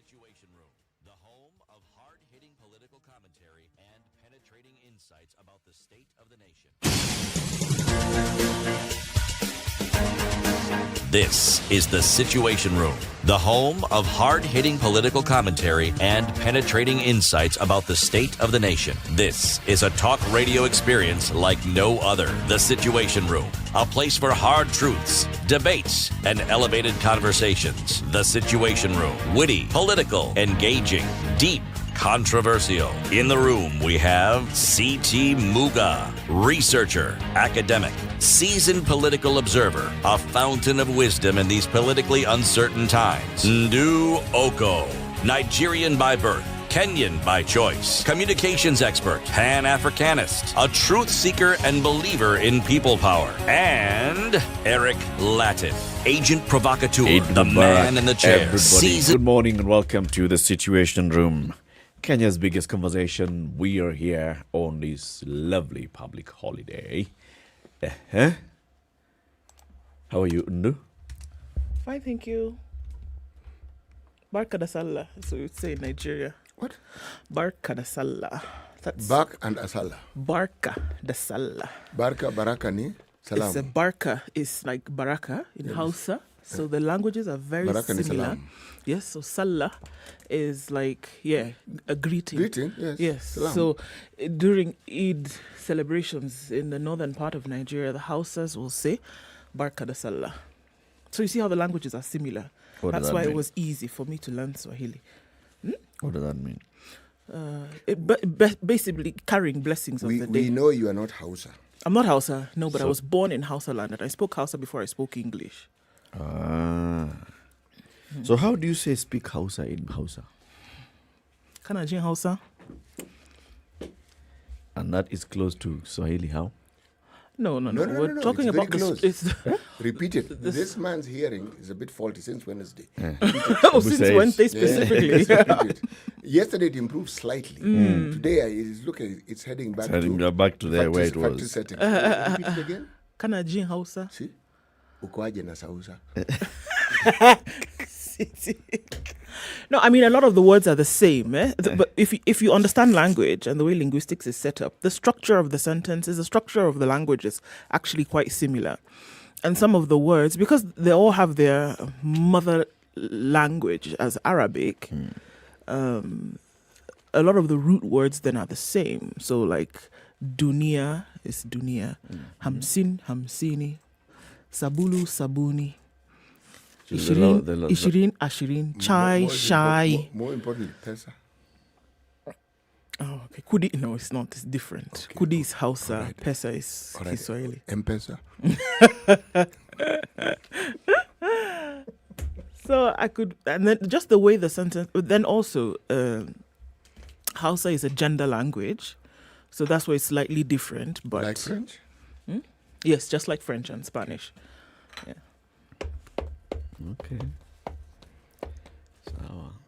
Situation Room, the home of hard-hitting political commentary and penetrating insights about the state of the nation. This is the Situation Room, the home of hard-hitting political commentary and penetrating insights about the state of the nation. This is a talk radio experience like no other. The Situation Room, a place for hard truths, debates, and elevated conversations. The Situation Room, witty, political, engaging, deep, controversial. In the room, we have C.T. Muga, researcher, academic, seasoned political observer, a fountain of wisdom in these politically uncertain times. Ndu Oko, Nigerian by birth, Kenyan by choice, communications expert, Pan-Africanist, a truth seeker and believer in people power, and Eric Latif, agent provocateur, the man in the chair. Good morning and welcome to the Situation Room, Kenya's biggest conversation. We are here on this lovely public holiday. How are you, Ndu? Fine, thank you. Barka da Sallah, so you'd say in Nigeria. What? Barka da Sallah. That's Bark and Asala. Barka da Sallah. Barka, Baraka ni Salam. It's a Barka is like Baraka in Hausa. So the languages are very Baraka ni similar. Salam. Yes, so Sallah is like, a greeting. Greeting, yes. Yes. Salam. So during Eid celebrations in the northern part of Nigeria, the Hausas will say Barka da Sallah. So you see how the languages are similar. What does That's that why mean? it was easy for me to learn Swahili. What does that mean? Basically carrying blessings of the day. We know you are not Hausa. I'm not Hausa, no, but I So- was born in Hausa land and I spoke Hausa before I spoke English. So how do you say speak Hausa in Hausa? Kana jin Hausa? And that is close to Swahili, how? No. No, We're no, talking it's very about the close. it's Repeat it. This man's hearing is a bit faulty since Wednesday. oh, since says- Wednesday specifically. Yes, repeat it. Yesterday it improved slightly. Today it's heading back Heading to back to there where it factory was. settings. Repeat it again. Kana jin Hausa? See? Ukwaje na Sausa. No, I mean a lot of the words are the same, but if you understand language and the way linguistics is set up, the structure of the sentences, the structure of the language is actually quite similar. And some of the words, because they all have their mother language as Arabic, a lot of the root words then are the same. So like dunia is dunia, hamsin, hamsini, sabulu, sabuni, ishirin, ishirin, ashirin, chai, shai. More importantly, Pesa. Oh, okay. Kudi, no, it's not. It's different. Okay. Kudi is Hausa, Alright. Pesa is Alright. Kiswahili. M-Pesa. So I could, and then just the way the sentence, but then also Hausa is a gender language, so that's why it's slightly different. But Like French? yes, just like French and Spanish. Okay.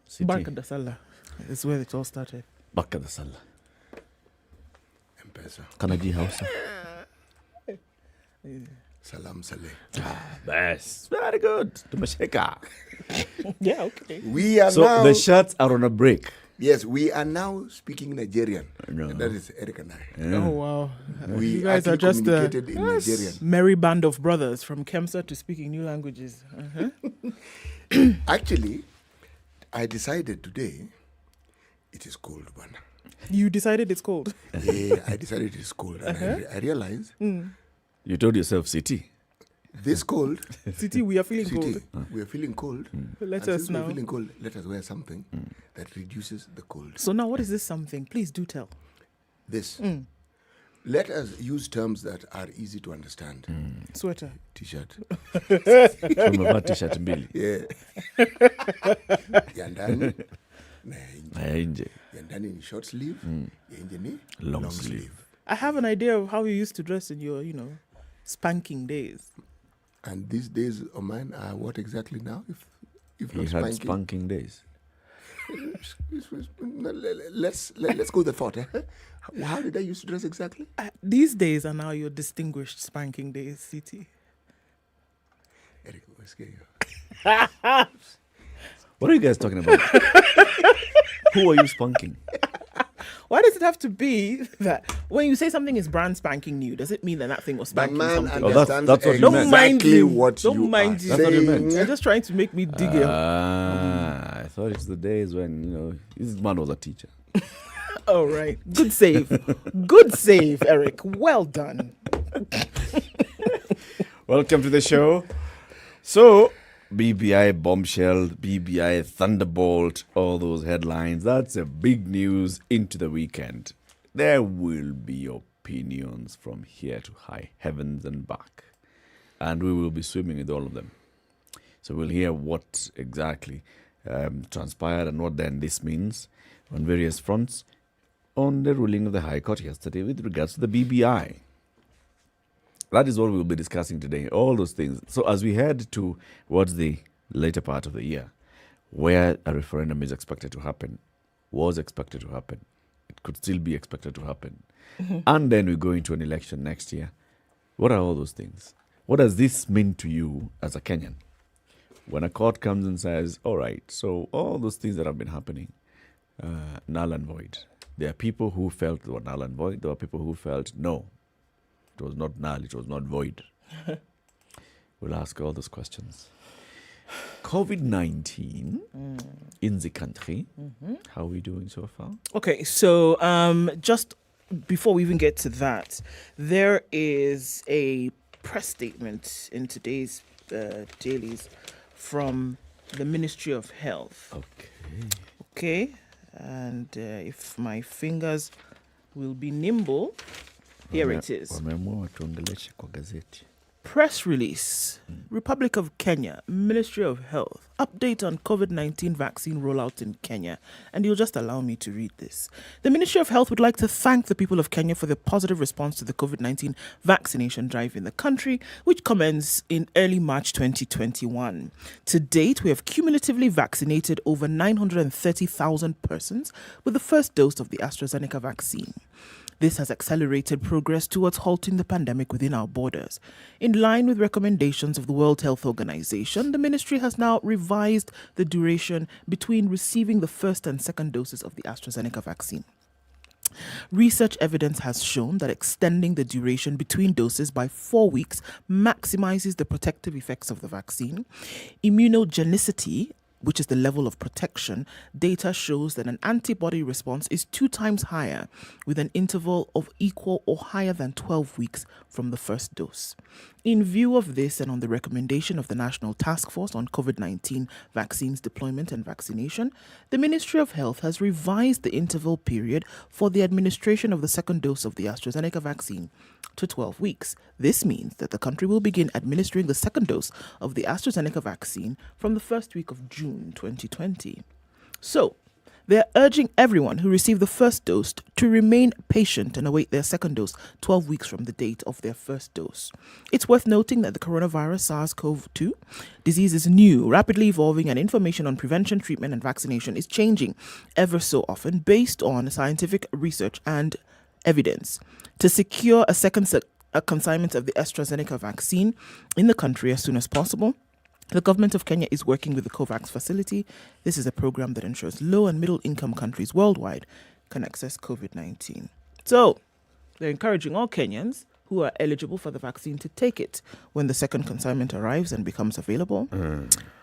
So, Barka da Sallah is where it all started. Barka da Sallah. M-Pesa. Kanaji Hausa. Salam Saleh. Best. Very good. Tumesheka. Yeah, okay. We are So now... the shots are on a break. Yes, we are now speaking Nigerian. No. And that is Eric and I. Oh wow, We you guys are actually just a communicated in Nigerian. merry band of brothers from Kemsa to speaking new languages. Actually, I decided today it is cold one. You decided it's cold. Yeah, I decided it is cold. And I realized You told yourself, City. this cold, City, we are feeling city, cold. we are feeling cold. Let And us since know. we're feeling cold, let us wear something that reduces the cold. So now, what is this something? Please do tell. This. Let us use terms that are easy to understand. Sweater. T-shirt. Tumevaa t-shirt mbili. Yeah. Ya ndani na ya nje. Na ya nje. Ya ndani ni short sleeve, ya nje ni Long sleeve. I have an idea of how you used to dress in your, spanking days. And these days of mine are what exactly now? If He not had spanking. spanking days. Let's go the thought. How did I used to dress exactly? These days are now your distinguished spanking days, City. Eric, let's get you. What are you guys talking about? Who are you spunking? Why does it have to be that when you say something is brand spanking new, does it mean that thing was The spanking man something? understands that's what you meant. exactly what Don't you mind are you. That's what you saying. meant. You're just trying to make me dig it. I thought it's the days when, this man was a teacher. All right. Good save. Good save, Eric. Well done. Welcome to the show. So, BBI bombshell, BBI thunderbolt, all those headlines. That's a big news into the weekend. There will be opinions from here to high heavens and back. And we will be swimming with all of them. So we'll hear what exactly transpired and what then this means on various fronts on the ruling of the High Court yesterday with regards to the BBI. That is what we'll be discussing today, all those things. So as we head towards the later part of the year, where a referendum is expected to happen, was expected to happen, it could still be expected to happen, and then we go into an election next year. What are all those things? What does this mean to you as a Kenyan? When a court comes and says, all right, so all those things that have been happening, null and void. There are people who felt they were null and void. There were people who felt, no, it was not null, it was not void. We'll ask all those questions. COVID-19 in the country. How are we doing so far? Okay, so just before we even get to that, there is a press statement in today's dailies from the Ministry of Health. Okay, and if my fingers will be nimble, here it is. Wameamua tuongeleshe kwa gazeti. Press release. Republic of Kenya, Ministry of Health. Update on COVID-19 vaccine rollout in Kenya. And you'll just allow me to read this. The Ministry of Health would like to thank the people of Kenya for the positive response to the COVID-19 vaccination drive in the country, which commenced in early March 2021. To date, we have cumulatively vaccinated over 930,000 persons with the first dose of the AstraZeneca vaccine. This has accelerated progress towards halting the pandemic within our borders. In line with recommendations of the World Health Organization, the ministry has now revised the duration between receiving the first and second doses of the AstraZeneca vaccine. Research evidence has shown that extending the duration between doses by 4 weeks maximizes the protective effects of the vaccine. Immunogenicity, which is the level of protection, data shows that an antibody response is 2 times higher with an interval of equal or higher than 12 weeks from the first dose. In view of this and on the recommendation of the National Task Force on COVID-19 Vaccines Deployment and Vaccination, the Ministry of Health has revised the interval period for the administration of the second dose of the AstraZeneca vaccine to 12 weeks. This means that the country will begin administering the second dose of the AstraZeneca vaccine from the first week of June 2020. So, they're urging everyone who received the first dose to remain patient and await their second dose 12 weeks from the date of their first dose. It's worth noting that the coronavirus SARS-CoV-2 disease is new, rapidly evolving, and information on prevention, treatment, and vaccination is changing ever so often based on scientific research and evidence. To secure a second consignment of the AstraZeneca vaccine in the country as soon as possible, the government of Kenya is working with the COVAX facility. This is a program that ensures low and middle income countries worldwide can access COVID-19. So, they're encouraging all Kenyans who are eligible for the vaccine to take it when the second consignment arrives and becomes available.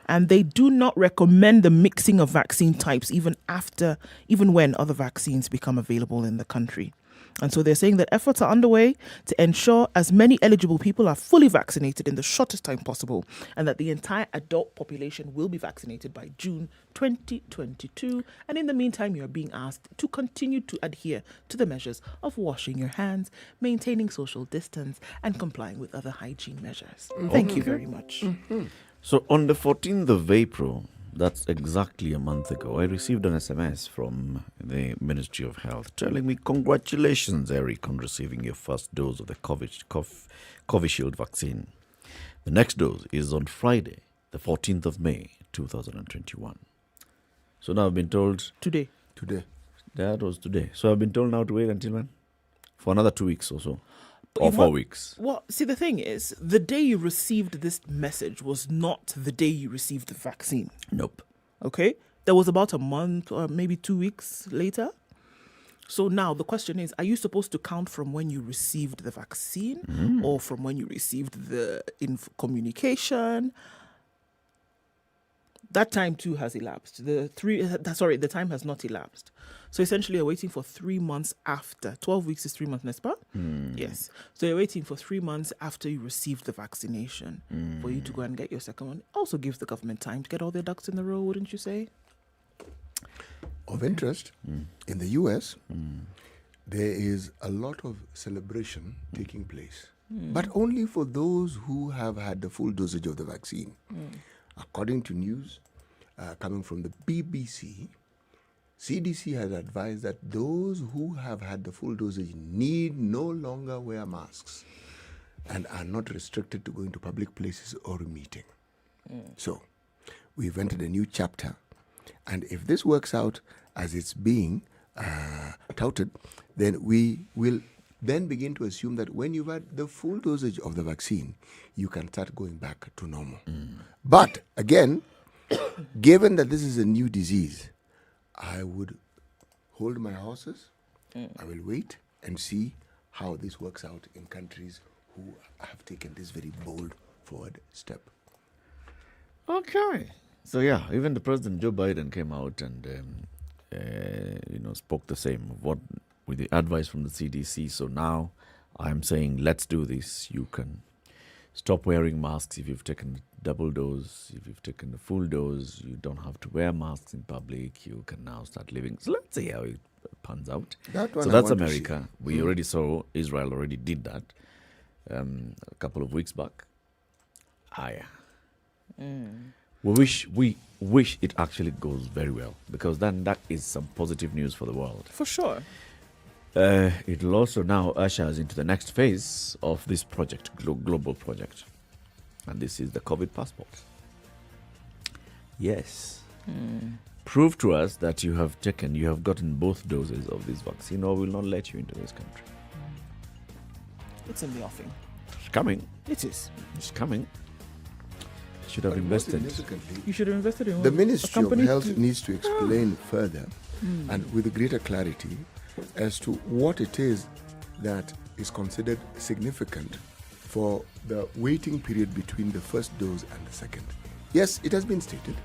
And they do not recommend the mixing of vaccine types even when other vaccines become available in the country. And so they're saying that efforts are underway to ensure as many eligible people are fully vaccinated in the shortest time possible and that the entire adult population will be vaccinated by June 2022. And in the meantime, you're being asked to continue to adhere to the measures of washing your hands, maintaining social distance, and complying with other hygiene measures. Thank you very much. So on the 14th of April, that's exactly a month ago, I received an SMS from the Ministry of Health telling me, congratulations, Eric, on receiving your first dose of the Covishield vaccine. The next dose is on Friday, the 14th of May, 2021. So now I've been told... Today. That was today. So I've been told now to wait until when? For another 2 weeks or so. Or 4 weeks. Well, see, the thing is, the day you received this message was not the day you received the vaccine. Nope. Okay, there was about a month or maybe 2 weeks later. So now the question is, are you supposed to count from when you received the vaccine or from when you received the communication? That time too has elapsed. The time has not elapsed. So essentially you're waiting for 3 months after. 12 weeks is 3 months, n'est-ce pas? Yes. So you're waiting for 3 months after you received the vaccination for you to go and get your second one. Also gives the government time to get all their ducks in a row, wouldn't you say? Of interest, in the US, there is a lot of celebration taking place, but only for those who have had the full dosage of the vaccine. According to news coming from the BBC, CDC has advised that those who have had the full dosage need no longer wear masks and are not restricted to going to public places or meeting. So, we've entered a new chapter. And if this works out as it's being touted, then we will then begin to assume that when you've had the full dosage of the vaccine, you can start going back to normal. But again, given that this is a new disease, I would hold my horses. I will wait and see how this works out in countries who have taken this very bold forward step. Okay. So yeah, even the President Joe Biden came out and spoke the same with the advice from the CDC. So now I'm saying, let's do this. You can stop wearing masks if you've taken a double dose. If you've taken the full dose, you don't have to wear masks in public. You can now start living. So let's see how it pans out. So that's America. We already saw Israel already did that a couple of weeks back. We wish it actually goes very well, because then that is some positive news for the world. For sure. It'll also now usher us into the next phase of this project, global project. And this is the COVID passport. Yes. Prove to us that you have gotten both doses of this vaccine, or we'll not let you into this country. It's in the offing. It's coming. It is. It's coming. Should have invested. You should have invested in the Ministry of Health needs to explain further and with greater clarity as to what it is that is considered significant for the waiting period between the first dose and the second. Yes, it has been stated,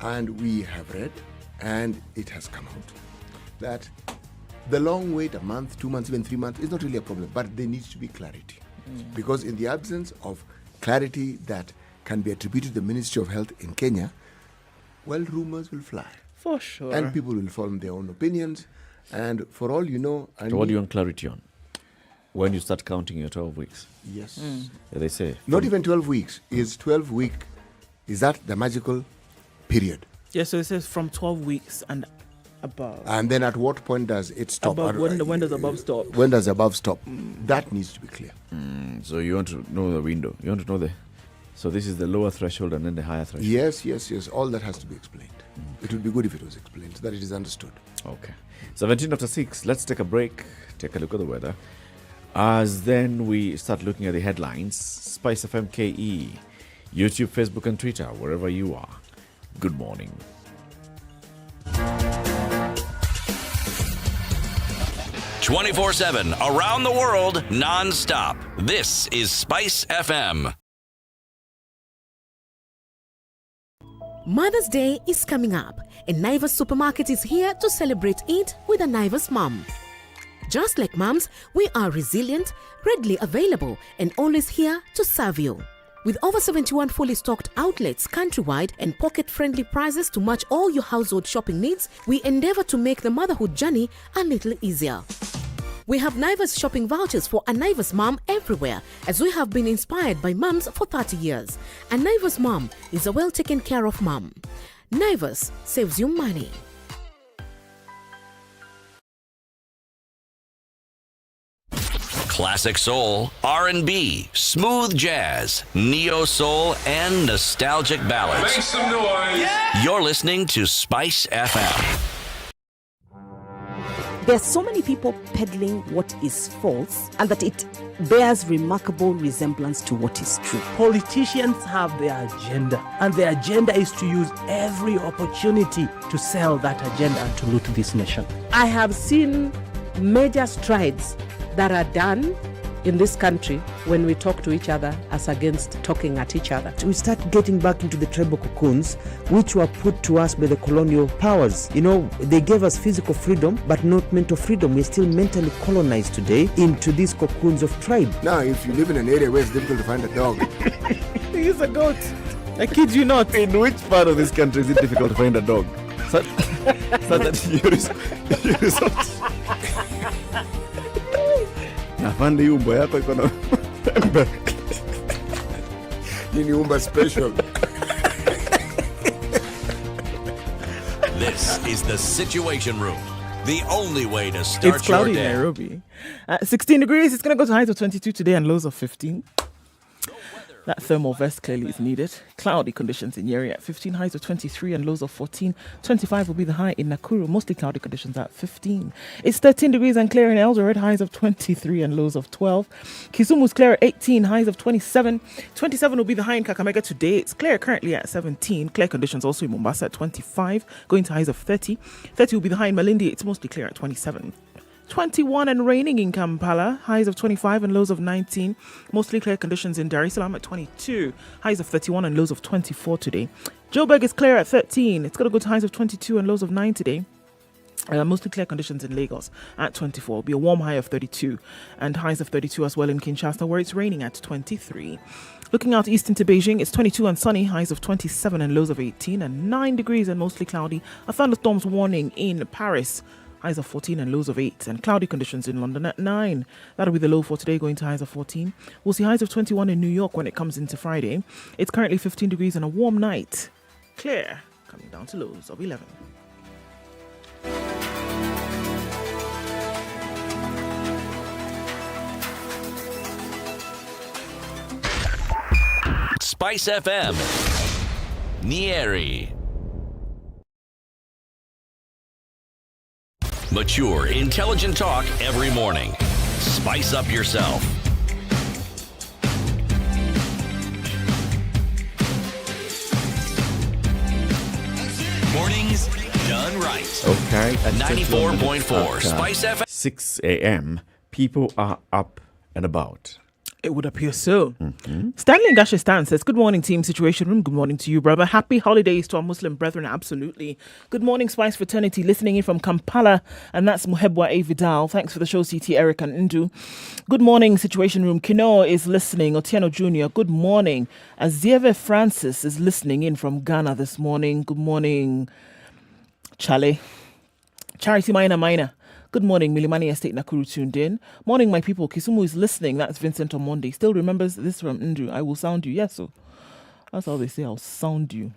and we have read, and it has come out, that the long wait, a month, 2 months, even 3 months, is not really a problem, but there needs to be clarity. Because in the absence of clarity that can be attributed to the Ministry of Health in Kenya, well, rumors will fly. For sure. And people will form their own opinions. And for all you know... So what do you want clarity on? When you start counting your 12 weeks? Yes. They say... Not even 12 weeks. Is 12 week, is that the magical period? Yeah, so it says from 12 weeks and above. And then at what point does it stop? When does above stop? When does above stop? That needs to be clear. So you want to know the window. You want to know So this is the lower threshold and then the higher threshold. Yes. All that has to be explained. It would be good if it was explained so that it is understood. Okay. 17 after 6. Let's take a break. Take a look at the weather. As then we start looking at the headlines. SpiceFM KE. YouTube, Facebook and Twitter. Wherever you are. Good morning. "24/7 around the world, non-stop. This is Spice FM. Mother's Day is coming up, and Naivas Supermarket is here to celebrate it with a Naivas mom. Just like moms, we are resilient, readily available, and always here to serve you. With over 71 fully stocked outlets countrywide and pocket-friendly prices to match all your household shopping needs, we endeavor to make the motherhood journey a little easier. We have Naivas shopping vouchers for a Naivas mom everywhere, as we have been inspired by moms for 30 years. A Naivas mom is a well taken care of mom. Naivas saves you money. Classic soul, R&B, smooth jazz, neo soul, and nostalgic ballads. Make some noise. You're listening to Spice FM. There are so many people peddling what is false and that it bears remarkable resemblance to what is true. Politicians have their agenda, and their agenda is to use every opportunity to sell that agenda and to loot this nation. I have seen major strides that are done in this country when we talk to each other as against talking at each other. We start getting back into the tribal cocoons which were put to us by the colonial powers. You know, they gave us physical freedom but not mental freedom. We're still mentally colonized today into these cocoons of tribe. Now, if you live in an area where it's difficult to find a dog, He's a goat. I kid you not. In which part of this country is it difficult to find a dog? So that you resort. Nafandi hii umbo yako iko na pembe. hii ni umba special. This is the Situation Room, the only way to start It's cloudy your in day. Nairobi. 16 degrees. It's going to go to highs of 22 today and lows of 15. That thermal vest clearly is needed. Cloudy conditions in Nyeri at 15, highs of 23 and lows of 14. 25 will be the high in Nakuru, mostly cloudy conditions at 15. It's 13 degrees and clear in Eldoret, highs of 23 and lows of 12. Kisumu is clear at 18, highs of 27. 27 will be the high in Kakamega today. It's clear currently at 17. Clear conditions also in Mombasa at 25, going to highs of 30. 30 will be the high in Malindi. It's mostly clear at 27. 21 and raining in Kampala, highs of 25 and lows of 19. Mostly clear conditions in Dar es Salaam at 22, highs of 31 and lows of 24 today. Joburg is clear at 13. It's going to go to highs of 22 and lows of 9 today. Mostly clear conditions in Lagos at 24. It'll be a warm high of 32 and highs of 32 as well in Kinshasa, where it's raining at 23. Looking out east into Beijing, it's 22 and sunny, highs of 27 and lows of 18, and 9 degrees and mostly cloudy. A thunderstorms warning in Paris, highs of 14 and lows of 8, and cloudy conditions in London at 9. That'll be the low for today, going to highs of 14. We'll see highs of 21 in New York when it comes into Friday. It's currently 15 degrees and a warm night. Clear, coming down to lows of 11. SpiceFM, Nyeri. Mature, intelligent talk every morning. Spice up yourself. Mornings done right. Okay. 94.4 Spice FM. 6 a.m. People are up and about. It would appear so. Stanley Ngashistan says, good morning, team Situation Room. Good morning to you, brother. Happy holidays to our Muslim brethren. Absolutely. Good morning, Spice Fraternity. Listening in from Kampala. And that's Muhebwa A. Vidal. Thanks for the show, CT, Eric and Ndu. Good morning, Situation Room. Kino is listening. Otieno Jr., good morning. Azieve Francis is listening in from Ghana this morning. Good morning, Chale. Charity Minor. Good morning, Milimani Estate Nakuru tuned in. Morning, my people. Kisumu is listening. That's Vincent Omondi. Still remembers this from Ndru. I will sound you. Yes, so that's how they say I'll sound you.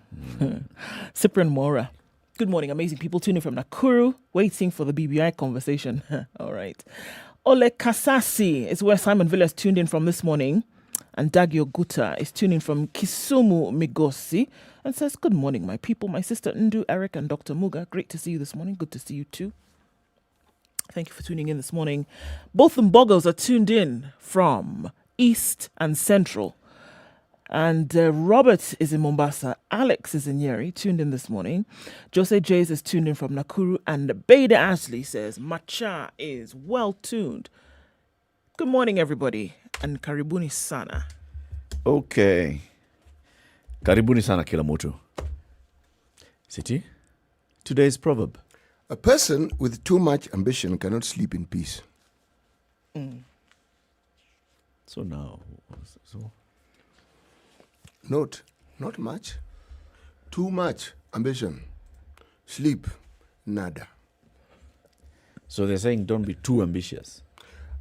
Cyprian Mora. Good morning, amazing people tuning from Nakuru. Waiting for the BBI conversation. All right. Ole Kasasi is where Simon Villas tuned in from this morning. And Dagio Guta is tuning from Kisumu Migosi and says, good morning, my people. My sister Ndu, Eric and Dr. Muga. Great to see you this morning. Good to see you too. Thank you for tuning in this morning. Both Mbogos are tuned in from East and Central. And Robert is in Mombasa. Alex is in Nyeri, tuned in this morning. Jose Jays is tuned in from Nakuru. And Beda Ashley says, Macha is well tuned. Good morning, everybody. And karibuni sana. Okay. Karibuni sana kila mtu. City? Today's proverb. A person with too much ambition cannot sleep in peace. So now, Note, not much. Too much ambition. Sleep, nada. so they're saying don't be too ambitious.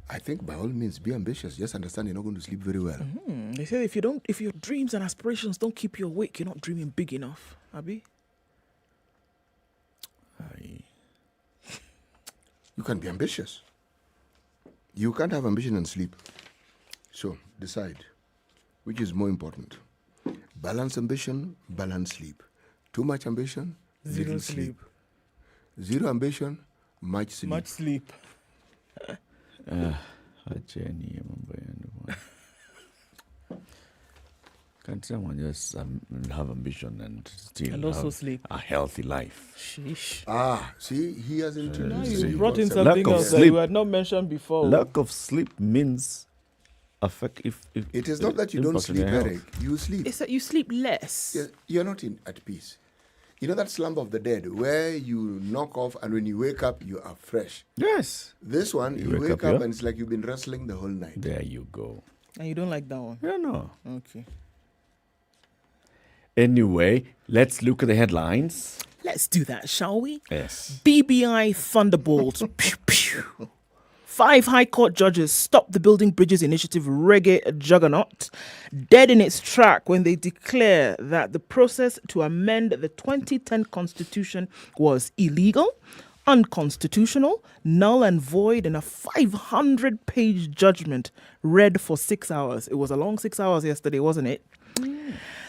I think by all means be ambitious. Just understand you're not going to sleep very well. They say if your dreams and aspirations don't keep you awake, you're not dreaming big enough, Abi. You can be ambitious. You can't have ambition and sleep. So decide which is more important. Balance ambition, balance sleep. Too much ambition, Zero little sleep. Zero ambition, much sleep. Much sleep. Can someone just have ambition and still And also have sleep. a healthy life? Sheesh. See, he has introduced. Now see. you brought in Lack something of else that sleep. you had not mentioned before. Lack of sleep means affect if It is not that you don't impact on sleep, your health. Eric. You sleep. It's that you sleep less. You're not at peace. You know that slumber of the dead where you knock off and when you wake up, you are fresh. Yes. This one, you wake up yeah? and it's like you've been wrestling the whole night. There you go. And you don't like that one. Yeah, no. Okay. Anyway, let's look at the headlines. Let's do that, shall we? Yes. BBI thunderbolt. Pew, pew. 5 High Court judges stopped the Building Bridges Initiative reggae juggernaut dead in its track when they declare that the process to amend the 2010 Constitution was illegal, unconstitutional, null and void in a 500-page judgment read for 6 hours. It was a long 6 hours yesterday, wasn't it?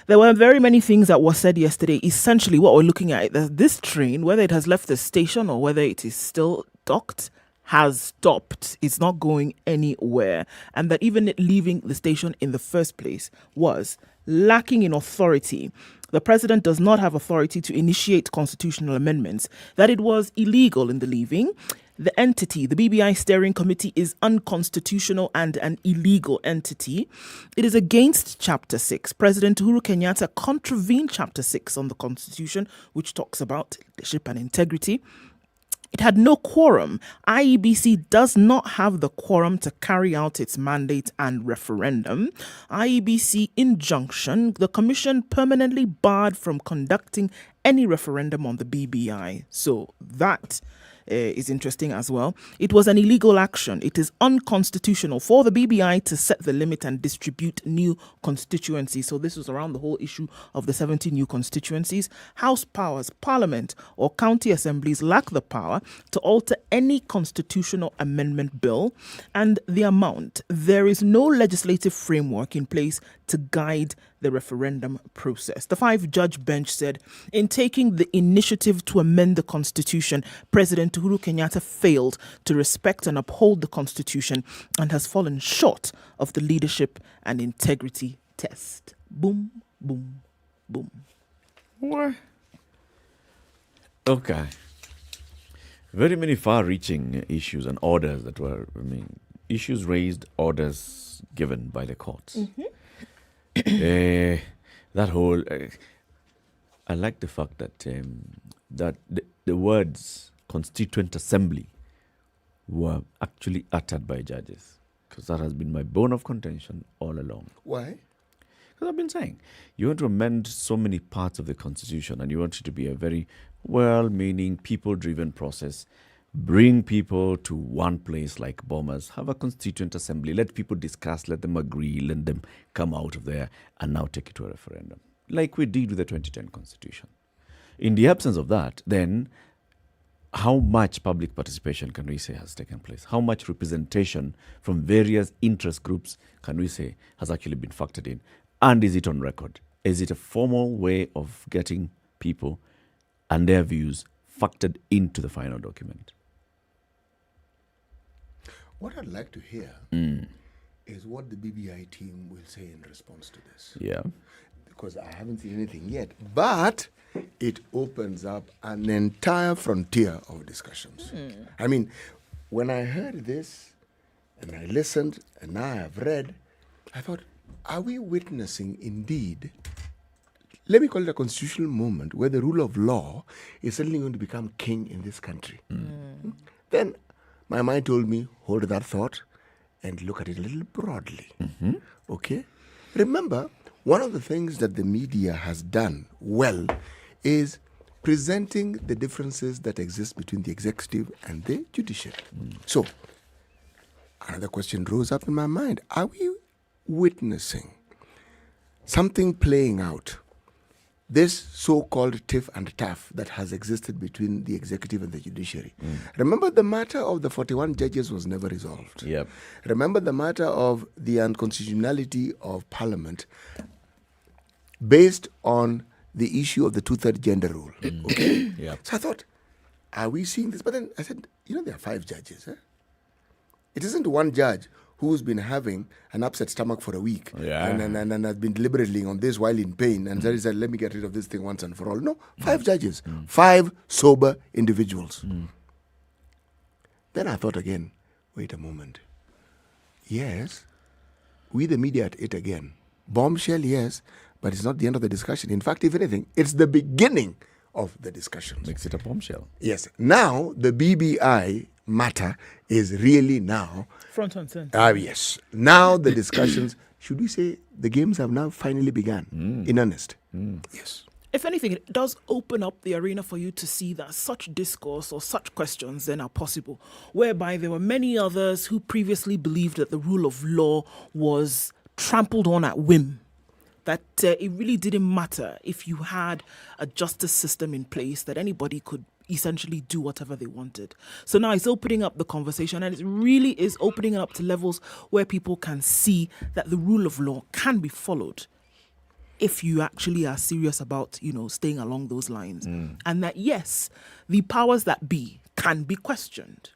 There were very many things that were said yesterday. Essentially, what we're looking at is this train, whether it has left the station or whether it is still docked, has stopped. It's not going anywhere. And that even it leaving the station in the first place was lacking in authority. The president does not have authority to initiate constitutional amendments, that it was illegal in the leaving. The entity, the BBI Steering Committee, is unconstitutional and an illegal entity. It is against Chapter 6. President Uhuru Kenyatta contravened Chapter 6 on the Constitution, which talks about leadership and integrity. It had no quorum. IEBC does not have the quorum to carry out its mandate and referendum. IEBC injunction, the commission permanently barred from conducting any referendum on the BBI. So that is interesting as well. It was an illegal action. It is unconstitutional for the BBI to set the limit and distribute new constituencies. So this was around the whole issue of the 70 new constituencies. House powers, parliament or county assemblies lack the power to alter any constitutional amendment bill and the amount. There is no legislative framework in place to guide the referendum process. The 5-judge bench said, in taking the initiative to amend the Constitution, President Uhuru Kenyatta failed to respect and uphold the Constitution and has fallen short of the leadership and integrity test. Boom, boom, boom. What? Okay. Very many far-reaching issues and orders that were, issues raised, orders given by the courts. That whole, I like the fact that that the words Constituent Assembly were actually uttered by judges, because that has been my bone of contention all along. Why? Because I've been saying, you want to amend so many parts of the Constitution and you want it to be a very well-meaning, people-driven process. Bring people to one place like Bombers, have a constituent assembly, let people discuss, let them agree, let them come out of there and now take it to a referendum, like we did with the 2010 Constitution. In the absence of that, then how much public participation can we say has taken place? How much representation from various interest groups can we say has actually been factored in? And is it on record? Is it a formal way of getting people and their views factored into the final document? What I'd like to hear is what the BBI team will say in response to this. Yeah. Because I haven't seen anything yet. But it opens up an entire frontier of discussions. I mean, when I heard this and I listened and now I've read, I thought, are we witnessing indeed, let me call it a constitutional moment where the rule of law is suddenly going to become king in this country? Then my mind told me, hold that thought and look at it a little broadly. Okay? Remember, one of the things that the media has done well is presenting the differences that exist between the executive and the judiciary. So, another question rose up in my mind. Are we witnessing something playing out? This so-called tiff and taff that has existed between the executive and the judiciary. Remember, the matter of the 41 judges was never resolved. Yep. Remember the matter of the unconstitutionality of parliament based on the issue of the 2/3 gender rule. Okay? Yep. So I thought, are we seeing this? But then I said, there are 5 judges. It isn't one judge who's been having an upset stomach for a week and has been deliberating on this while in pain and said, let me get rid of this thing once and for all. No, 5 judges, 5 sober individuals. Then I thought again, wait a moment. Yes, we the media at it again. Bombshell, yes, but it's not the end of the discussion. In fact, if anything, it's the beginning of the discussion. Makes it a bombshell. Yes. Now, the BBI matter is really now front and center. Yes. Now the discussions, should we say, the games have now finally begun in earnest. Yes. If anything, it does open up the arena for you to see that such discourse or such questions then are possible, whereby there were many others who previously believed that the rule of law was trampled on at whim, that it really didn't matter if you had a justice system in place, that anybody could essentially do whatever they wanted. So now it's opening up the conversation, and it really is opening it up to levels where people can see that the rule of law can be followed if you actually are serious about, staying along those lines. And that, yes, the powers that be can be questioned.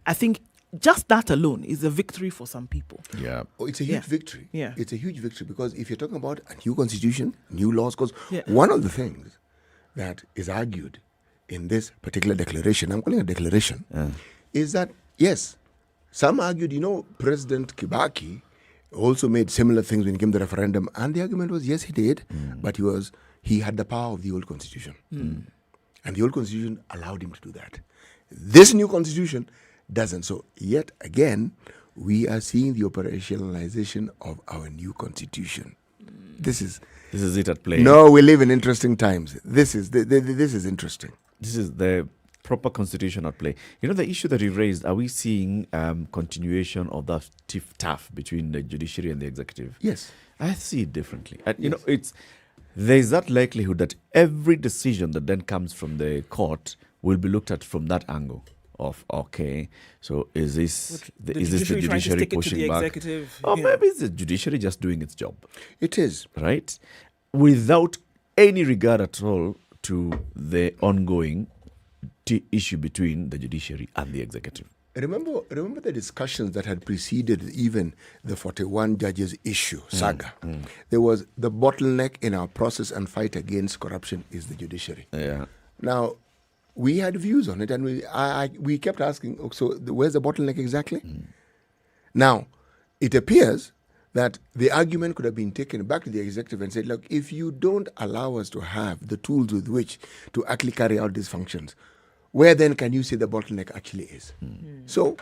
I think just that alone is a victory for some people. Yeah. Oh, it's a huge victory. Yeah. It's a huge victory because if you're talking about a new constitution, new laws, because one of the things that is argued in this particular declaration, I'm calling it a declaration, is that, yes, some argued, President Kibaki also made similar things when it came to the referendum, and the argument was, yes, he did, but he had the power of the old constitution. And the old constitution allowed him to do that. This new constitution doesn't. So, yet again, we are seeing the operationalization of our new constitution. This is it at play. No, we live in interesting times. This is interesting. This is the proper constitution at play. The issue that you raised, are we seeing continuation of that tiff-taff between the judiciary and the executive? Yes. I see it differently. And, there's that likelihood that every decision that then comes from the court will be looked at from that angle of, okay, so is this the judiciary pushing back? Or maybe it's the judiciary just doing its job. It is. Right? Without any regard at all to the ongoing issue between the judiciary and the executive. Remember the discussions that had preceded even the 41 judges issue saga. There was the bottleneck in our process and fight against corruption is the judiciary. Yeah. Now, we had views on it, and we kept asking, so where's the bottleneck exactly? Now, it appears that the argument could have been taken back to the executive and said, look, if you don't allow us to have the tools with which to actually carry out these functions, where then can you say the bottleneck actually is? So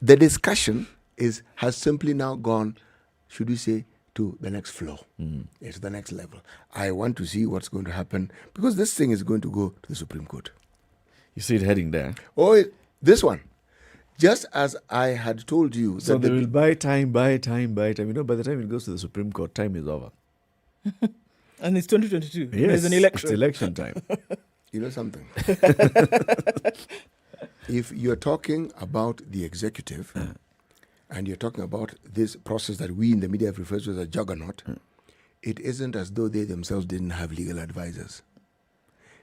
the discussion has simply now gone, should we say, to the next floor. It's the next level. I want to see what's going to happen because this thing is going to go to the Supreme Court. You see it heading there? Oh, this one. Just as I had told you. So they will buy time. By the time it goes to the Supreme Court, time is over. And it's 2022. Yes, there's an election. It's election time. You know something? If you're talking about the executive and you're talking about this process that we in the media have referred to as a juggernaut, it isn't as though they themselves didn't have legal advisors.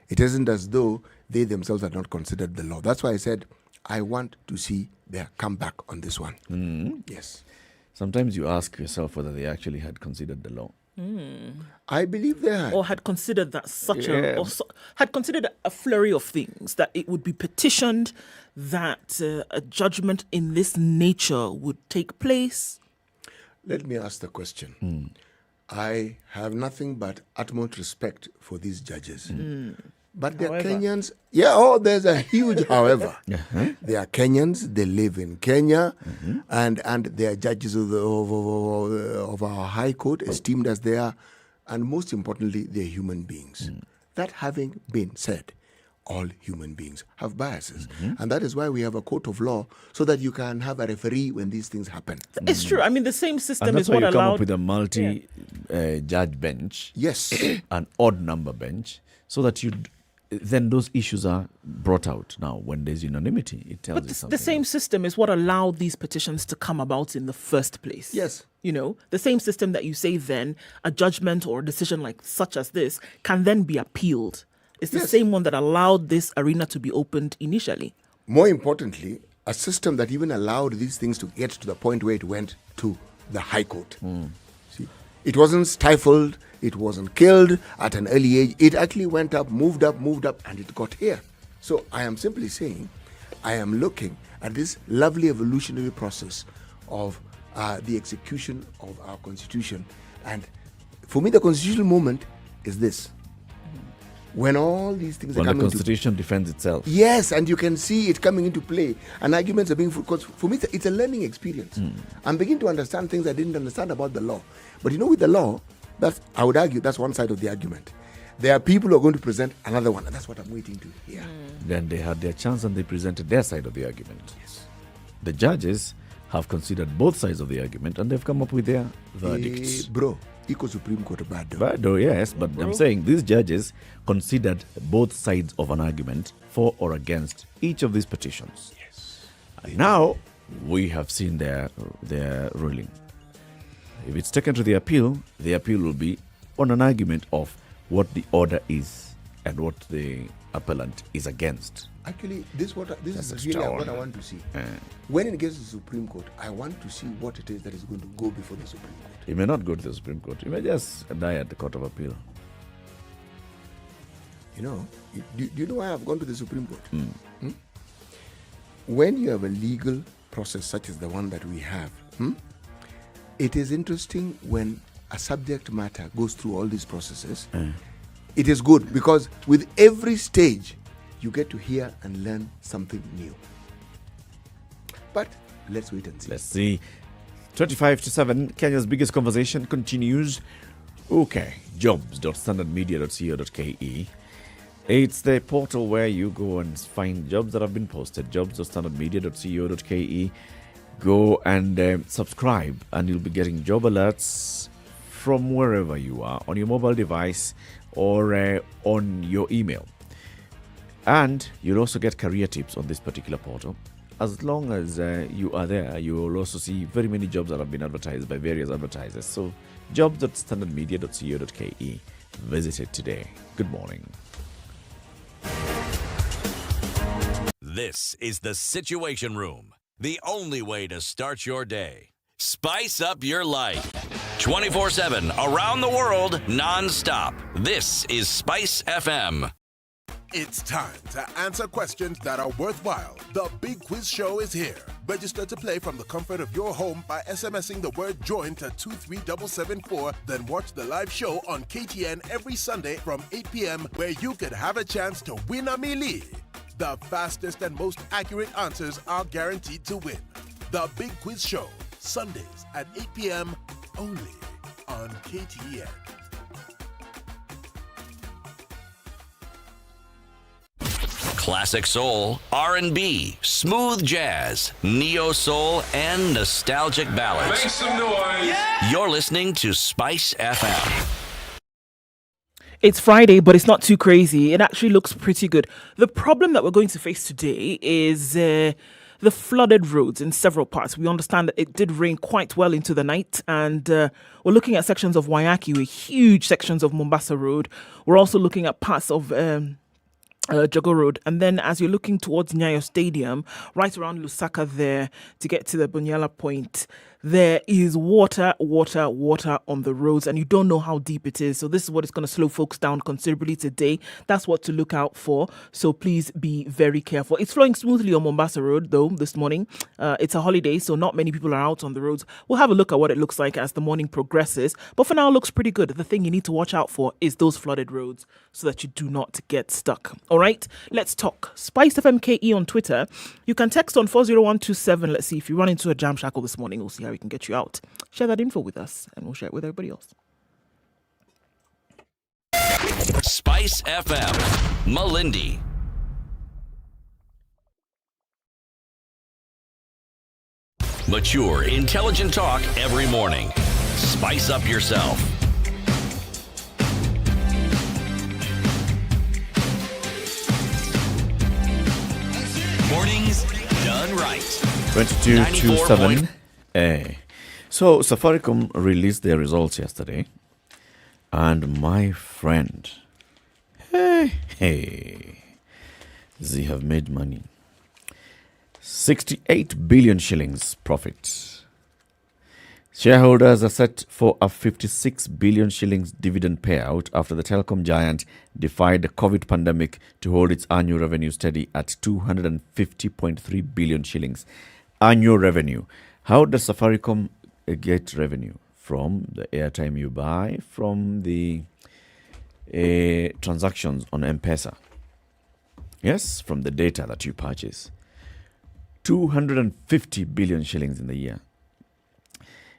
It isn't as though they themselves had not considered the law. That's why I said, I want to see their comeback on this one. Yes. Sometimes you ask yourself whether they actually had considered the law. I believe they had. Or had considered that had considered a flurry of things, that it would be petitioned, that a judgment in this nature would take place. Let me ask the question. I have nothing but utmost respect for these judges. But they're Kenyans. There's a huge however. They are Kenyans. They live in Kenya. And they are judges of our High Court, esteemed as they are. And most importantly, they're human beings. That having been said, all human beings have biases. And that is why we have a court of law, so that you can have a referee when these things happen. It's true. I mean, the same system and that's is what why you allowed... come up with a multi-judge bench. Yes. An odd number bench, so that then those issues are brought out. Now, when there's unanimity, it tells you something. The same system is what allowed these petitions to come about in the first place. Yes. The same system that you say then, a judgment or a decision like such as this can then be appealed. It's the same one that allowed this arena to be opened initially. more importantly, a system that even allowed these things to get to the point where it went to the High Court. See, it wasn't stifled, it wasn't killed at an early age. It actually went up, moved up, and it got here. So I am simply saying, I am looking at this lovely evolutionary process of the execution of our Constitution. And for me, the constitutional moment is this. When all these things When are the coming Constitution defends itself. Yes, and you can see it coming into play, and arguments are being, because for me it's a learning experience. I'm beginning to understand things I didn't understand about the law. But with the law, I would argue that's one side of the argument. There are people who are going to present another one, and that's what I'm waiting to hear. Then they had their chance and they presented their side of the argument. Yes. The judges have considered both sides of the argument and they've come up with their verdicts. Bro, equal Supreme Court bad. Bad, yes, but I'm saying these judges considered both sides of an argument for or against each of these petitions. Yes. And now we have seen their ruling. If it's taken to the appeal will be on an argument of what the order is and what the appellant is against. Actually, this That's is really what I stone. want to see. When it gets to the Supreme Court, I want to see what it is that is going to go before the Supreme Court. He may not go to the Supreme Court. He may just die at the Court of Appeal. Do you know why I've gone to the Supreme Court? When you have a legal process such as the one that we have, it is interesting when a subject matter goes through all these processes. It is good because with every stage, you get to hear and learn something new. But let's wait and see. Let's see. 25-7, Kenya's biggest conversation continues. Okay, jobs.standardmedia.co.ke. It's the portal where you go and find jobs that have been posted. Jobs.standardmedia.co.ke. Go and subscribe, and you'll be getting job alerts from wherever you are, on your mobile device or on your email. And you'll also get career tips on this particular portal. As long as you are there, you will also see very many jobs that have been advertised by various advertisers. So, jobs.standardmedia.co.ke. Visit it today. Good morning. This is the Situation Room, the only way to start your day. Spice up your life. 24/7, around the world, non-stop. This is SpiceFM. It's time to answer questions that are worthwhile. The Big Quiz Show is here. Register to play from the comfort of your home by SMSing the word JOIN to 23774. Then watch the live show on KTN every Sunday from 8 p.m. where you could have a chance to win a melee. The fastest and most accurate answers are guaranteed to win. The Big Quiz Show, Sundays at 8 p.m. only on KTN. Classic soul, R&B, smooth jazz, neo soul, and nostalgic ballads. Make some noise. Yeah. You're listening to Spice FM. It's Friday, but it's not too crazy. It actually looks pretty good. The problem that we're going to face today is the flooded roads in several parts. We understand that it did rain quite well into the night, and we're looking at sections of Waiyaki, huge sections of Mombasa Road. We're also looking at parts of Jogo Road, and then as you're looking towards Nyayo Stadium, right around Lusaka there to get to the Bunyala Point, there is water on the roads, and you don't know how deep it is. So this is what is going to slow folks down considerably today. That's what to look out for. So please be very careful. It's flowing smoothly on Mombasa Road, though, this morning. It's a holiday, so not many people are out on the roads. We'll have a look at what it looks like as the morning progresses. But for now, it looks pretty good. The thing you need to watch out for is those flooded roads so that you do not get stuck. All right, let's talk. SpiceFMKE on Twitter. You can text on 40127. Let's see if you run into a jam shackle this morning. We'll see how we can get you out. Share that info with us and we'll share it with everybody else. Spice FM, Malindi. Mature, intelligent talk every morning. Spice up yourself. Mornings done right. 22-7. So Safaricom released their results yesterday, and my friend, they have made money. 68 billion shillings profit. Shareholders are set for a 56 billion shillings dividend payout after the telecom giant defied the COVID pandemic to hold its annual revenue steady at 250.3 billion shillings. Annual revenue. How does Safaricom get revenue? From the airtime you buy, from the transactions on M-Pesa. Yes, from the data that you purchase. 250 billion shillings in the year.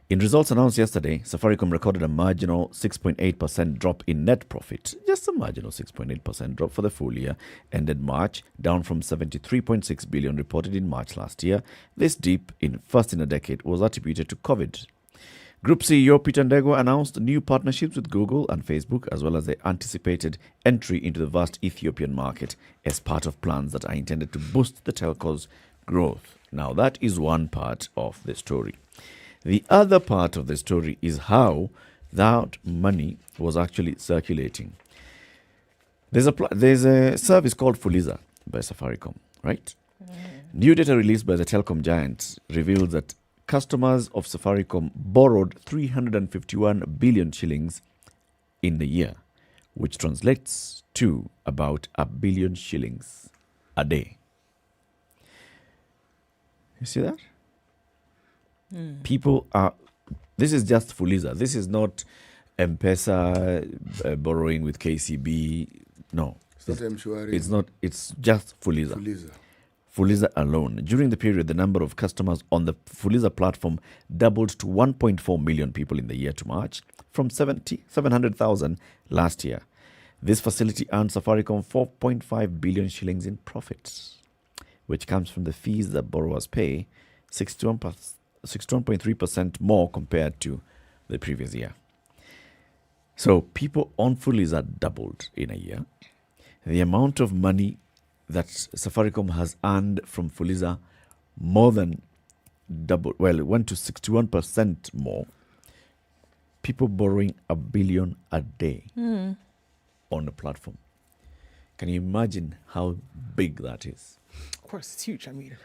In results announced yesterday, Safaricom recorded a marginal 6.8% drop in net profit. Just a marginal 6.8% drop for the full year, ended March, down from 73.6 billion reported in March last year. This dip, first in a decade, was attributed to COVID. Group CEO Peter Ndegwa announced new partnerships with Google and Facebook, as well as the anticipated entry into the vast Ethiopian market as part of plans that are intended to boost the telco's growth. Now, that is one part of the story. The other part of the story is how that money was actually circulating. There's a service called Fuliza by Safaricom, right? New data released by the telecom giant reveals that customers of Safaricom borrowed 351 billion shillings in the year, which translates to about 1 billion shillings a day. You see that? People are... This is just Fuliza. This is not M-Pesa borrowing with KCB. No. It's not. It's just Fuliza. Fuliza alone. During the period, the number of customers on the Fuliza platform doubled to 1.4 million people in the year to March, from 700,000 last year. This facility earned Safaricom 4.5 billion shillings in profits, which comes from the fees that borrowers pay, 61.3% more compared to the previous year. So people on Fuliza doubled in a year. The amount of money that Safaricom has earned from Fuliza more than double. Well, it went to 61% more. People borrowing 1 billion a day on the platform. Can you imagine how big that is? Of course, it's huge. I mean,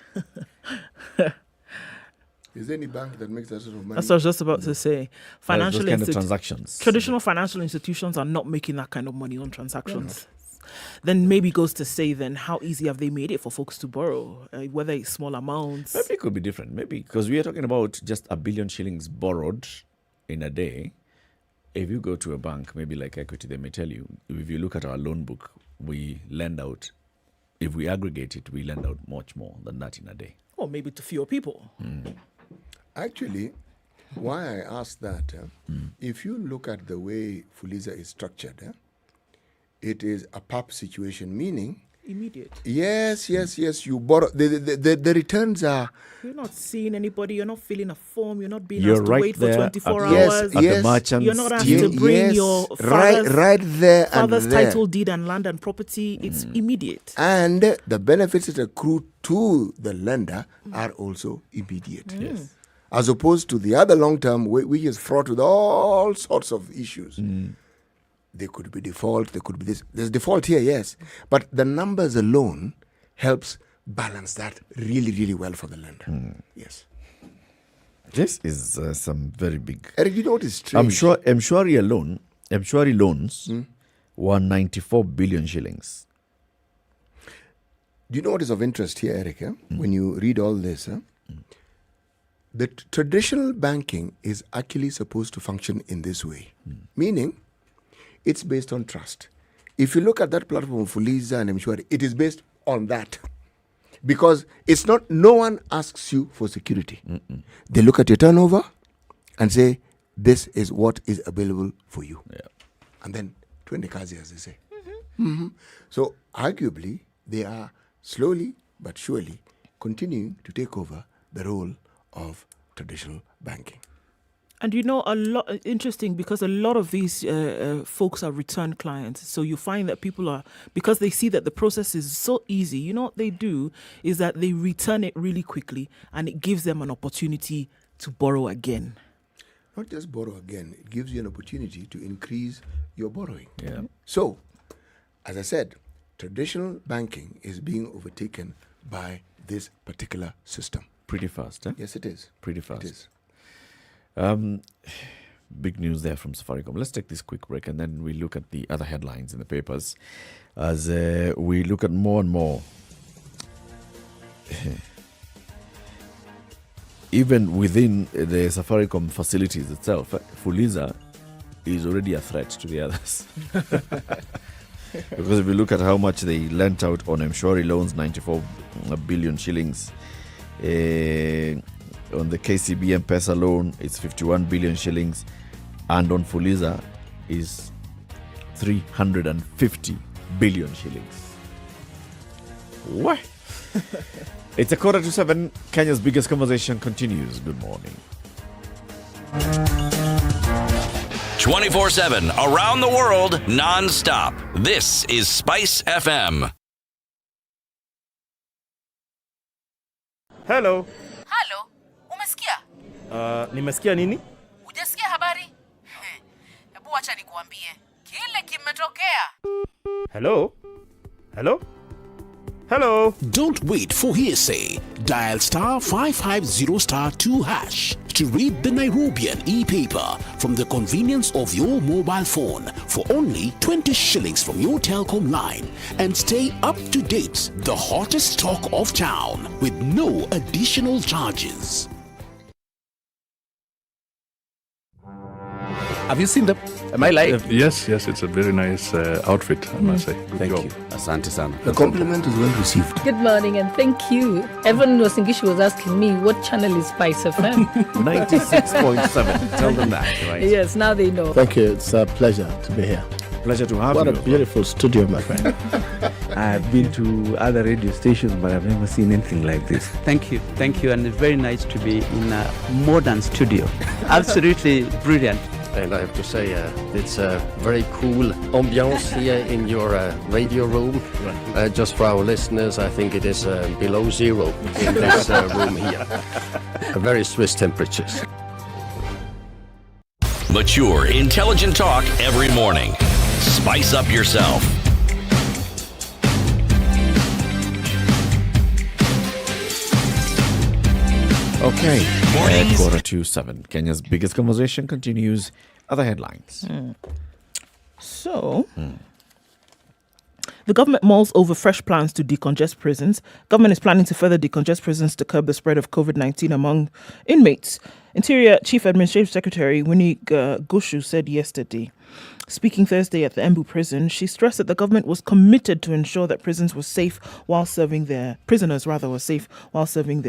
is there any bank that makes that sort of money? that's what I was just about to say. Those kind of transactions. Traditional financial institutions are not making that kind of money on transactions. Then maybe goes to say, then how easy have they made it for folks to borrow, whether it's small amounts? Maybe it could be different. Maybe because we are talking about just 1 billion shillings borrowed in a day. If you go to a bank, maybe like Equity, they may tell you, if you look at our loan book, we lend out, if we aggregate it, we lend out much more than that in a day. Or maybe to fewer people. Actually, why I asked that, if you look at the way Fuliza is structured, it is a PAP situation, meaning immediate. Yes. You borrow. The returns are. You're not seeing anybody. You're not filling a form. You're not being You're asked to right wait for there 24 at hours. the merchants. You're not asked to bring your father's, right there father's and there. title deed and land and property. It's immediate. And the benefits that accrue to the lender are also immediate. Yes. As opposed to the other long term, which is fraught with all sorts of issues. There could be default, there could be this. There's default here, yes. But the numbers alone helps balance that really, really well for the lender. Yes. This is some very big... Eric, you know what is strange? M-Shwari loans were 94 billion shillings. Do you know what is of interest here, Eric? When you read all this, the traditional banking is actually supposed to function in this way. Meaning, it's based on trust. If you look at that platform of Fuliza and M-Shwari, it is based on that. Because it's not, no one asks you for security. They look at your turnover and say, this is what is available for you. Yeah. And then 20 kazi, as they say. So arguably, they are slowly but surely continuing to take over the role of traditional banking. And you know, interesting, because a lot of these folks are return clients. So you find that people are, because they see that the process is so easy, you know what they do is that they return it really quickly, and it gives them an opportunity to borrow again. Not just borrow again, it gives you an opportunity to increase your borrowing. Yeah. So, as I said, traditional banking is being overtaken by this particular system. Pretty fast, eh? Yes, it is. Pretty fast. It is. Big news there from Safaricom. Let's take this quick break and then we look at the other headlines in the papers as we look at more and more. Even within the Safaricom facilities itself, Fuliza is already a threat to the others. Because if you look at how much they lent out on Mshwari loans, 94 billion shillings. On the KCB M-Pesa loan, it's 51 billion shillings. And on Fuliza is 350 billion shillings. What? It's 6:45. Kenya's biggest conversation continues. Good morning. 24/7 around the world, non-stop. This is Spice FM. Hello. Halo, umesikia? Nimesikia nini? Hujasikia habari? Hebu wacha nikuambie. Kile kimetokea. Hello? Hello? Hello? Don't wait for hearsay. Dial star 550 star 2 hash to read the Nairobian e-paper from the convenience of your mobile phone for only 20 shillings from your telecom line and stay up to date, the hottest talk of town with no additional charges. Have you seen them? Am I live? Yes, it's a very nice outfit, I must say. Good Thank job. you. Asante sana. The compliment is well received. Good morning and thank you. Evan Wasingishu was asking me what channel is Spice FM. 96.7. Tell them that, right? Yes, now they know. Thank you. It's a pleasure to be here. Pleasure to have what you. What a beautiful studio, my friend. I've been to other radio stations, but I've never seen anything like this. Thank you. And it's very nice to be in a modern studio. Absolutely brilliant. And I have to say, it's a very cool ambiance here in your radio room. Just for our listeners, I think it is below zero in this room here. Very Swiss temperatures. Mature, intelligent talk every morning. Spice up yourself. Okay, 6:45. Kenya's biggest conversation continues. Other headlines. So, the government mulls over fresh plans to decongest prisons. Government is planning to further decongest prisons to curb the spread of COVID-19 among inmates. Interior Chief Administrative Secretary Winnie Gushu said yesterday. Speaking Thursday at the Embu prison, she stressed that the government was committed to ensure that prisoners were safe while serving their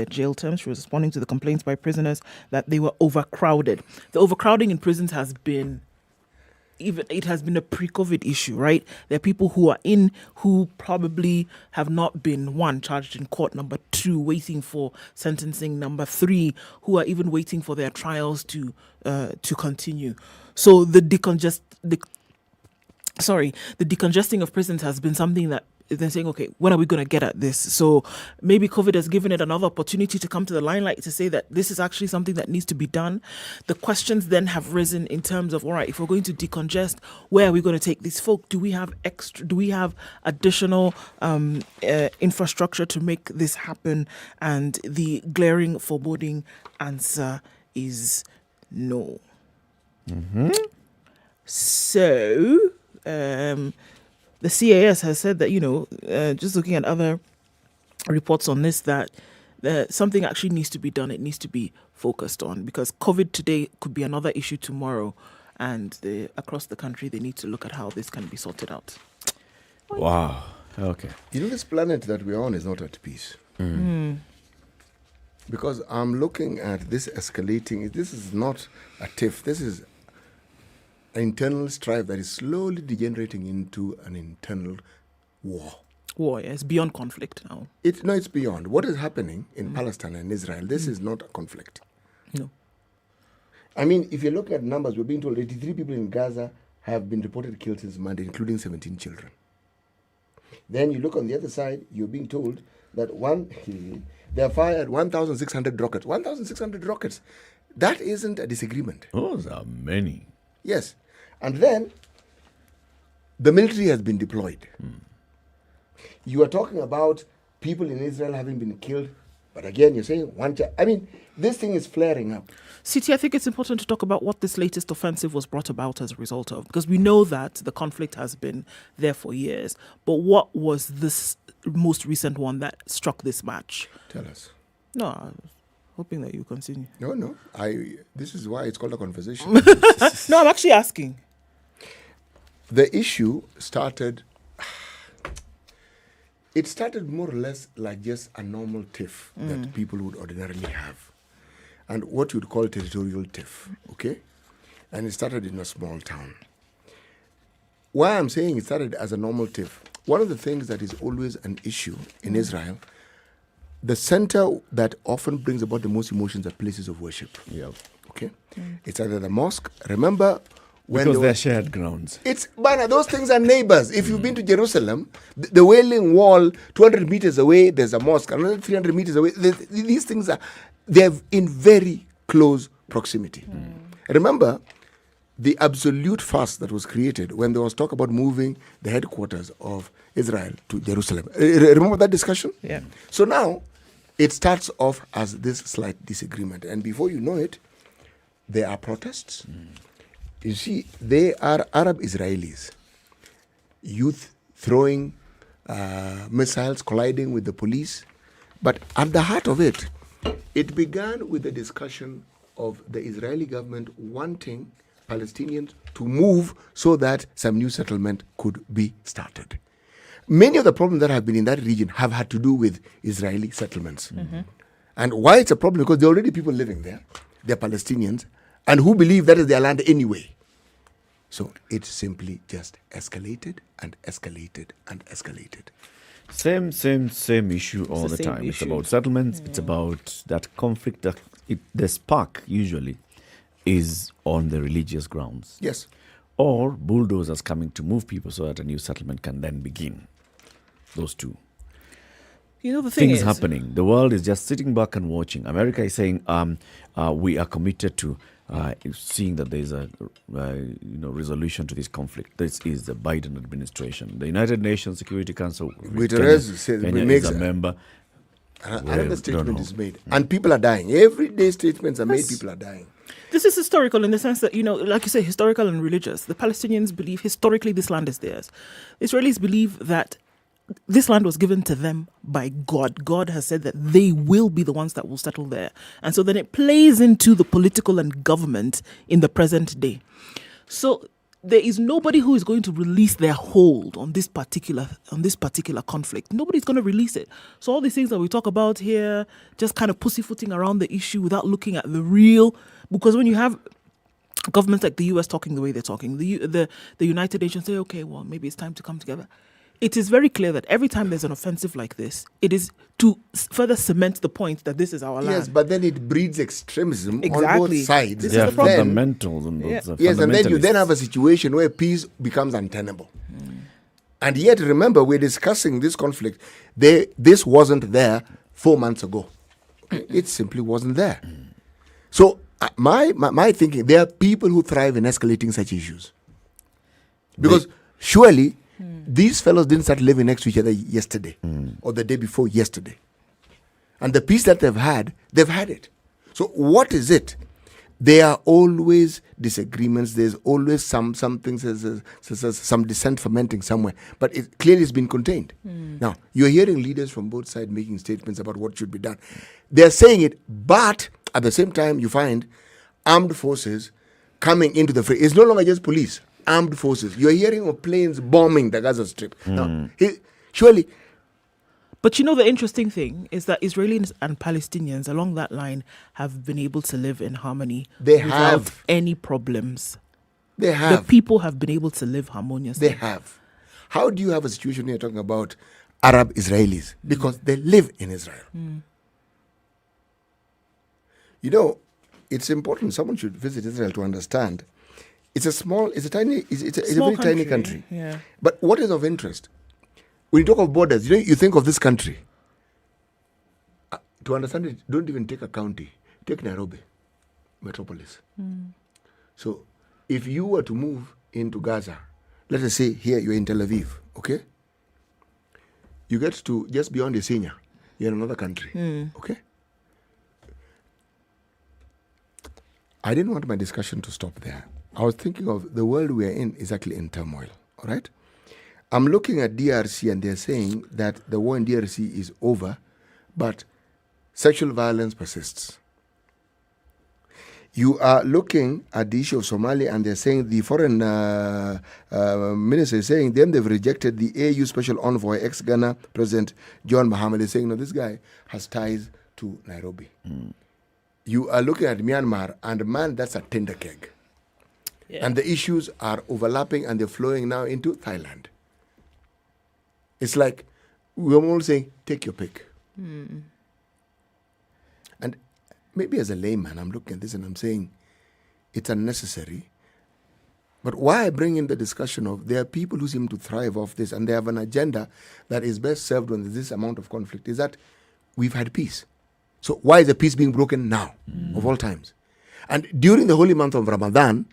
jail terms. She was responding to the complaints by prisoners that they were overcrowded. The overcrowding in prisons has been a pre-COVID issue, right? There are people who are in who probably have not been, 1, charged in court, number 2, waiting for sentencing, number 3, who are even waiting for their trials to continue. So the decongesting of prisons has been something that they're saying, okay, when are we going to get at this? So maybe COVID has given it another opportunity to come to the limelight to say that this is actually something that needs to be done. The questions then have risen in terms of, all right, if we're going to decongest, where are we going to take these folk? Do we have additional infrastructure to make this happen? And the glaring, foreboding answer is no. Mm-hmm. So, the CAS has said that, just looking at other reports on this, that something actually needs to be done. It needs to be focused on, because COVID today could be another issue tomorrow. And across the country, they need to look at how this can be sorted out. Wow. Okay. This planet that we're on is not at peace. Because I'm looking at this escalating. This is not a tiff. This is an internal strife that is slowly degenerating into an internal war. War, yes, beyond conflict now. It's beyond. What is happening in Palestine and Israel, this is not a conflict. No. I mean, if you look at numbers, we're being told 83 people in Gaza have been reported killed since Monday, including 17 children. Then you look on the other side, you're being told that they have fired 1,600 rockets. 1,600 rockets. That isn't a disagreement. Those are many. Yes. And then the military has been deployed. You are talking about people in Israel having been killed. But again, you're saying one child. I mean, this thing is flaring up. CT, I think it's important to talk about what this latest offensive was brought about as a result of, because we know that the conflict has been there for years. But what was this most recent one that struck this match? Tell us. No, I was hoping that you continue. No. This is why it's called a conversation. No, I'm actually asking. The issue started... It started more or less like just a normal tiff that people would ordinarily have. And what you'd call territorial tiff, okay? And it started in a small town. Why I'm saying it started as a normal tiff, one of the things that is always an issue in Israel, the center that often brings about the most emotions are places of worship. Yeah. Okay? It's either the mosque. Remember, because they're shared grounds. Those things are neighbors. If you've been to Jerusalem, the Wailing Wall, 200 meters away, there's a mosque. Another 300 meters away, these things they're in very close proximity. Remember, the absolute fuss that was created when there was talk about moving the headquarters of Israel to Jerusalem. Remember that discussion? Yeah. So now, it starts off as this slight disagreement. And before you know it, there are protests. You see, they are Arab Israelis, youth throwing missiles, colliding with the police. But at the heart of it, it began with the discussion of the Israeli government wanting Palestinians to move so that some new settlement could be started. Many of the problems that have been in that region have had to do with Israeli settlements. And why it's a problem? Because there are already people living there. They're Palestinians, and who believe that is their land anyway. So it simply just escalated and escalated and escalated. Same issue all the time. It's about settlements. It's about that conflict. The spark usually is on the religious grounds. Yes. Or bulldozers coming to move people so that a new settlement can then begin. Those two. You know, the thing Things is happening. The world is just sitting back and watching. America is saying, we are committed to seeing that there is a resolution to this conflict. This is the Biden administration. The United Nations Security Council, Kenya is a member. Another statement is made. And people are dying. Every day statements are made, people are dying. This is historical in the sense that, like you say, historical and religious. The Palestinians believe historically this land is theirs. Israelis believe that this land was given to them by God. God has said that they will be the ones that will settle there. And so then it plays into the political and government in the present day. So there is nobody who is going to release their hold on this particular conflict. Nobody's going to release it. So all these things that we talk about here, just kind of pussyfooting around the issue without looking at the real, because when you have governments like the US talking the way they're talking, the United Nations say, okay, well, maybe it's time to come together. It is very clear that every time there's an offensive like this, it is to further cement the point that this is our land. Yes, but then it breeds extremism on both sides. This is the problem. Fundamentals and yes, and then you then have a situation where peace becomes untenable. And yet, remember, we're discussing this conflict. This wasn't there 4 months ago. It simply wasn't there. So my thinking, there are people who thrive in escalating such issues. Because surely these fellows didn't start living next to each other yesterday or the day before yesterday. And the peace that they've had it. So what is it? There are always disagreements. There's always some things, some dissent fermenting somewhere. But it clearly has been contained. Now, you're hearing leaders from both sides making statements about what should be done. They're saying it, but at the same time, you find armed forces coming into the fray. It's no longer just police. Armed forces. You're hearing of planes bombing the Gaza Strip. Now, surely. But the interesting thing is that Israelis and Palestinians along that line have been able to live in harmony without any problems. They have. The people have been able to live harmoniously. They have. How do you have a situation where you're talking about Arab Israelis? Because they live in Israel. It's important. Someone should visit Israel to understand. It's a very tiny country. Yeah. But what is of interest? When you talk of borders, you think of this country. To understand it, don't even take a county. Take Nairobi, metropolis. So, if you were to move into Gaza, let us say here you're in Tel Aviv, okay? you get to just beyond Isinya, you're in another country. Okay? I didn't want my discussion to stop there. I was thinking of the world we are in is actually in turmoil. All right? I'm looking at DRC and they're saying that the war in DRC is over, but sexual violence persists. You are looking at the issue of Somalia and they're saying the foreign minister is saying they've rejected the AU special envoy, ex-Ghana President John Mahama. They're saying, no, this guy has ties to Nairobi. You are looking at Myanmar and man, that's a tender keg. Yeah. And the issues are overlapping and they're flowing now into Thailand. It's like we're all saying, take your pick. And maybe as a layman, I'm looking at this and I'm saying it's unnecessary. But why I bring in the discussion of there are people who seem to thrive off this and they have an agenda that is best served when there's this amount of conflict, is that we've had peace. So why is the peace being broken now, of all times? And during the holy month of Ramadan,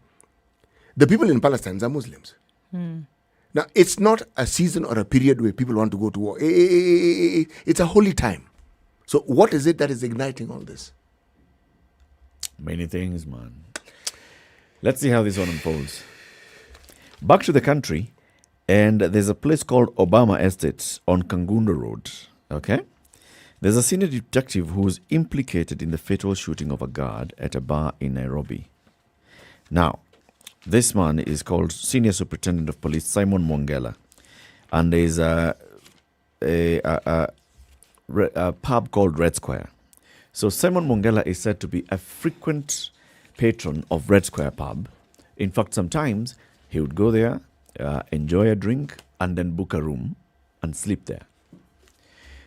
the people in Palestine are Muslims. Now, it's not a season or a period where people want to go to war. It's a holy time. So what is it that is igniting all this? Many things, man. Let's see how this one unfolds. Back to the country, and there's a place called Obama Estate on Kangundo Road, okay? There's a senior detective who was implicated in the fatal shooting of a guard at a bar in Nairobi. Now, this man is called Senior Superintendent of Police Simon Mwongela, and there's a pub called Red Square. So Simon Mwongela is said to be a frequent patron of Red Square pub. In fact, sometimes he would go there, enjoy a drink, and then book a room and sleep there.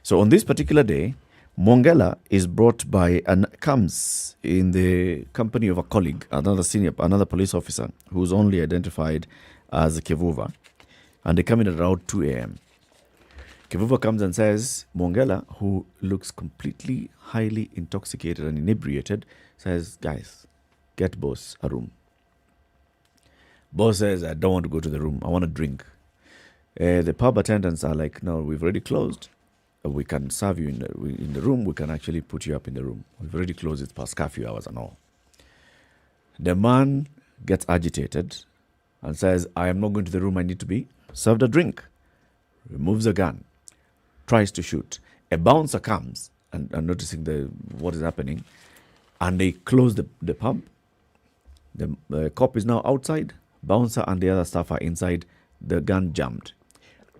So on this particular day, Mwongela is brought by and comes in the company of a colleague, another police officer who's only identified as Kivuva, and they come in at around 2 a.m. Kivuva comes and says, Mwongela, who looks completely highly intoxicated and inebriated, says, guys, get boss a room. Boss says, I don't want to go to the room. I want to drink. The pub attendants are like, no, we've already closed. We can serve you in the room. We can actually put you up in the room. We've already closed it past curfew hours and all. The man gets agitated and says, I am not going to the room. I need to be served a drink. Removes a gun. Tries to shoot. A bouncer comes and noticing what is happening, and they close the pub. The cop is now outside. Bouncer and the other staff are inside. The gun jammed.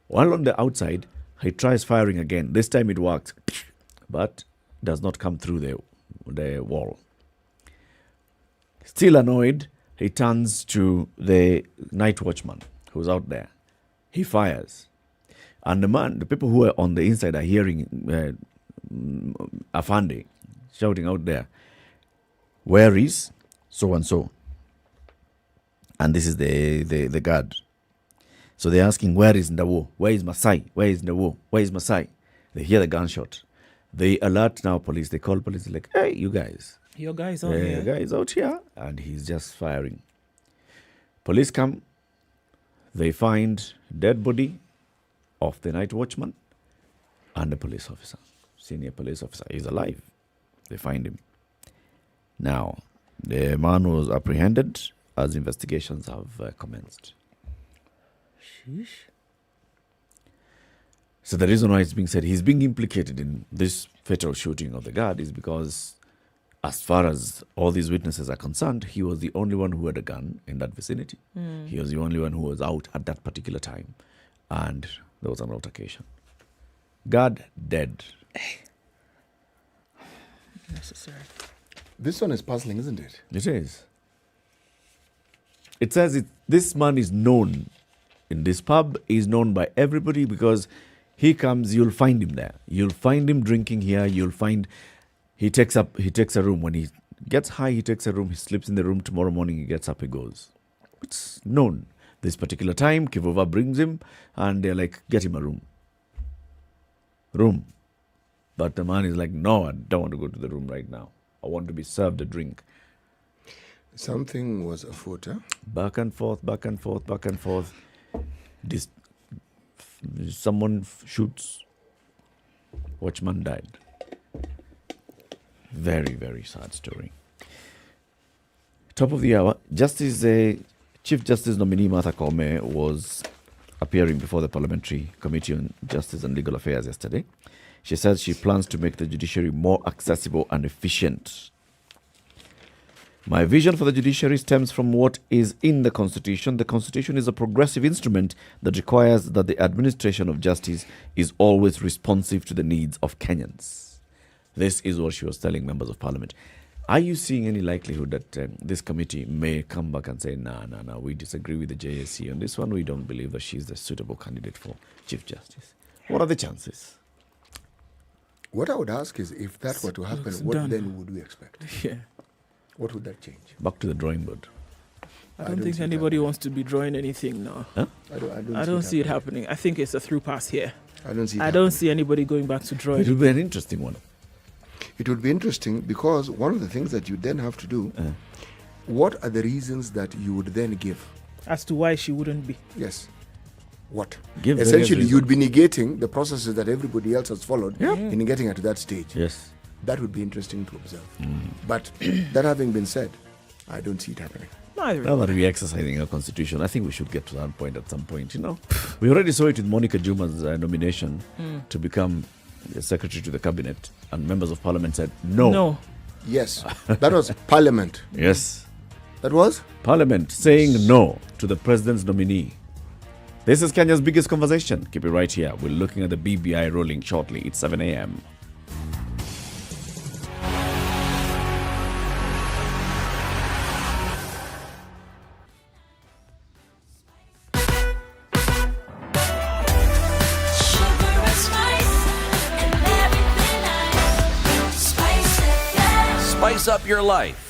While on the outside, he tries firing again. This time it works, but does not come through the wall. Still annoyed, he turns to the night watchman who's out there. He fires. And the people who are on the inside are hearing Afande shouting out there, where is so-and-so? And this is the guard. So they're asking, where is Ndawo? Where is Masai? Where is Ndawo? Where is Masai? They hear the gunshot. They alert now police. They call police. They're like, hey, you guys. Your guy's out here. Your guy is out here. And he's just firing. Police come. They find dead body of the night watchman and the police officer. Senior police officer. He's alive. They find him. Now, the man was apprehended as investigations have commenced. So the reason why it's being said he's being implicated in this fatal shooting of the guard is because, as far as all these witnesses are concerned, he was the only one who had a gun in that vicinity. He was the only one who was out at that particular time. And there was an altercation. Guard dead. Necessary. This one is puzzling, isn't it? It is. It says this man is known in this pub, is known by everybody because he comes, you'll find him there. You'll find him drinking here. You'll find he takes a room. When he gets high, he takes a room. He sleeps in the room. Tomorrow morning, he gets up, he goes. It's known. This particular time, Kivuva brings him and they're like, get him a room. But the man is like, no, I don't want to go to the room right now. I want to be served a drink. Something was afoot, huh? Back and forth. Someone shoots Watchman died. Very, very sad story. Top of the hour, Chief Justice nominee Martha Koome was appearing before the Parliamentary Committee on Justice and Legal Affairs yesterday. She said she plans to make the judiciary more accessible and efficient. My vision for the judiciary stems from what is in the Constitution. The Constitution is a progressive instrument that requires that the administration of justice is always responsive to the needs of Kenyans. This is what she was telling members of Parliament. Are you seeing any likelihood that this committee may come back and say, no, we disagree with the JSC on this one. We don't believe that she's the suitable candidate for Chief Justice. What are the chances? What I would ask is, if that were to happen, what then would we expect? Yeah. What would that change? Back to the drawing board. I don't think anybody wants to be drawing anything now. Huh? I don't see it happening. I think it's a through pass here. I don't see. I don't see anybody going back to drawing. It would be an interesting one. It would be interesting because one of the things that you then have to do, what are the reasons that you would then give? As to why she wouldn't be. Yes. What? Give essentially, you'd be negating the processes that everybody else has followed in getting to that stage. Yes. That would be interesting to observe. But that having been said, I don't see it happening. Now that we're exercising our constitution, I think we should get to that point at some point. We already saw it with Monica Juma's nomination to become the secretary to the cabinet, and members of parliament said no. Yes, that was parliament. Yes, that was parliament saying no to the president's nominee. This is Kenya's biggest conversation. Keep it right here. We're looking at the BBI rolling shortly. It's 7 a.m. Spice up your life.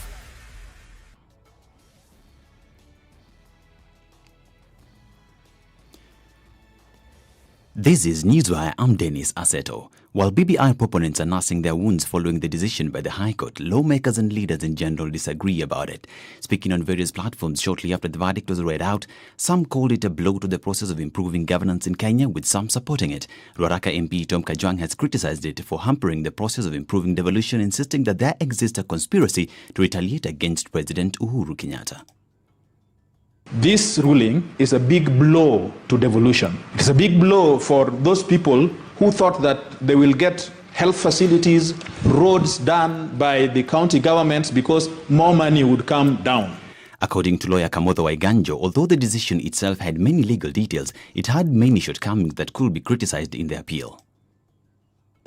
This is Newswire. I'm Dennis Aseto. While BBI proponents are nursing their wounds following the decision by the High Court, lawmakers and leaders in general disagree about it. Speaking on various platforms shortly after the verdict was read out, some called it a blow to the process of improving governance in Kenya, with some supporting it. Ruaraka MP Tom Kajwang has criticized it for hampering the process of improving devolution, insisting that there exists a conspiracy to retaliate against President Uhuru Kenyatta. This ruling is a big blow to devolution. It's a big blow for those people who thought that they will get health facilities, roads done by the county governments because more money would come down. According to lawyer Kamotho Waiganjo, although the decision itself had many legal details, it had many shortcomings that could be criticized in the appeal.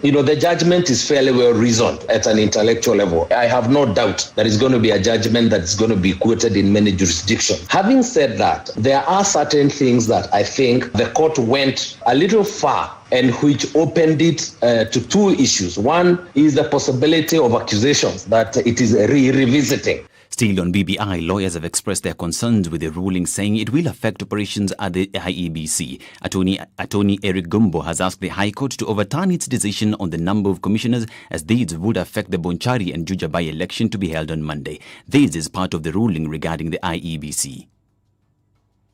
The judgment is fairly well reasoned at an intellectual level. I have no doubt that it's going to be a judgment that's going to be quoted in many jurisdictions. Having said that, there are certain things that I think the court went a little far and which opened it to two issues. One is the possibility of accusations that it is revisiting. Still on BBI, lawyers have expressed their concerns with the ruling, saying it will affect operations at the IEBC. Attorney Eric Gumbo has asked the High Court to overturn its decision on the number of commissioners, as these would affect the Bonchari and Juja by-election to be held on Monday. This is part of the ruling regarding the IEBC.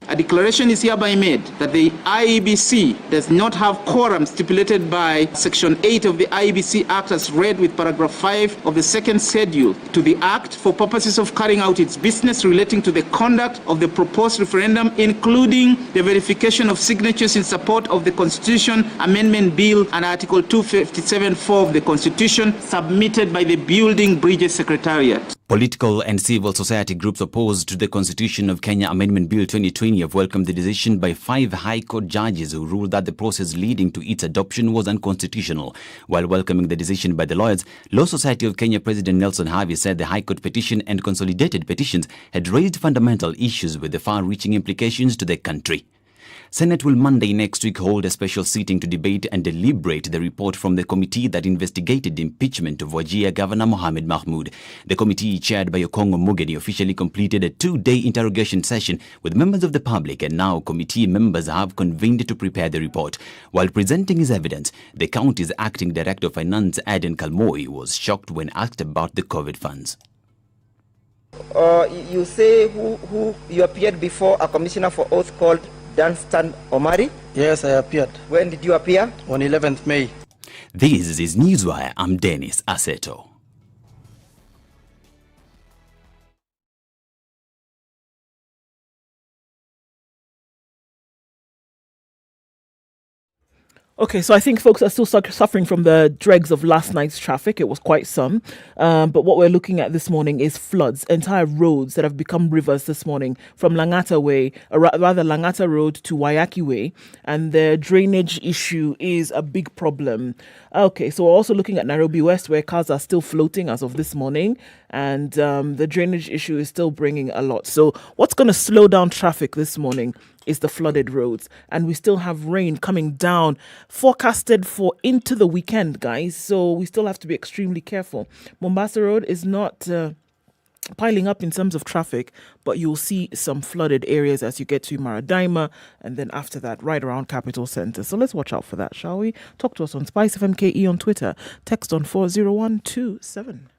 A declaration is hereby made that the IEBC does not have quorum stipulated by Section 8 of the IEBC Act as read with paragraph 5 of the second schedule to the Act for purposes of carrying out its business relating to the conduct of the proposed referendum, including the verification of signatures in support of the Constitution Amendment Bill and Article 257(4) of the Constitution submitted by the Building Bridges Secretariat. Political and civil society groups opposed to the Constitution of Kenya Amendment Bill 2020 have welcomed the decision by 5 High Court judges who ruled that the process leading to its adoption was unconstitutional. While welcoming the decision by the lawyers, Law Society of Kenya President Nelson Harvey said the High Court petition and consolidated petitions had raised fundamental issues with the far-reaching implications to the country. Senate will Monday next week hold a special sitting to debate and deliberate the report from the committee that investigated the impeachment of Wajir Governor Mohamed Mahmoud. The committee, chaired by Okongo Mugeni, officially completed a 2-day interrogation session with members of the public, and now committee members have convened to prepare the report. While presenting his evidence, the county's acting director of finance, Aden Kalmoi, was shocked when asked about the COVID funds. You say who you appeared before a commissioner for oath called Dunstan Omari? Yes, I appeared. When did you appear? On 11th May. This is Newswire. I'm Dennis Aseto. Okay, so I think folks are still suffering from the dregs of last night's traffic. It was quite some. But what we're looking at this morning is floods, entire roads that have become rivers this morning from Langata Way, or rather Langata Road to Wayaki Way. And the drainage issue is a big problem. Okay, so we're also looking at Nairobi West, where cars are still floating as of this morning. And the drainage issue is still bringing a lot. So what's going to slow down traffic this morning is the flooded roads, and we still have rain coming down forecasted for into the weekend, guys, so we still have to be extremely careful. Mombasa Road is not piling up in terms of traffic, but you'll see some flooded areas as you get to Maradaima, and then after that right around Capital Centre. So let's watch out for that, shall we? Talk to us on SpiceFM KE on Twitter, text on 40127.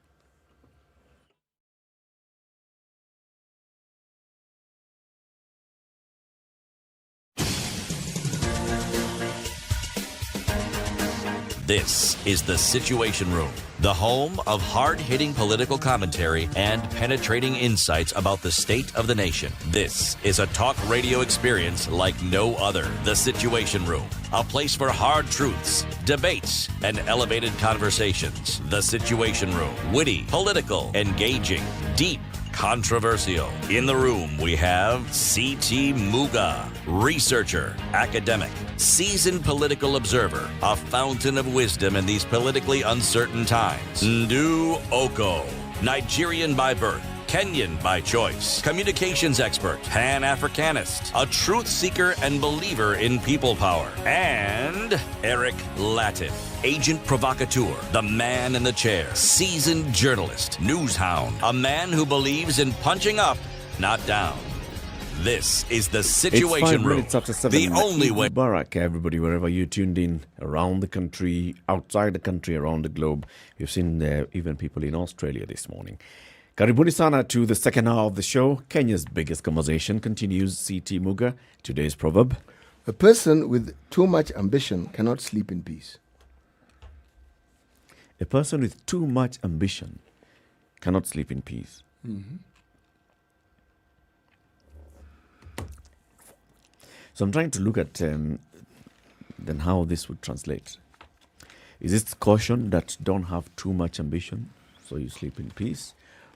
This is the Situation Room, the home of hard-hitting political commentary and penetrating insights about the state of the nation. This is a talk radio experience like no other. The Situation Room, a place for hard truths, debates, and elevated conversations. The Situation Room, witty, political, engaging, deep, controversial. In the room, we have C.T. Muga, researcher, academic, seasoned political observer, a fountain of wisdom in these politically uncertain times. Ndu Oko, Nigerian by birth, Kenyan by choice, communications expert, Pan-Africanist, a truth seeker and believer in people power, and Eric Latin, agent provocateur, the man in the chair, seasoned journalist, news hound, a man who believes in punching up, not down. This is the Situation Room, the only way. Barak, everybody, wherever you tuned in, around the country, outside the country, around the globe. We've seen even people in Australia this morning. Karibuni sana to the second hour of the show. Kenya's biggest conversation continues. C.T. Muga, today's proverb. A person with too much ambition cannot sleep in peace. A person with too much ambition cannot sleep in peace. Mm-hmm. So I'm trying to look at then how this would translate. Is it caution that don't have too much ambition, so you sleep in peace?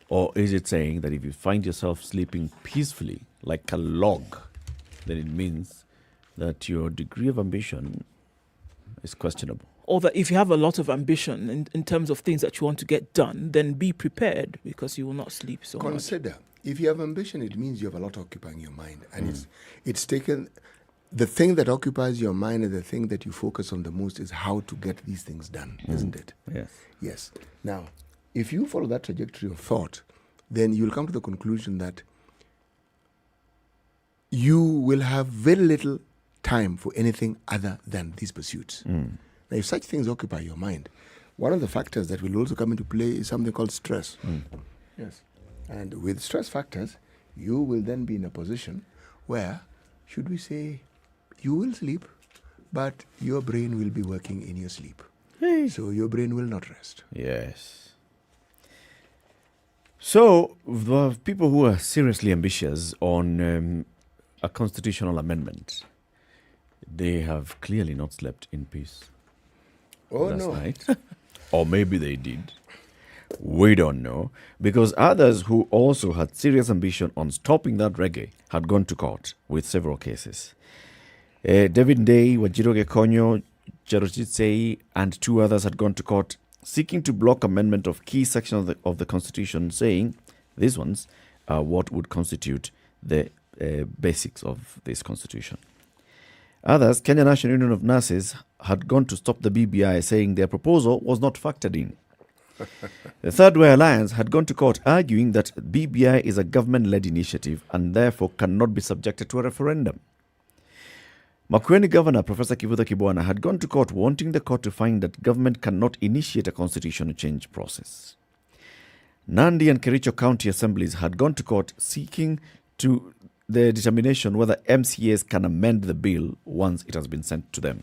Or is it saying that if you find yourself sleeping peacefully, like a log, then it means that your degree of ambition is questionable? Or that if you have a lot of ambition in terms of things that you want to get done, then be prepared because you will not sleep so much. Consider, if you have ambition, it means you have a lot occupying your mind. And it's taken, the thing that occupies your mind and the thing that you focus on the most is how to get these things done, isn't it? Yes. Yes. Now, if you follow that trajectory of thought, then you'll come to the conclusion that you will have very little time for anything other than these pursuits. Now, if such things occupy your mind, one of the factors that will also come into play is something called stress. Yes. And with stress factors, you will then be in a position where, should we say, you will sleep, but your brain will be working in your sleep. Hey. So your brain will not rest. Yes. So, the people who are seriously ambitious on a constitutional amendment, they have clearly not slept in peace last night. Or maybe they did. We don't know. Because others who also had serious ambition on stopping that reggae had gone to court with several cases. David Day, Wajiroge Konyo, Jarochitsei, and two others had gone to court seeking to block amendment of key sections of the Constitution, saying these ones are what would constitute the basics of this Constitution. Others, Kenya National Union of Nurses, had gone to stop the BBI, saying their proposal was not factored in. The Third Way Alliance had gone to court arguing that BBI is a government-led initiative and therefore cannot be subjected to a referendum. Makueni Governor Professor Kivutha Kibwana had gone to court wanting the court to find that government cannot initiate a constitutional change process. Nandi and Kericho County Assemblies had gone to court seeking to the determination whether MCAs can amend the bill once it has been sent to them.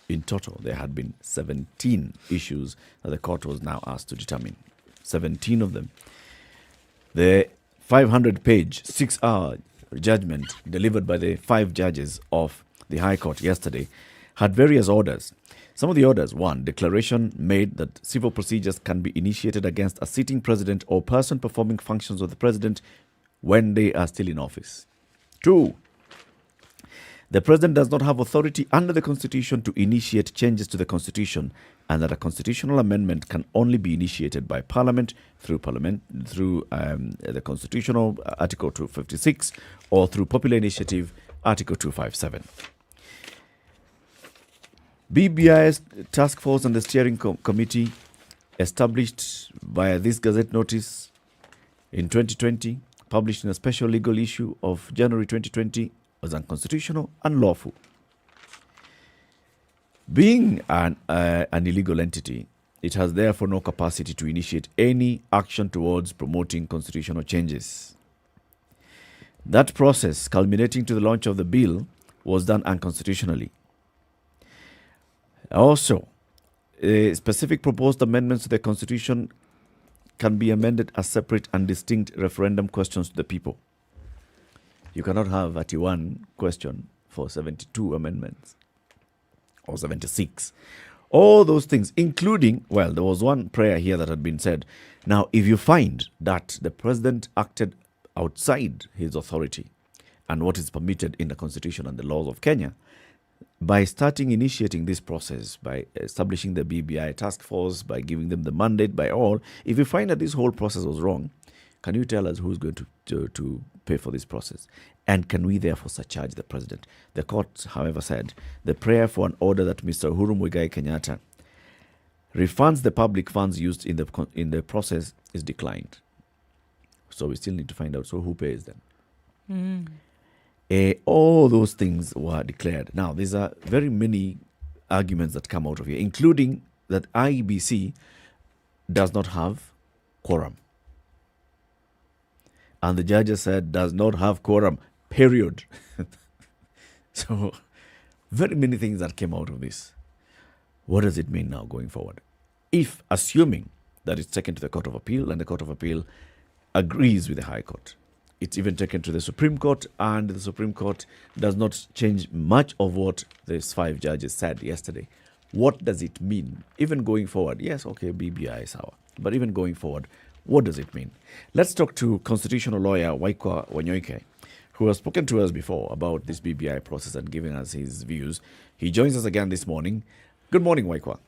In total, there had been 17 issues that the court was now asked to determine. 17 of them. The 500-page, 6-hour judgment delivered by the 5 judges of the High Court yesterday had various orders. Some of the orders: 1, declaration made that civil procedures can be initiated against a sitting president or person performing functions of the president when they are still in office. 2, the president does not have authority under the Constitution to initiate changes to the Constitution, and that a constitutional amendment can only be initiated by Parliament through the Constitutional Article 256 or through Popular Initiative Article 257. BBI's task force and the steering committee established via this Gazette notice in 2020, published in a special legal issue of January 2020, was unconstitutional and unlawful. Being an illegal entity, it has therefore no capacity to initiate any action towards promoting constitutional changes. That process, culminating to the launch of the bill, was done unconstitutionally. Also, specific proposed amendments to the Constitution can be amended as separate and distinct referendum questions to the people. You cannot have 81 question for 72 amendments or 76. All those things, including, well, there was one prayer here that had been said. Now, if you find that the president acted outside his authority and what is permitted in the Constitution and the laws of Kenya, by initiating this process, by establishing the BBI task force, by giving them the mandate, by all, if you find that this whole process was wrong, can you tell us who's going to pay for this process? And can we therefore surcharge the president? The court, however, said the prayer for an order that Mr. Uhuru Muigai Kenyatta refunds the public funds used in the process is declined. So we still need to find out, so who pays them? All those things were declared. Now, these are very many arguments that come out of here, including that IEBC does not have quorum. And the judges said does not have quorum, period. So, very many things that came out of this. What does it mean now going forward? If, assuming that it's taken to the Court of Appeal and the Court of Appeal agrees with the High Court, it's even taken to the Supreme Court, and the Supreme Court does not change much of what these 5 judges said yesterday. What does it mean? Even going forward, yes, okay, BBI is our. But even going forward, what does it mean? Let's talk to constitutional lawyer Waikwa Wanyoike, who has spoken to us before about this BBI process and giving us his views. He joins us again this morning. Good morning, Waikwa.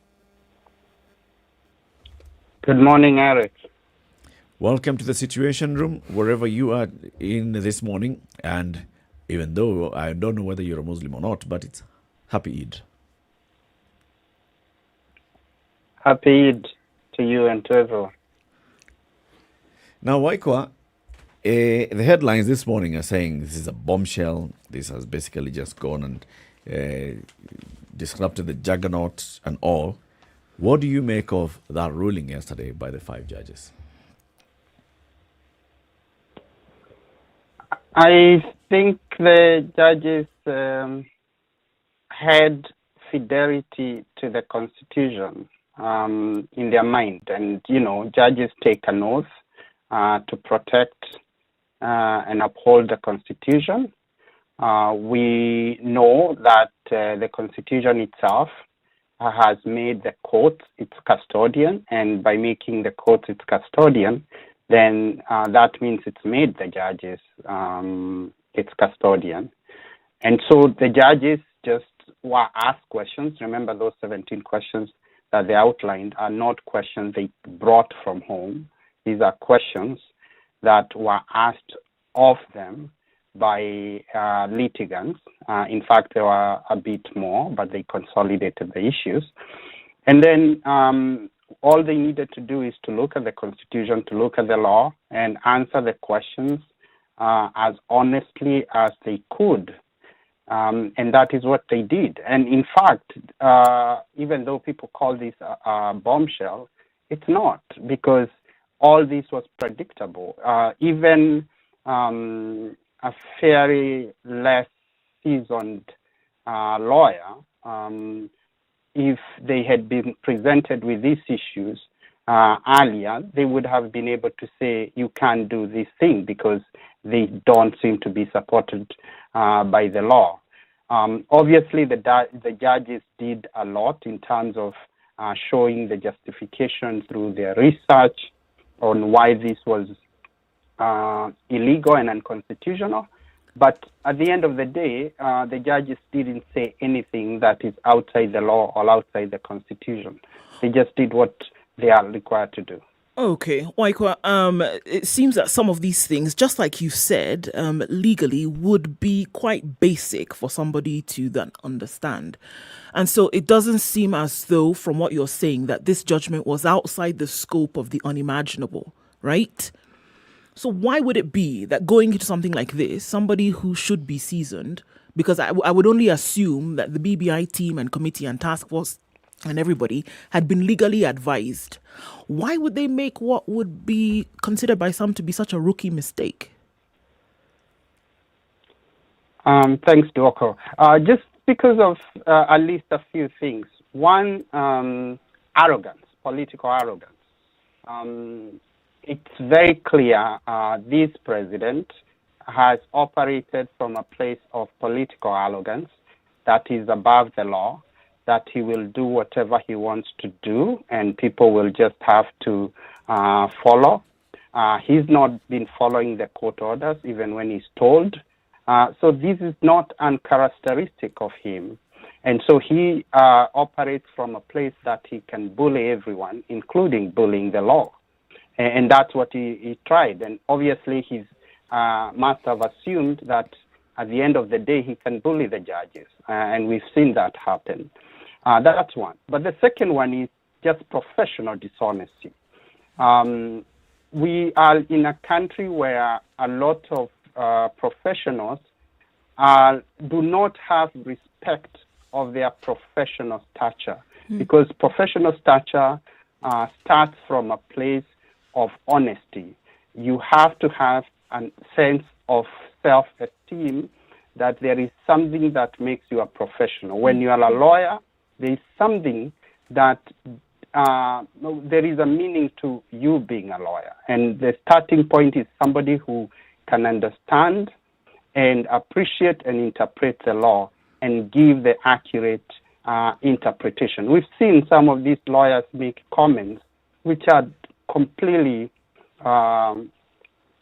Good morning, Eric. Welcome to the Situation Room, wherever you are in this morning. And even though I don't know whether you're a Muslim or not, but it's Happy Eid. Happy Eid to you and to everyone. Now, Waikwa, the headlines this morning are saying this is a bombshell. This has basically just gone and disrupted the juggernaut and all. What do you make of that ruling yesterday by the 5 judges? I think the judges had fidelity to the Constitution in their mind. And, judges take an oath to protect and uphold the Constitution. We know that the Constitution itself has made the court its custodian, and by making the court its custodian, then that means it's made the judges its custodian. And so the judges just were asked questions. Remember, those 17 questions that they outlined are not questions they brought from home. These are questions that were asked of them by litigants. In fact, there were a bit more, but they consolidated the issues. And then all they needed to do is to look at the Constitution, to look at the law, and answer the questions as honestly as they could. And that is what they did. And in fact, even though people call this a bombshell, it's not, because all this was predictable. Even a very less seasoned lawyer if they had been presented with these issues earlier, they would have been able to say, you can't do this thing because they don't seem to be supported by the law. Obviously, the judges did a lot in terms of showing the justification through their research on why this was illegal and unconstitutional. But at the end of the day, the judges didn't say anything that is outside the law or outside the Constitution. They just did what they are required to do. Okay, Waikwa, it seems that some of these things, just like you said, legally would be quite basic for somebody to then understand. And so it doesn't seem as though, from what you're saying, that this judgment was outside the scope of the unimaginable, right? So why would it be that going into something like this, somebody who should be seasoned, because I would only assume that the BBI team and committee and task force and everybody had been legally advised, why would they make what would be considered by some to be such a rookie mistake? Thanks, Doko. Just because of at least a few things. One, arrogance, political arrogance. It's very clear this president has operated from a place of political arrogance that is above the law, that he will do whatever he wants to do, and people will just have to follow. He's not been following the court orders, even when he's told. So this is not uncharacteristic of him. And so he operates from a place that he can bully everyone, including bullying the law. And that's what he tried. And obviously he must have assumed that at the end of the day, he can bully the judges. And we've seen that happen. That's one. But the second one is just professional dishonesty. We are in a country where a lot of professionals do not have respect of their professional stature, because professional stature starts from a place of honesty. You have to have a sense of self-esteem that there is something that makes you a professional. When you are a lawyer, there is something that there is a meaning to you being a lawyer. And the starting point is somebody who can understand and appreciate and interpret the law and give the accurate interpretation. We've seen some of these lawyers make comments which are completely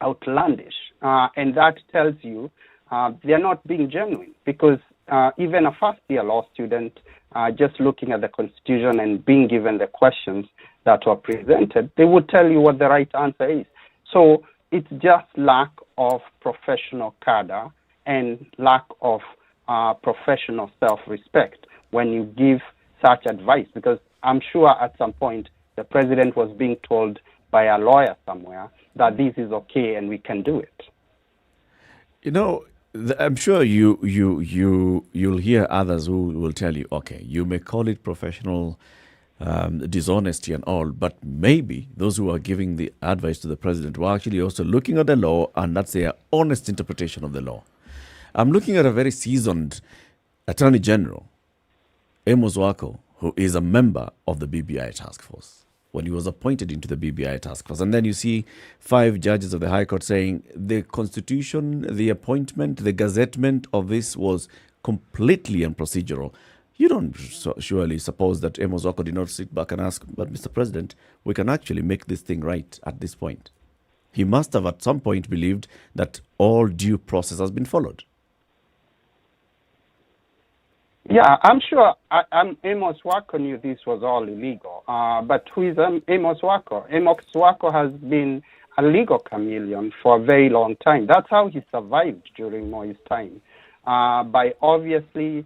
outlandish. And that tells you they're not being genuine, because even a first-year law student, just looking at the Constitution and being given the questions that were presented, they would tell you what the right answer is. So it's just lack of professional cadre and lack of professional self-respect when you give such advice, because I'm sure at some point the president was being told by a lawyer somewhere that this is okay and we can do it. You know, I'm sure you'll hear others who will tell you, okay, you may call it professional dishonesty and all, but maybe those who are giving the advice to the president were actually also looking at the law, and that's their honest interpretation of the law. I'm looking at a very seasoned Attorney General, Amos Wako, who is a member of the BBI task force, when he was appointed into the BBI task force. And then you see 5 judges of the High Court saying the Constitution, the appointment, the gazettement of this was completely unprocedural. You don't surely suppose that Amos Wako did not sit back and ask, but Mr. President, we can actually make this thing right at this point. He must have at some point believed that all due process has been followed. Yeah, I'm sure Amos Wako knew this was all illegal. But who is Amos Wako? Amos Wako has been a legal chameleon for a very long time. That's how he survived during Moi's time, by obviously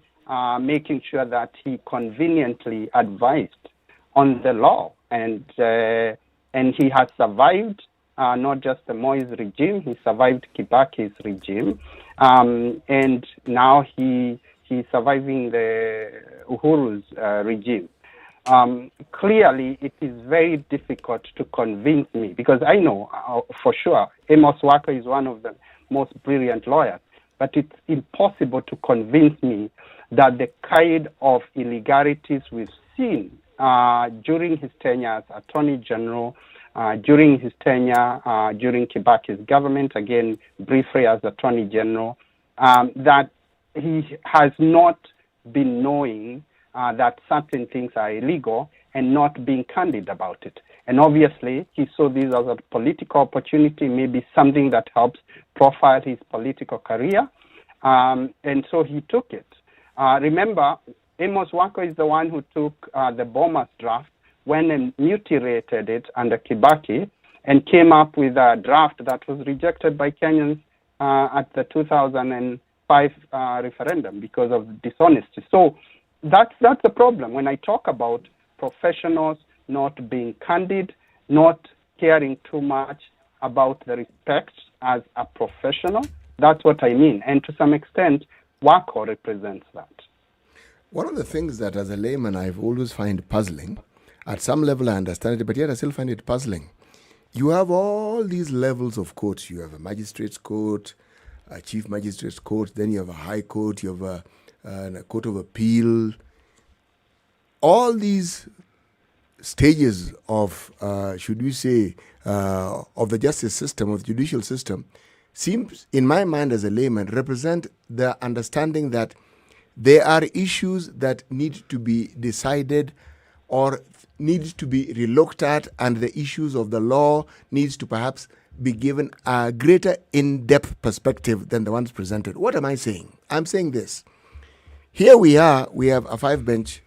making sure that he conveniently advised on the law. And he has survived not just the Moi's regime, he survived Kibaki's regime. And now he's surviving the Uhuru's regime. Clearly, it is very difficult to convince me, because I know for sure Amos Wako is one of the most brilliant lawyers. but it's impossible to convince me that the kind of illegalities we've seen during his tenure as Attorney General, during his tenure during Kibaki's government, again, briefly as Attorney General, that he has not been knowing that certain things are illegal and not being candid about it. And obviously, he saw this as a political opportunity, maybe something that helps profile his political career. And so he took it. Remember, Amos Wako is the one who took the Bomas draft, went and mutilated it under Kibaki, and came up with a draft that was rejected by Kenyans at the 2005 referendum because of dishonesty. So that's the problem. When I talk about professionals not being candid, not caring too much about the respect as a professional, that's what I mean. And to some extent, Wako represents that. One of the things that as a layman I've always find puzzling, at some level I understand it, but yet I still find it puzzling. You have all these levels of courts. You have a magistrate's court, a chief magistrate's court, then you have a high court, you have a court of appeal. All these stages of, should we say, of the justice system, of the judicial system, seems, in my mind as a layman, represent the understanding that there are issues that need to be decided or need to be relooked at, and the issues of the law needs to perhaps be given a greater in-depth perspective than the ones presented. What am I saying? I'm saying this. Here we have a five-judge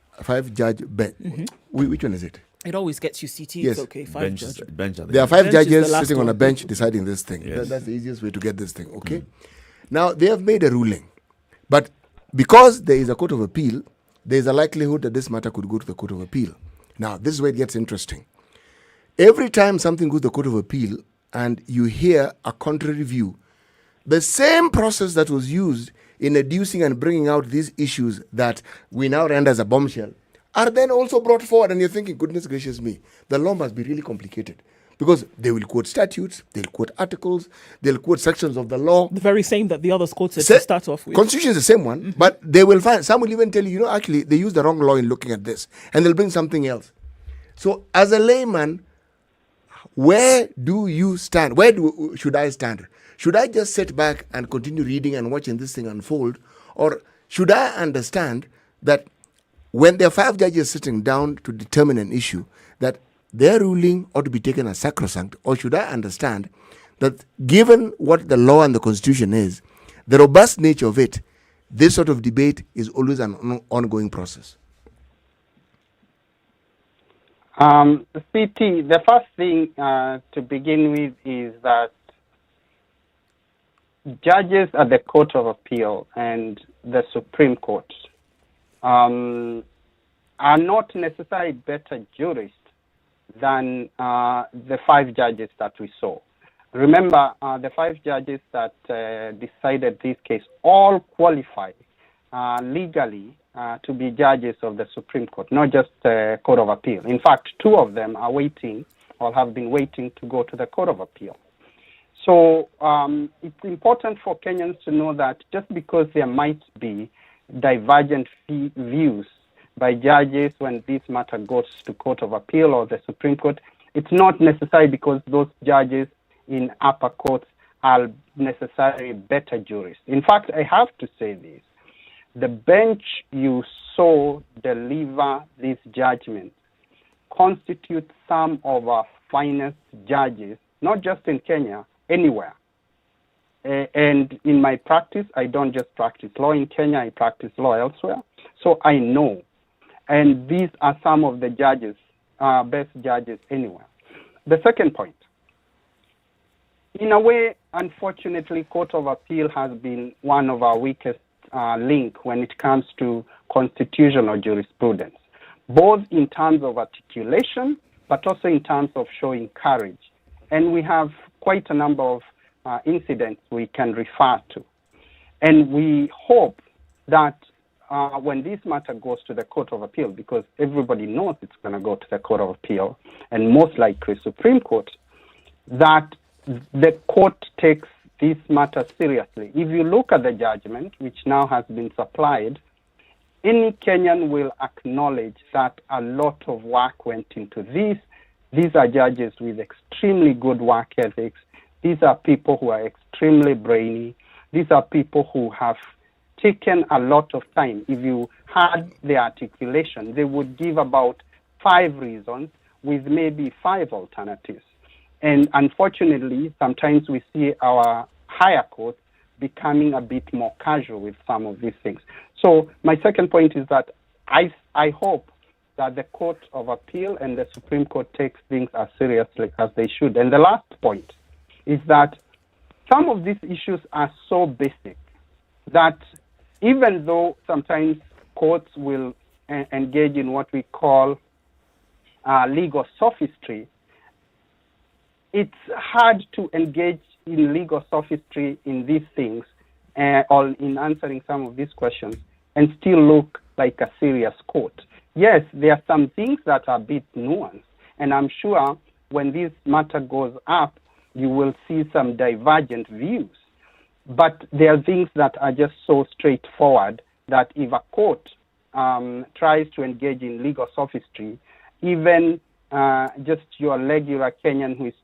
bench. Mm-hmm. Which one is it? It always gets you CT. Yes. It's okay. Five judges. There are five Bench is judges the last sitting on a one. bench deciding this thing. Yes. That's the easiest way to get this thing, okay? Now, they have made a ruling. But because there is a court of appeal, there is a likelihood that this matter could go to the court of appeal. Now, this is where it gets interesting. Every time something goes to the court of appeal and you hear a contrary view, the same process that was used in adducing and bringing out these issues that we now render as a bombshell are then also brought forward, and you're thinking, goodness gracious me, the law must be really complicated. Because they will quote statutes, they'll quote articles, they'll quote sections of the law. The very same that the others quoted to start off with. Constitution is the same one, but they will find, some will even tell you, actually, they use the wrong law in looking at this, and they'll bring something else. So, as a layman, where do you stand? Should I stand? Should I just sit back and continue reading and watching this thing unfold? Or should I understand that when there are five judges sitting down to determine an issue, that their ruling ought to be taken as sacrosanct? Or should I understand that given what the law and the Constitution is, the robust nature of it, this sort of debate is always an ongoing process? CT, the first thing to begin with is that judges at the Court of Appeal and the Supreme Court are not necessarily better jurists than the five judges that we saw. Remember, the five judges that decided this case all qualify legally to be judges of the Supreme Court, not just the Court of Appeal. In fact, two of them are waiting or have been waiting to go to the Court of Appeal. So it's important for Kenyans to know that just because there might be divergent views by judges when this matter goes to Court of Appeal or the Supreme Court, it's not necessarily because those judges in upper courts are necessarily better jurists. In fact, I have to say this. The bench you saw deliver this judgment constitutes some of our finest judges, not just in Kenya, anywhere. And in my practice, I don't just practice law in Kenya, I practice law elsewhere. So I know. And these are some of the judges, best judges anywhere. The second point. In a way, unfortunately, Court of Appeal has been one of our weakest link when it comes to constitutional jurisprudence, both in terms of articulation, but also in terms of showing courage. And we have quite a number of incidents we can refer to. And we hope that when this matter goes to the Court of Appeal, because everybody knows it's going to go to the Court of Appeal, and most likely Supreme Court, that the court takes this matter seriously. If you look at the judgment, which now has been supplied, any Kenyan will acknowledge that a lot of work went into this. These are judges with extremely good work ethics. These are people who are extremely brainy. These are people who have taken a lot of time. If you had the articulation, they would give about 5 reasons with maybe 5 alternatives. And unfortunately, sometimes we see our higher courts becoming a bit more casual with some of these things. So my second point is that I hope that the Court of Appeal and the Supreme Court takes things as seriously as they should. And the last point is that some of these issues are so basic that even though sometimes courts will engage in what we call legal sophistry, it's hard to engage in legal sophistry in these things or in answering some of these questions and still look like a serious court. Yes, there are some things that are a bit nuanced, and I'm sure when this matter goes up, you will see some divergent views. But there are things that are just so straightforward that if a court tries to engage in legal sophistry, even just your regular Kenyan who is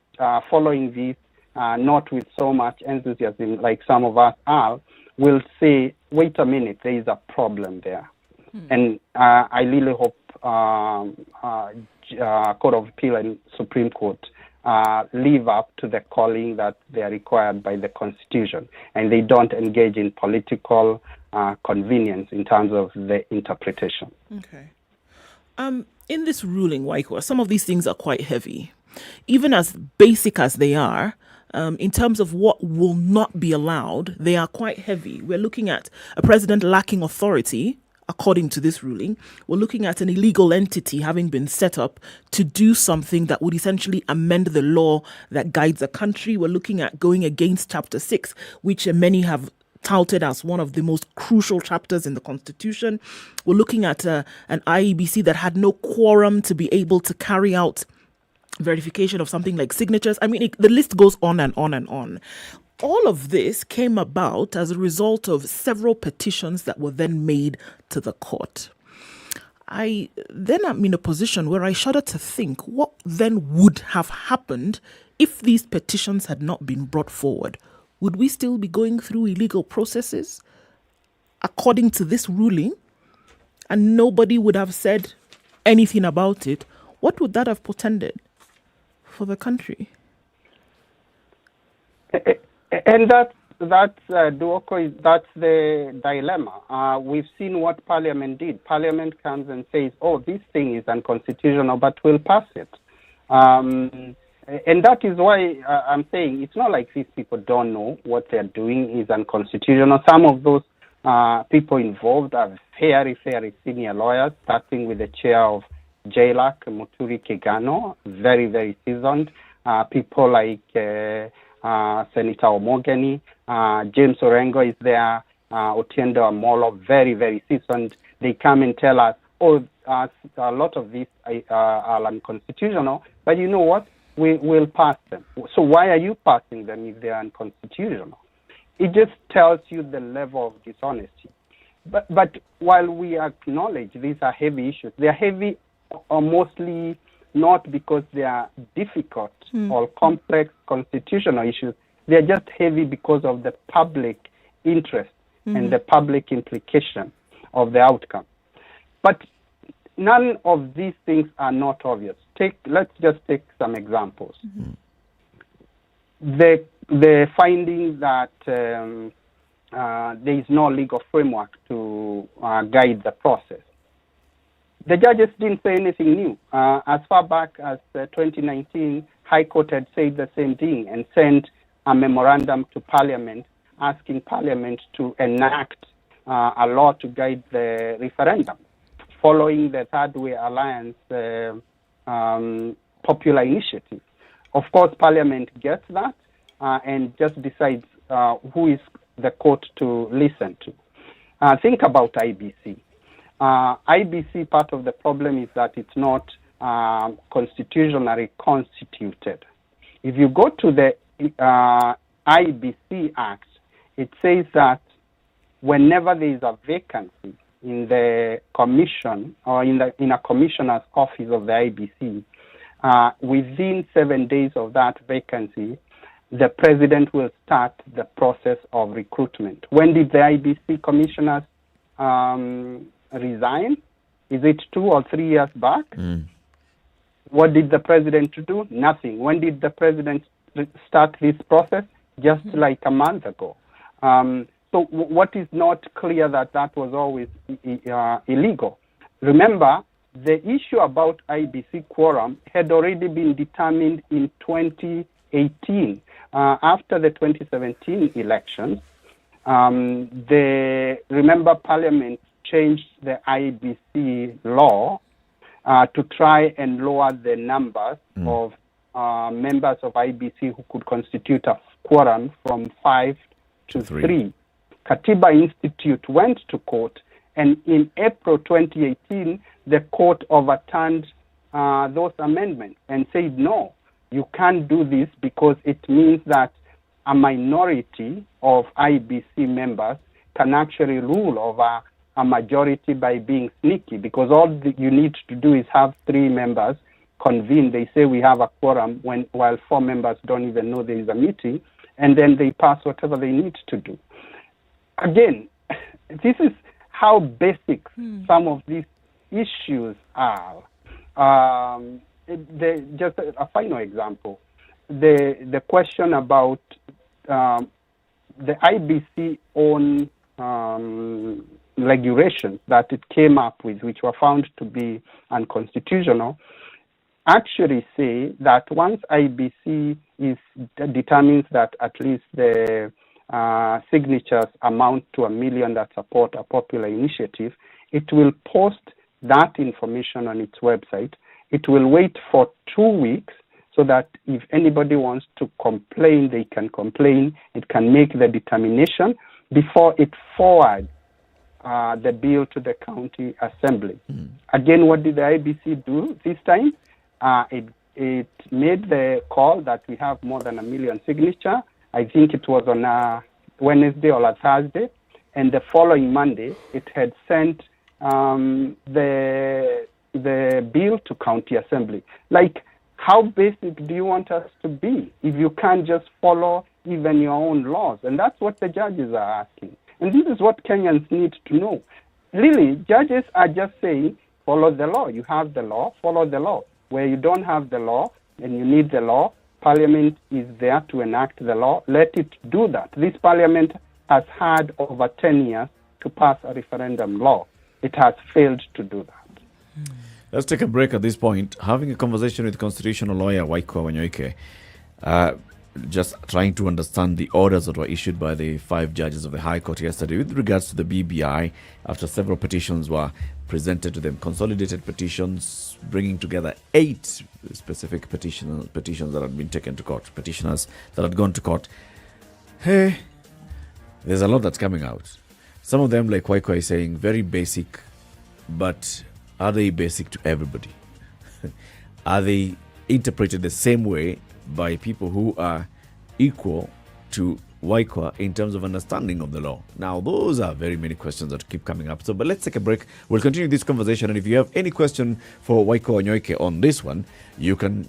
following this, not with so much enthusiasm like some of us are, will say, wait a minute, there is a problem there. And I really hope Court of Appeal and Supreme Court live up to the calling that they are required by the Constitution, and they don't engage in political convenience in terms of the interpretation. Okay. In this ruling, Waiko, some of these things are quite heavy. Even as basic as they are, in terms of what will not be allowed, they are quite heavy. We're looking at a president lacking authority, according to this ruling. We're looking at an illegal entity having been set up to do something that would essentially amend the law that guides a country. We're looking at going against Chapter 6, which many have touted as one of the most crucial chapters in the Constitution. We're looking at an IEBC that had no quorum to be able to carry out verification of something like signatures. I mean, the list goes on and on and on. All of this came about as a result of several petitions that were then made to the court. I then am in a position where I shudder to think what then would have happened if these petitions had not been brought forward. Would we still be going through illegal processes according to this ruling, and nobody would have said anything about it? What would that have portended for the country? And that's Duoko, that's the dilemma. We've seen what Parliament did. Parliament comes and says, oh, this thing is unconstitutional, but we'll pass it. And that is why I'm saying it's not like these people don't know what they're doing is unconstitutional. Some of those people involved are very, very senior lawyers, starting with the chair of JLAC, Muturi Kigano, very, very seasoned. People like Senator Omogeni, James Orengo is there, Otiendo Amolo, very, very seasoned. They come and tell us, oh, a lot of these are unconstitutional, but you know what? We will pass them. So why are you passing them if they are unconstitutional? It just tells you the level of dishonesty. But while we acknowledge these are heavy issues, they are heavy mostly not because they are difficult or complex constitutional issues. They are just heavy because of the public interest and the public implication of the outcome. But none of these things are not obvious. Let's just take some examples. The finding that there is no legal framework to guide the process. The judges didn't say anything new. As far back as 2019, High Court had said the same thing and sent a memorandum to Parliament asking Parliament to enact a law to guide the referendum, following the Third Way Alliance popular initiative. Of course, Parliament gets that and just decides who is the court to listen to. Think about IBC. IBC, part of the problem is that it's not constitutionally constituted. If you go to the IBC Act, it says that whenever there is a vacancy in the commission or in a commissioner's office of the IBC, within 7 days of that vacancy, the president will start the process of recruitment. When did the IBC commissioners resign? Is it 2 or 3 years back? What did the president do? Nothing. When did the president start this process? Just like a month ago. So what is not clear that was always illegal? Remember, the issue about IBC quorum had already been determined in 2018. After the 2017 elections, remember Parliament changed the IBC law to try and lower the numbers of members of IBC who could constitute a quorum from 5 to 3. Katiba Institute went to court, and in April 2018, the court overturned those amendments and said, no, you can't do this because it means that a minority of IBC members can actually rule over a majority by being sneaky, because all you need to do is have 3 members convene. They say we have a quorum while 4 members don't even know there is a meeting, and then they pass whatever they need to do. Again, this is how basic some of these issues are. Just a final example, the question about the IBC own regulations that it came up with, which were found to be unconstitutional, actually say that once IBC determines that at least the signatures amount to 1 million that support a popular initiative, it will post that information on its website. It will wait for 2 weeks so that if anybody wants to complain, they can complain. It can make the determination before it forwards the bill to the county assembly. Again, what did the IBC do this time? It made the call that we have more than 1 million signatures. I think it was on a Wednesday or a Thursday, and the following Monday, it had sent the bill to county assembly. Like, how basic do you want us to be if you can't just follow even your own laws? And that's what the judges are asking. And this is what Kenyans need to know. Really, judges are just saying, follow the law. You have the law, follow the law. Where you don't have the law and you need the law, Parliament is there to enact the law. Let it do that. This Parliament has had over 10 years to pass a referendum law. It has failed to do that. Let's take a break at this point. Having a conversation with constitutional lawyer Waiko Wanyoike, just trying to understand the orders that were issued by the 5 judges of the High Court yesterday with regards to the BBI after several petitions were presented to them, consolidated petitions bringing together 8 specific petitions that had been taken to court, petitioners that had gone to court. Hey, there's a lot that's coming out. Some of them, like Waiko is saying, very basic, but are they basic to everybody? Are they interpreted the same way by people who are equal to Waiko in terms of understanding of the law? Now, those are very many questions that keep coming up. But let's take a break. We'll continue this conversation. And if you have any question for Waiko Wanyoike on this one, you can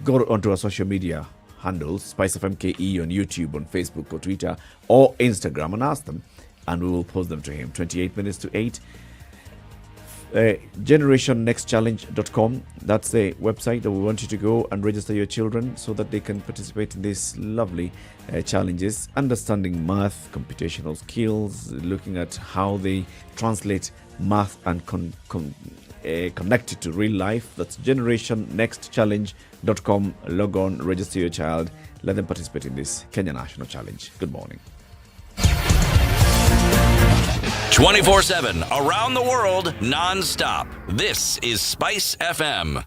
go onto our social media handles, SpiceFM KE on YouTube, on Facebook or Twitter or Instagram, and ask them, and we will post them to him. 28 minutes to 8. GenerationNextChallenge.com. That's the website that we want you to go and register your children so that they can participate in these lovely challenges, understanding math, computational skills, looking at how they translate math and connect it to real life. That's GenerationNextChallenge.com. Log on, register your child, let them participate in this Kenya National Challenge. Good morning. 24/7, around the world, non-stop. This is Spice FM.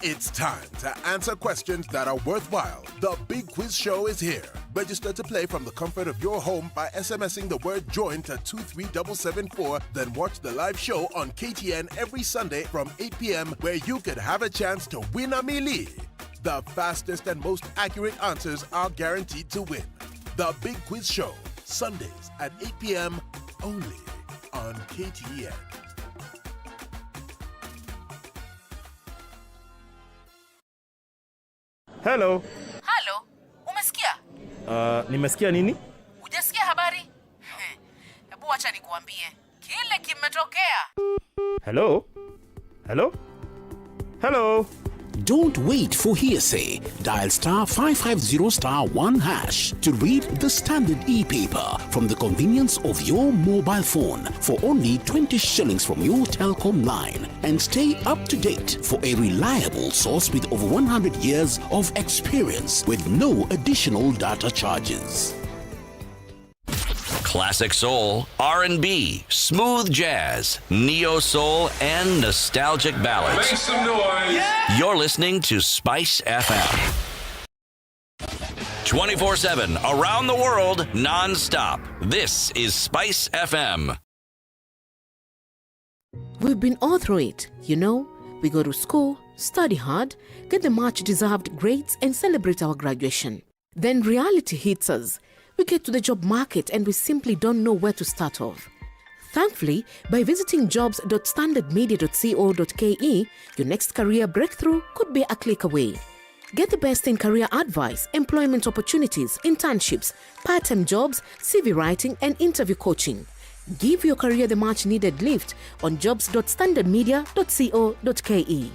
It's time to answer questions that are worthwhile. The Big Quiz Show is here. Register to play from the comfort of your home by SMSing the word JOIN to 23774. Then watch the live show on KTN every Sunday from 8 p.m. where you could have a chance to win a mealie. The fastest and most accurate answers are guaranteed to win. The Big Quiz Show, Sundays at 8 p.m. only on KTN. Hello. Halo, umesikia? Nimesikia nini? Hujasikia habari? Hebu acha nikuambie. Kile kimetokea. Hello? Hello? Hello? Don't wait for hearsay. Dial star 550 star 1 hash to read the standard e-paper from the convenience of your mobile phone for only 20 shillings from your telecom line, and stay up to date for a reliable source with over 100 years of experience with no additional data charges. Classic soul, R&B, smooth jazz, neo soul, and nostalgic ballads. Make some noise. Yeah. You're listening to Spice FM. 24/7, around the world, non-stop. This is Spice FM. We've been all through it, you know. We go to school, study hard, get the much-deserved grades, and celebrate our graduation. Then reality hits us. We get to the job market and we simply don't know where to start off. Thankfully, by visiting jobs.standardmedia.co.ke, your next career breakthrough could be a click away. Get the best in career advice, employment opportunities, internships, part-time jobs, CV writing, and interview coaching. Give your career the much-needed lift on jobs.standardmedia.co.ke.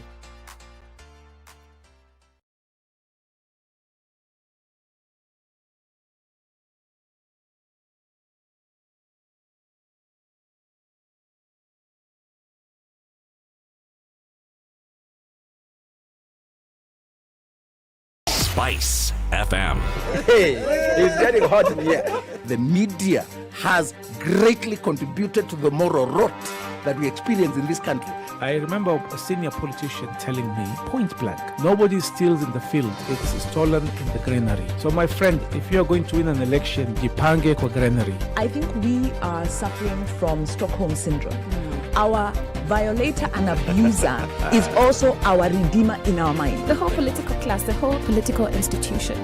Spice FM. Hey, it's getting hot in here. The media has greatly contributed to the moral rot that we experience in this country. I remember a senior politician telling me, point blank, nobody steals in the field, it's stolen in the granary. So my friend, if you're going to win an election, jipange kwa granary. I think we are suffering from Stockholm Syndrome. Our violator and abuser is also our redeemer in our mind. The whole political class, the whole political institution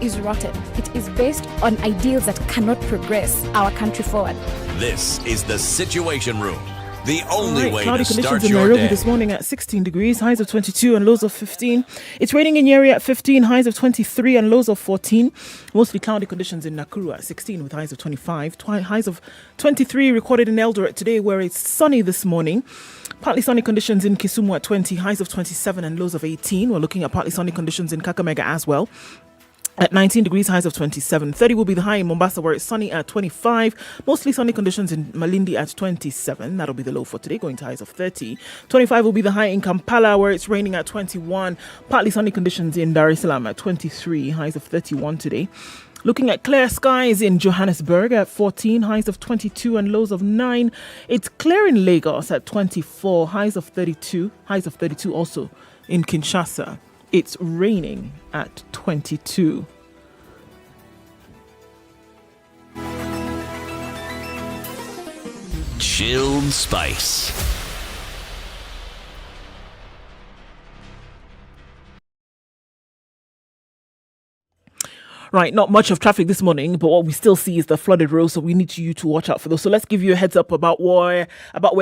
is rotten. It is based on ideals that cannot progress our country forward. This is the Situation Room. The only way cloudy to start conditions in your Nairobi day. this morning at 16 degrees, highs of 22 and lows of 15. It's raining in Nyeri at 15, highs of 23 and lows of 14. Mostly cloudy conditions in Nakuru at 16 with highs of 25. Highs of 23 recorded in Eldoret today, where it's sunny this morning. Partly sunny conditions in Kisumu at 20, highs of 27 and lows of 18. We're looking at partly sunny conditions in Kakamega as well. At 19 degrees, highs of 27. 30 will be the high in Mombasa, where it's sunny at 25. Mostly sunny conditions in Malindi at 27. That'll be the low for today, going to highs of 30. 25 will be the high in Kampala, where it's raining at 21. Partly sunny conditions in Dar es Salaam at 23. Highs of 31 today. Looking at clear skies in Johannesburg at 14, highs of 22 and lows of 9. It's clear in Lagos at 24, highs of 32. Highs of 32 also in Kinshasa. It's raining at 22. Chilled Spice. Right, not much of traffic this morning, but what we still see is the flooded roads, so we need you to watch out for those. So let's give you a heads up about where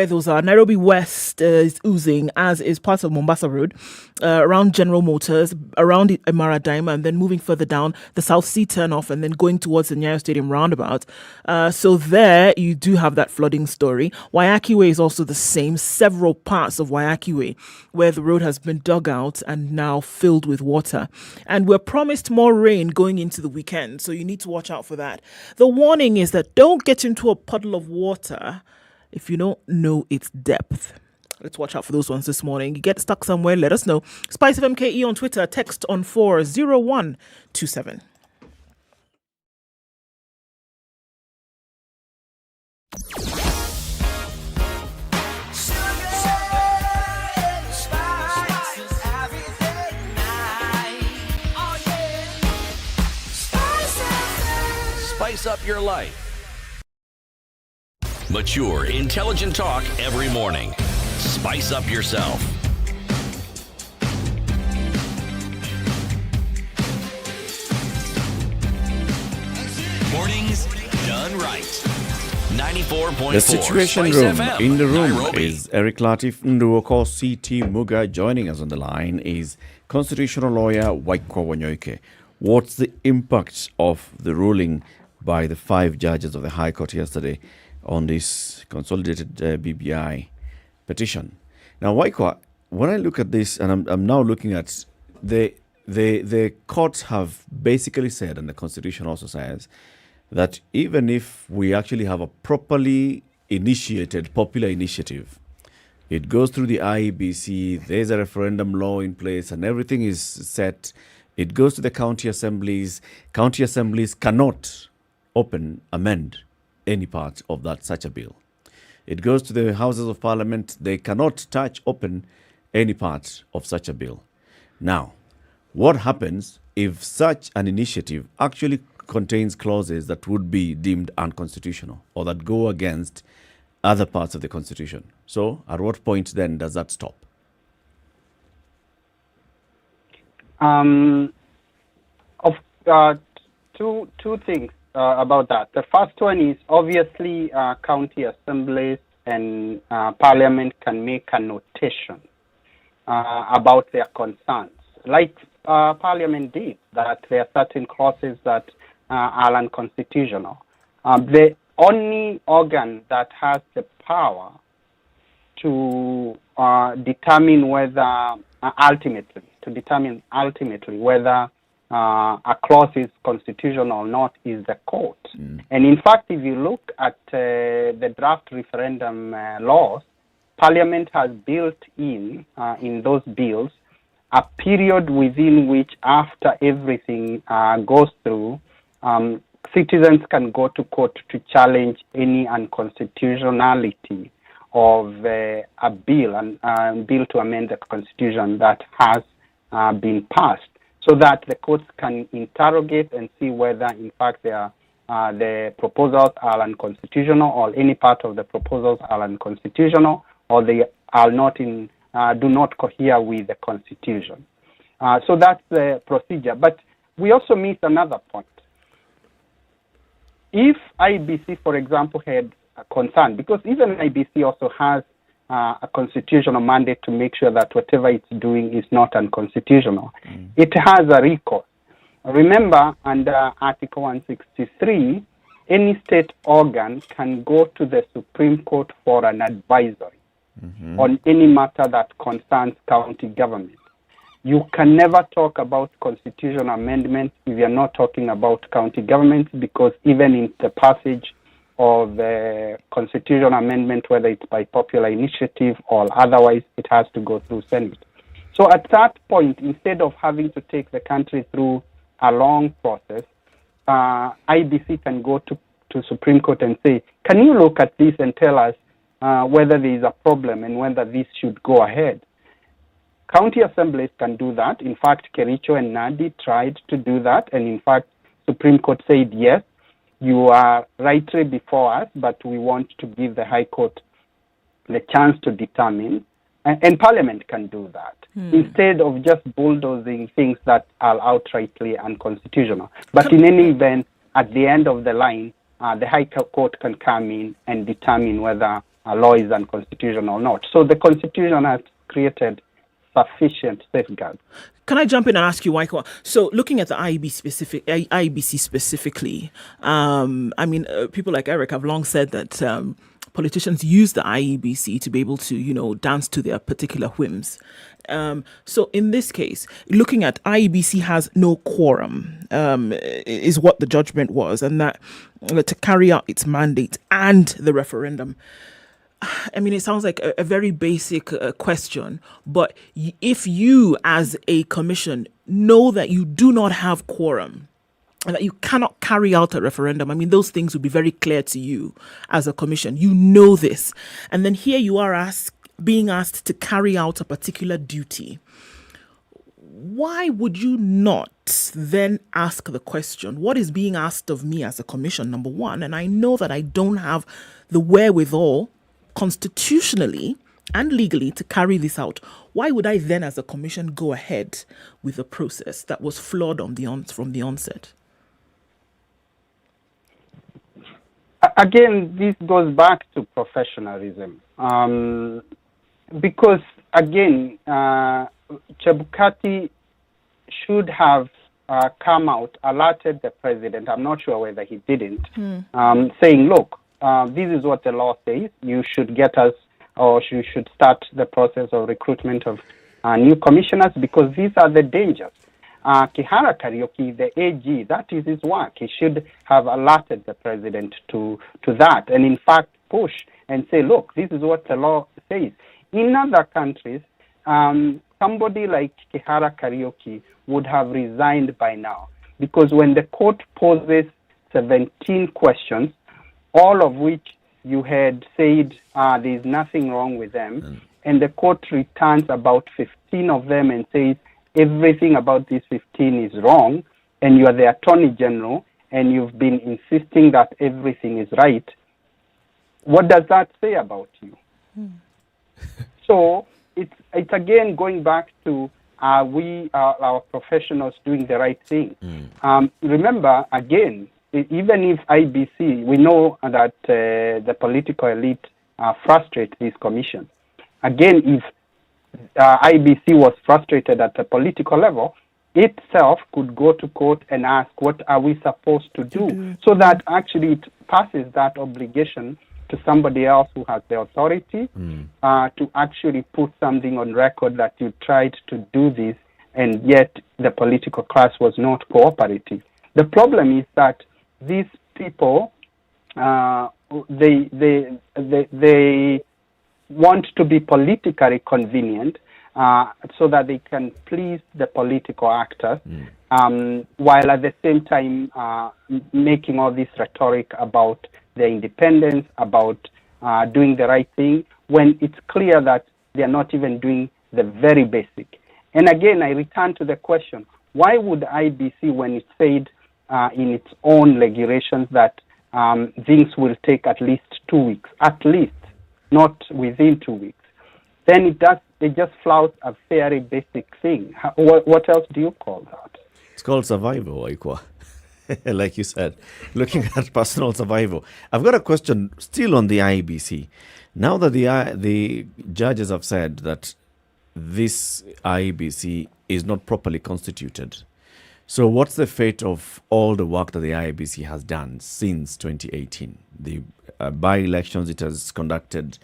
those are. Nairobi West is oozing, as is part of Mombasa Road, around General Motors, around Emara Daima, and then moving further down the South Sea turnoff, and then going towards the Nyeri Stadium roundabout. So there you do have that flooding story. Waiyaki Way is also the same. Several parts of Waiyaki Way where the road has been dug out and now filled with water. And we're promised more rain going into the weekend, so you need to watch out for that. The warning is that don't get into a puddle of water if you don't know its depth. Let's watch out for those ones this morning. You get stuck somewhere, let us know. SpiceFM KE on Twitter, text on 40127. Spice up your life. Mature, intelligent talk every morning. Spice up yourself. things done right. 94.4 The Situation Spice Room. FM, In the room Nairobi. is Eric Latif Nduoko, CT Muga. Joining us on the line is constitutional lawyer Waikwa Wanyoike. What's the impact of the ruling by the 5 judges of the High Court yesterday on this consolidated BBI petition? Now, Waikwa, when I look at this, and I'm now looking at the courts have basically said, and the Constitution also says, that even if we actually have a properly initiated popular initiative, it goes through the IEBC, there's a referendum law in place, and everything is set. It goes to the county assemblies. County assemblies cannot amend any part of such a bill. It goes to the Houses of Parliament. They cannot open any part of such a bill. Now, what happens if such an initiative actually contains clauses that would be deemed unconstitutional or that go against other parts of the Constitution? So, at what point then does that stop? Two things about that. The first one is obviously county assemblies and parliament can make a notation about their concerns, like parliament did, that there are certain clauses that are unconstitutional. The only organ that has the power to determine whether ultimately whether a clause is constitutional or not is the court. And in fact, if you look at the draft referendum laws, Parliament has built in those bills a period within which, after everything goes through, citizens can go to court to challenge any unconstitutionality of a bill and bill to amend the constitution that has been passed, so that the courts can interrogate and see whether, in fact, the proposals are unconstitutional, or any part of the proposals are unconstitutional, or they are not do not cohere with the Constitution. So that's the procedure. But we also miss another point. If IBC, for example, had a concern, because even IBC also has a constitutional mandate to make sure that whatever it's doing is not unconstitutional, it has a recourse. Remember, under Article 163, any state organ can go to the Supreme Court for an advisory on any matter that concerns county government. You can never talk about constitutional amendments if you're not talking about county governments, because even in the passage of the constitutional amendment, whether it's by popular initiative or otherwise, it has to go through Senate. So at that point, instead of having to take the country through a long process, IBC can go to Supreme Court and say, can you look at this and tell us whether there is a problem and whether this should go ahead? County assemblies can do that. In fact, Kericho and Nadi tried to do that, and in fact, Supreme Court said, yes, you are rightly before us, but we want to give the High Court the chance to determine, and Parliament can do that, instead of just bulldozing things that are outrightly unconstitutional. But in any event, at the end of the line, the High Court can come in and determine whether a law is unconstitutional or not. So the Constitution has created sufficient safeguards. Can I jump in and ask you, Waikwa? So, looking at the IEBC specifically, people like Eric have long said that politicians use the IEBC to be able to, dance to their particular whims. So, in this case, looking at IEBC has no quorum, is what the judgment was, and that to carry out its mandate and the referendum. I mean, it sounds like a very basic question, but if you as a commission know that you do not have quorum and that you cannot carry out a referendum, I mean, those things would be very clear to you as a commission. You know this. And then here you are being asked to carry out a particular duty. Why would you not then ask the question, what is being asked of me as a commission, number one? And I know that I don't have the wherewithal constitutionally and legally to carry this out. Why would I then, as a commission, go ahead with a process that was flawed from the onset? Again, this goes back to professionalism. Because, again, Chebukati should have come out, alerted the president. I'm not sure whether he didn't, saying, look, this is what the law says. You should get us, or you should start the process of recruitment of new commissioners, because these are the dangers. Kihara Kariuki, the AG, that is his work. He should have alerted the president to that, and in fact push and say, look, this is what the law says. In other countries, somebody like Kihara Kariuki would have resigned by now, because when the court poses 17 questions, all of which you had said there's nothing wrong with them, and the court returns about 15 of them and says everything about these 15 is wrong, and you are the Attorney General and you've been insisting that everything is right, what does that say about you? So it's again going back to our professionals doing the right thing. Remember, again, even if IBC, we know that the political elite frustrate these commissions. Again, if IBC was frustrated at the political level, itself could go to court and ask, what are we supposed to do? So that actually it passes that obligation to somebody else who has the authority to actually put something on record that you tried to do this, and yet the political class was not cooperative. The problem is that these people, they want to be politically convenient so that they can please the political actors, while at the same time making all this rhetoric about their independence, about doing the right thing, when it's clear that they are not even doing the very basic. And again, I return to the question, why would IBC, when it said in its own regulations that things will take at least 2 weeks, at least, not within 2 weeks, then it just flouts a very basic thing. What else do you call that? It's called survival, Aikwa. Like you said, looking at personal survival. I've got a question still on the IBC. Now that the judges have said that this IBC is not properly constituted, so what's the fate of all the work that the IBC has done since 2018? The by-elections it has conducted,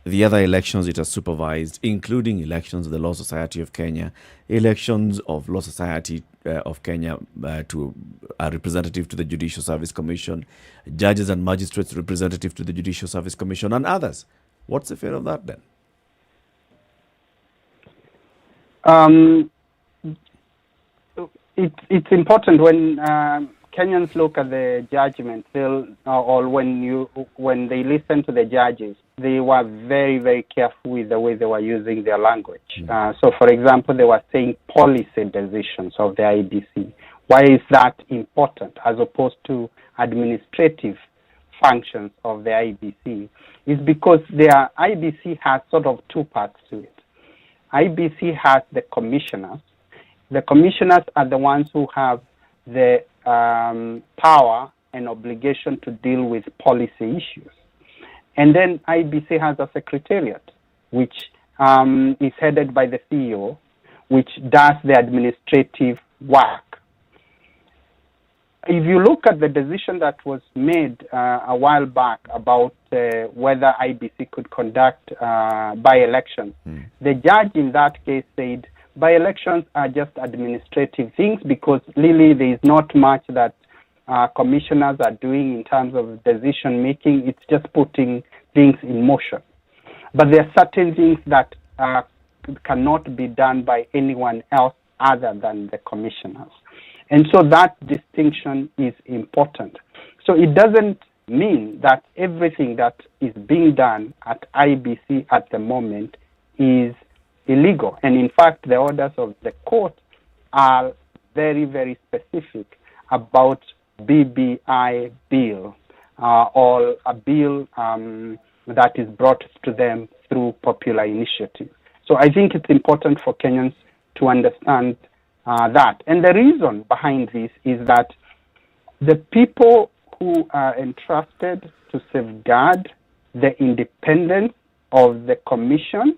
the other elections it has supervised, including elections of the Law Society of Kenya, elections of Law Society of Kenya to a representative to the Judicial Service Commission, judges and magistrates representative to the Judicial Service Commission, and others. What's the fate of that then? It's important when Kenyans look at the judgment, or when they listen to the judges, they were very, very careful with the way they were using their language. So, for example, they were saying policy decisions of the IBC. Why is that important as opposed to administrative functions of the IBC? It's because their IBC has sort of two parts to it. IBC has the commissioners. The commissioners are the ones who have the power and obligation to deal with policy issues. And then IBC has a secretariat, which is headed by the CEO, which does the administrative work. If you look at the decision that was made a while back about whether IBC could conduct by-elections, the judge in that case said by-elections are just administrative things because really there is not much that commissioners are doing in terms of decision making. It's just putting things in motion. But there are certain things that cannot be done by anyone else other than the commissioners. And so that distinction is important. So it doesn't mean that everything that is being done at IBC at the moment is illegal. And in fact, the orders of the court are very, very specific about BBI bill or a bill that is brought to them through popular initiative. So I think it's important for Kenyans to understand that. And the reason behind this is that the people who are entrusted to safeguard the independence of the commission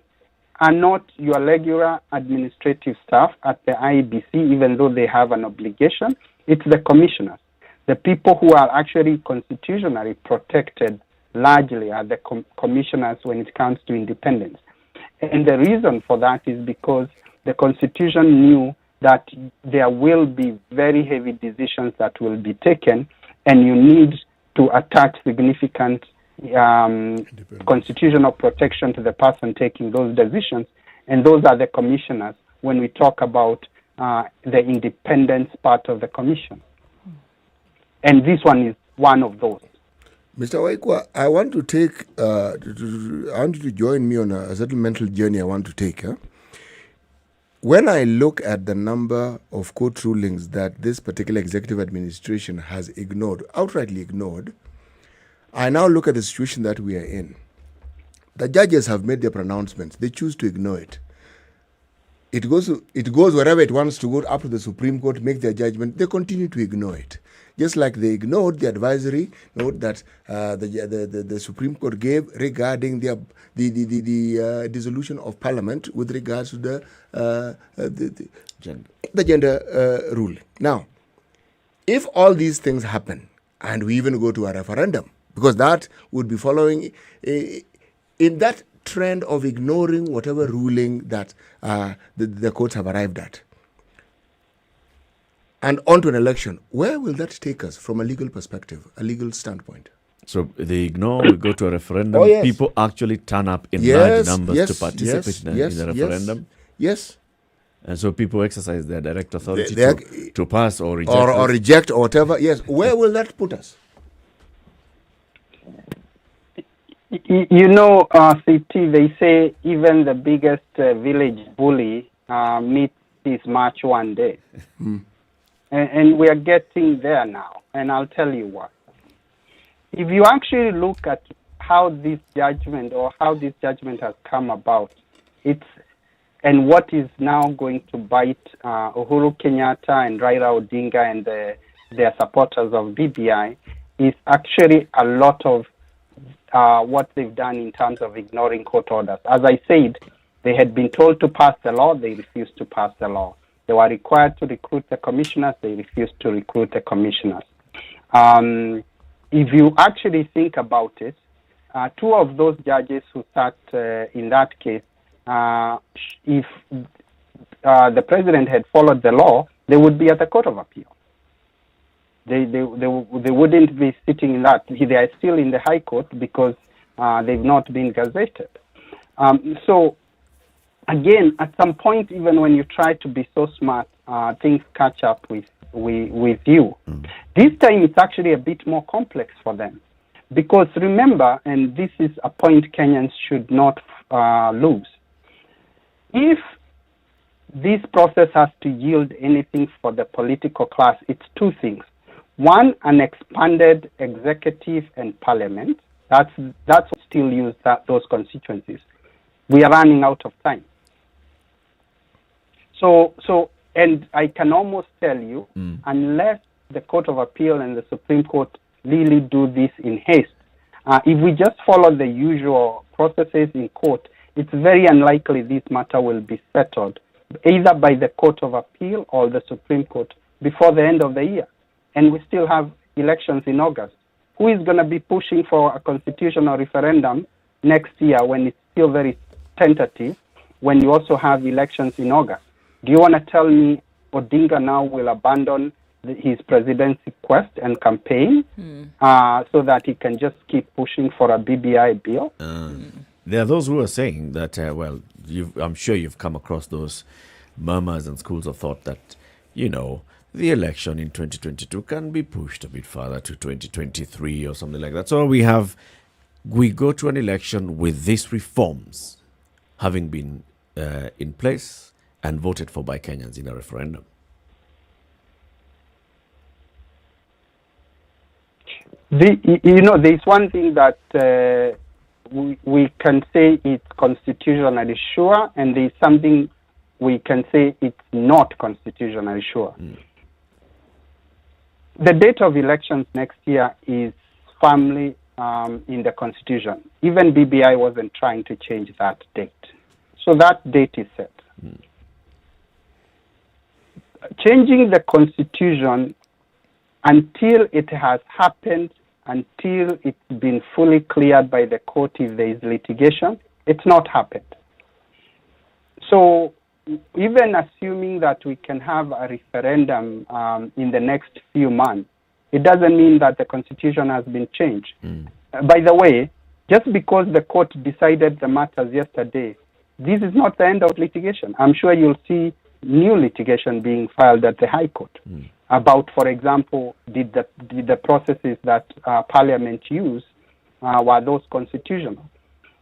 are not your regular administrative staff at the IEBC, even though they have an obligation. It's the commissioners. The people who are actually constitutionally protected largely are the commissioners when it comes to independence. And the reason for that is because the Constitution knew that there will be very heavy decisions that will be taken, and you need to attach significant constitutional protection to the person taking those decisions, and those are the commissioners when we talk about the independence part of the commission. And this one is one of those. Mr. Waikwa, I want to take, I want you to join me on a certain mental journey I want to take. When I look at the number of court rulings that this particular executive administration has ignored, outrightly ignored, I now look at the situation that we are in. The judges have made their pronouncements. They choose to ignore it. It goes wherever it wants to go, up to the Supreme Court, make their judgment. They continue to ignore it. Just like they ignored the advisory note that the Supreme Court gave regarding the dissolution of Parliament with regards to the gender rule. Now, if all these things happen and we even go to a referendum, because that would be following in that trend of ignoring whatever ruling that the courts have arrived at, and on to an election, where will that take us from a legal perspective, a legal standpoint? So they ignore, we go to a referendum. Oh, yes. People actually turn up in large numbers to participate in the referendum. Yes. And so people exercise their direct authority to pass or reject. Or reject or whatever. Yes. Where will that put us? You know, CT, they say even the biggest village bully meets his match one day. And we are getting there now. And I'll tell you what. If you actually look at how this judgment has come about, and what is now going to bite Uhuru Kenyatta and Raila Odinga and their supporters of BBI is actually a lot of what they've done in terms of ignoring court orders. As I said, they had been told to pass the law, they refused to pass the law. They were required to recruit the commissioners, they refused to recruit the commissioners. If you actually think about it, two of those judges who sat in that case, if the president had followed the law, they would be at the Court of Appeal. They wouldn't be sitting in that. They are still in the High Court because they've not been gazetted. So, again, at some point, even when you try to be so smart, things catch up with you. This time, it's actually a bit more complex for them. Because remember, and this is a point Kenyans should not lose, if this process has to yield anything for the political class, it's two things. One, an expanded executive and parliament. That's still use those constituencies. We are running out of time. So, and I can almost tell you, unless the Court of Appeal and the Supreme Court really do this in haste, if we just follow the usual processes in court, it's very unlikely this matter will be settled, either by the Court of Appeal or the Supreme Court, before the end of the year. And we still have elections in August. Who is going to be pushing for a constitutional referendum next year when it's still very tentative, when you also have elections in August? Do you want to tell me Odinga now will abandon his presidency quest and campaign so that he can just keep pushing for a BBI bill? There are those who are saying that, I'm sure you've come across those murmurs and schools of thought that, the election in 2022 can be pushed a bit further to 2023 or something like that. So we go to an election with these reforms having been in place and voted for by Kenyans in a referendum. There's one thing that we can say it's constitutionally sure, and there's something we can say it's not constitutionally sure. The date of elections next year is firmly in the Constitution. Even BBI wasn't trying to change that date. So that date is set. Changing the Constitution until it has happened, until it's been fully cleared by the court if there is litigation, it's not happened. So even assuming that we can have a referendum in the next few months, it doesn't mean that the Constitution has been changed. By the way, just because the court decided the matters yesterday, this is not the end of litigation. I'm sure you'll see new litigation being filed at the High Court about, for example, did the processes that Parliament used, were those constitutional?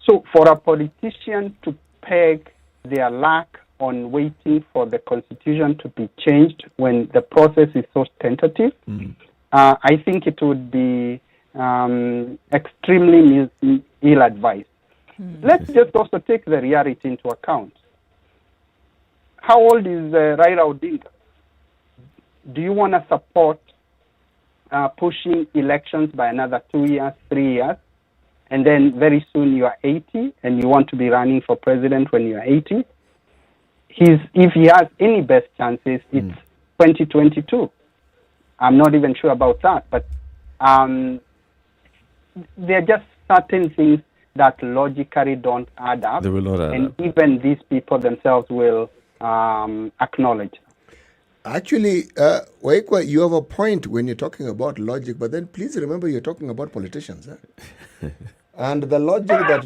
So for a politician to peg their lack on waiting for the Constitution to be changed when the process is so tentative, I think it would be extremely ill-advised. Let's just also take the reality into account. How old is Raila Odinga? Do you want to support pushing elections by another 2 years, 3 years, and then very soon you are 80 and you want to be running for president when you are 80? If he has any best chances, it's 2022. I'm not even sure about that, but there are just certain things that logically don't add up. They will not add up. Even these people themselves will acknowledge. Actually, Waikwa, you have a point when you're talking about logic, but then please remember you're talking about politicians. And the logic that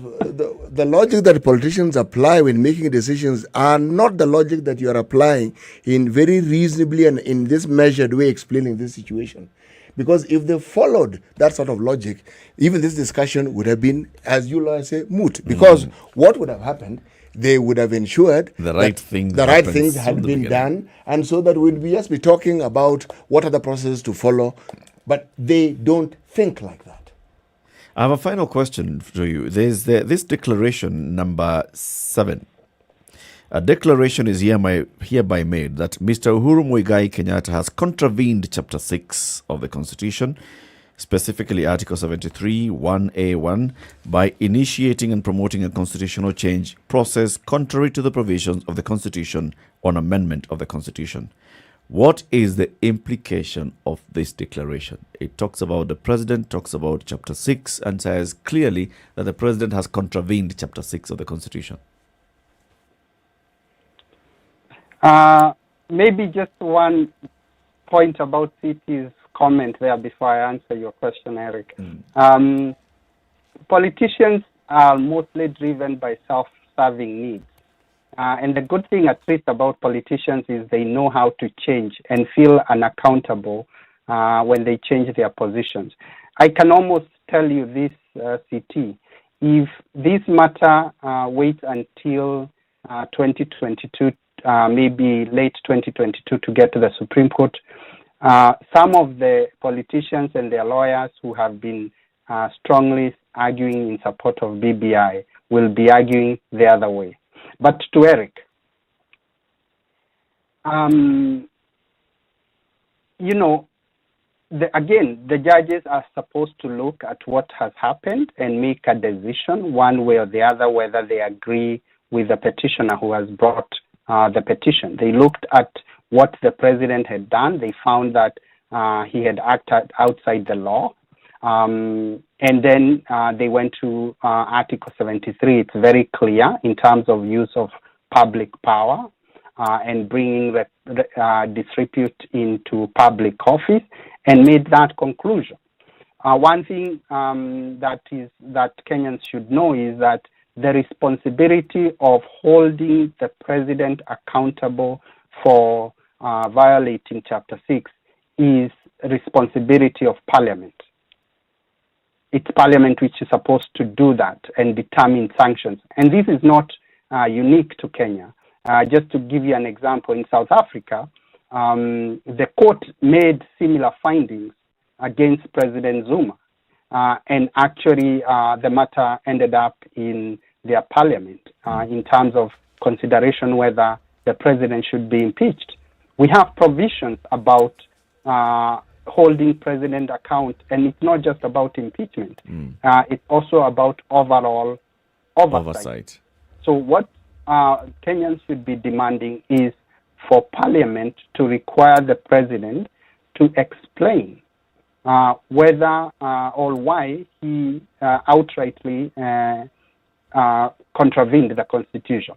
the logic that politicians apply when making decisions are not the logic that you are applying in very reasonably and in this measured way explaining this situation. Because if they followed that sort of logic, even this discussion would have been, as you lawyers say, moot. Because what would have happened, they would have ensured the right things had been done, and so that we'd just be talking about what are the processes to follow, but they don't think like that. I have a final question for you. There's this declaration number 7. A declaration is hereby made that Mr. Uhuru Muigai Kenyatta has contravened Chapter 6 of the Constitution, specifically Article 73, 1A1, by initiating and promoting a constitutional change process contrary to the provisions of the Constitution on amendment of the Constitution. What is the implication of this declaration? It talks about the president, talks about Chapter 6, and says clearly that the president has contravened Chapter 6 of the Constitution. Maybe just one point about CP's comment there before I answer your question, Eric. Politicians are mostly driven by self-serving needs. And the good thing at least about politicians is they know how to change and feel unaccountable when they change their positions. I can almost tell you this, CT, if this matter waits until 2022, maybe late 2022 to get to the Supreme Court, some of the politicians and their lawyers who have been strongly arguing in support of BBI will be arguing the other way. But to Eric, the judges are supposed to look at what has happened and make a decision one way or the other whether they agree with the petitioner who has brought the petition. They looked at what the president had done. They found that he had acted outside the law. And then they went to Article 73. It's very clear in terms of use of public power and bringing disrepute into public office, and made that conclusion. One thing that Kenyans should know is that the responsibility of holding the president accountable for violating Chapter 6 is responsibility of Parliament. It's Parliament which is supposed to do that and determine sanctions. And this is not unique to Kenya. Just to give you an example, in South Africa, the court made similar findings against President Zuma. And actually, the matter ended up in their parliament in terms of consideration whether the president should be impeached. We have provisions about holding president account, and it's not just about impeachment. It's also about overall oversight. So what Kenyans should be demanding is for Parliament to require the president to explain whether or why he outrightly contravened the Constitution.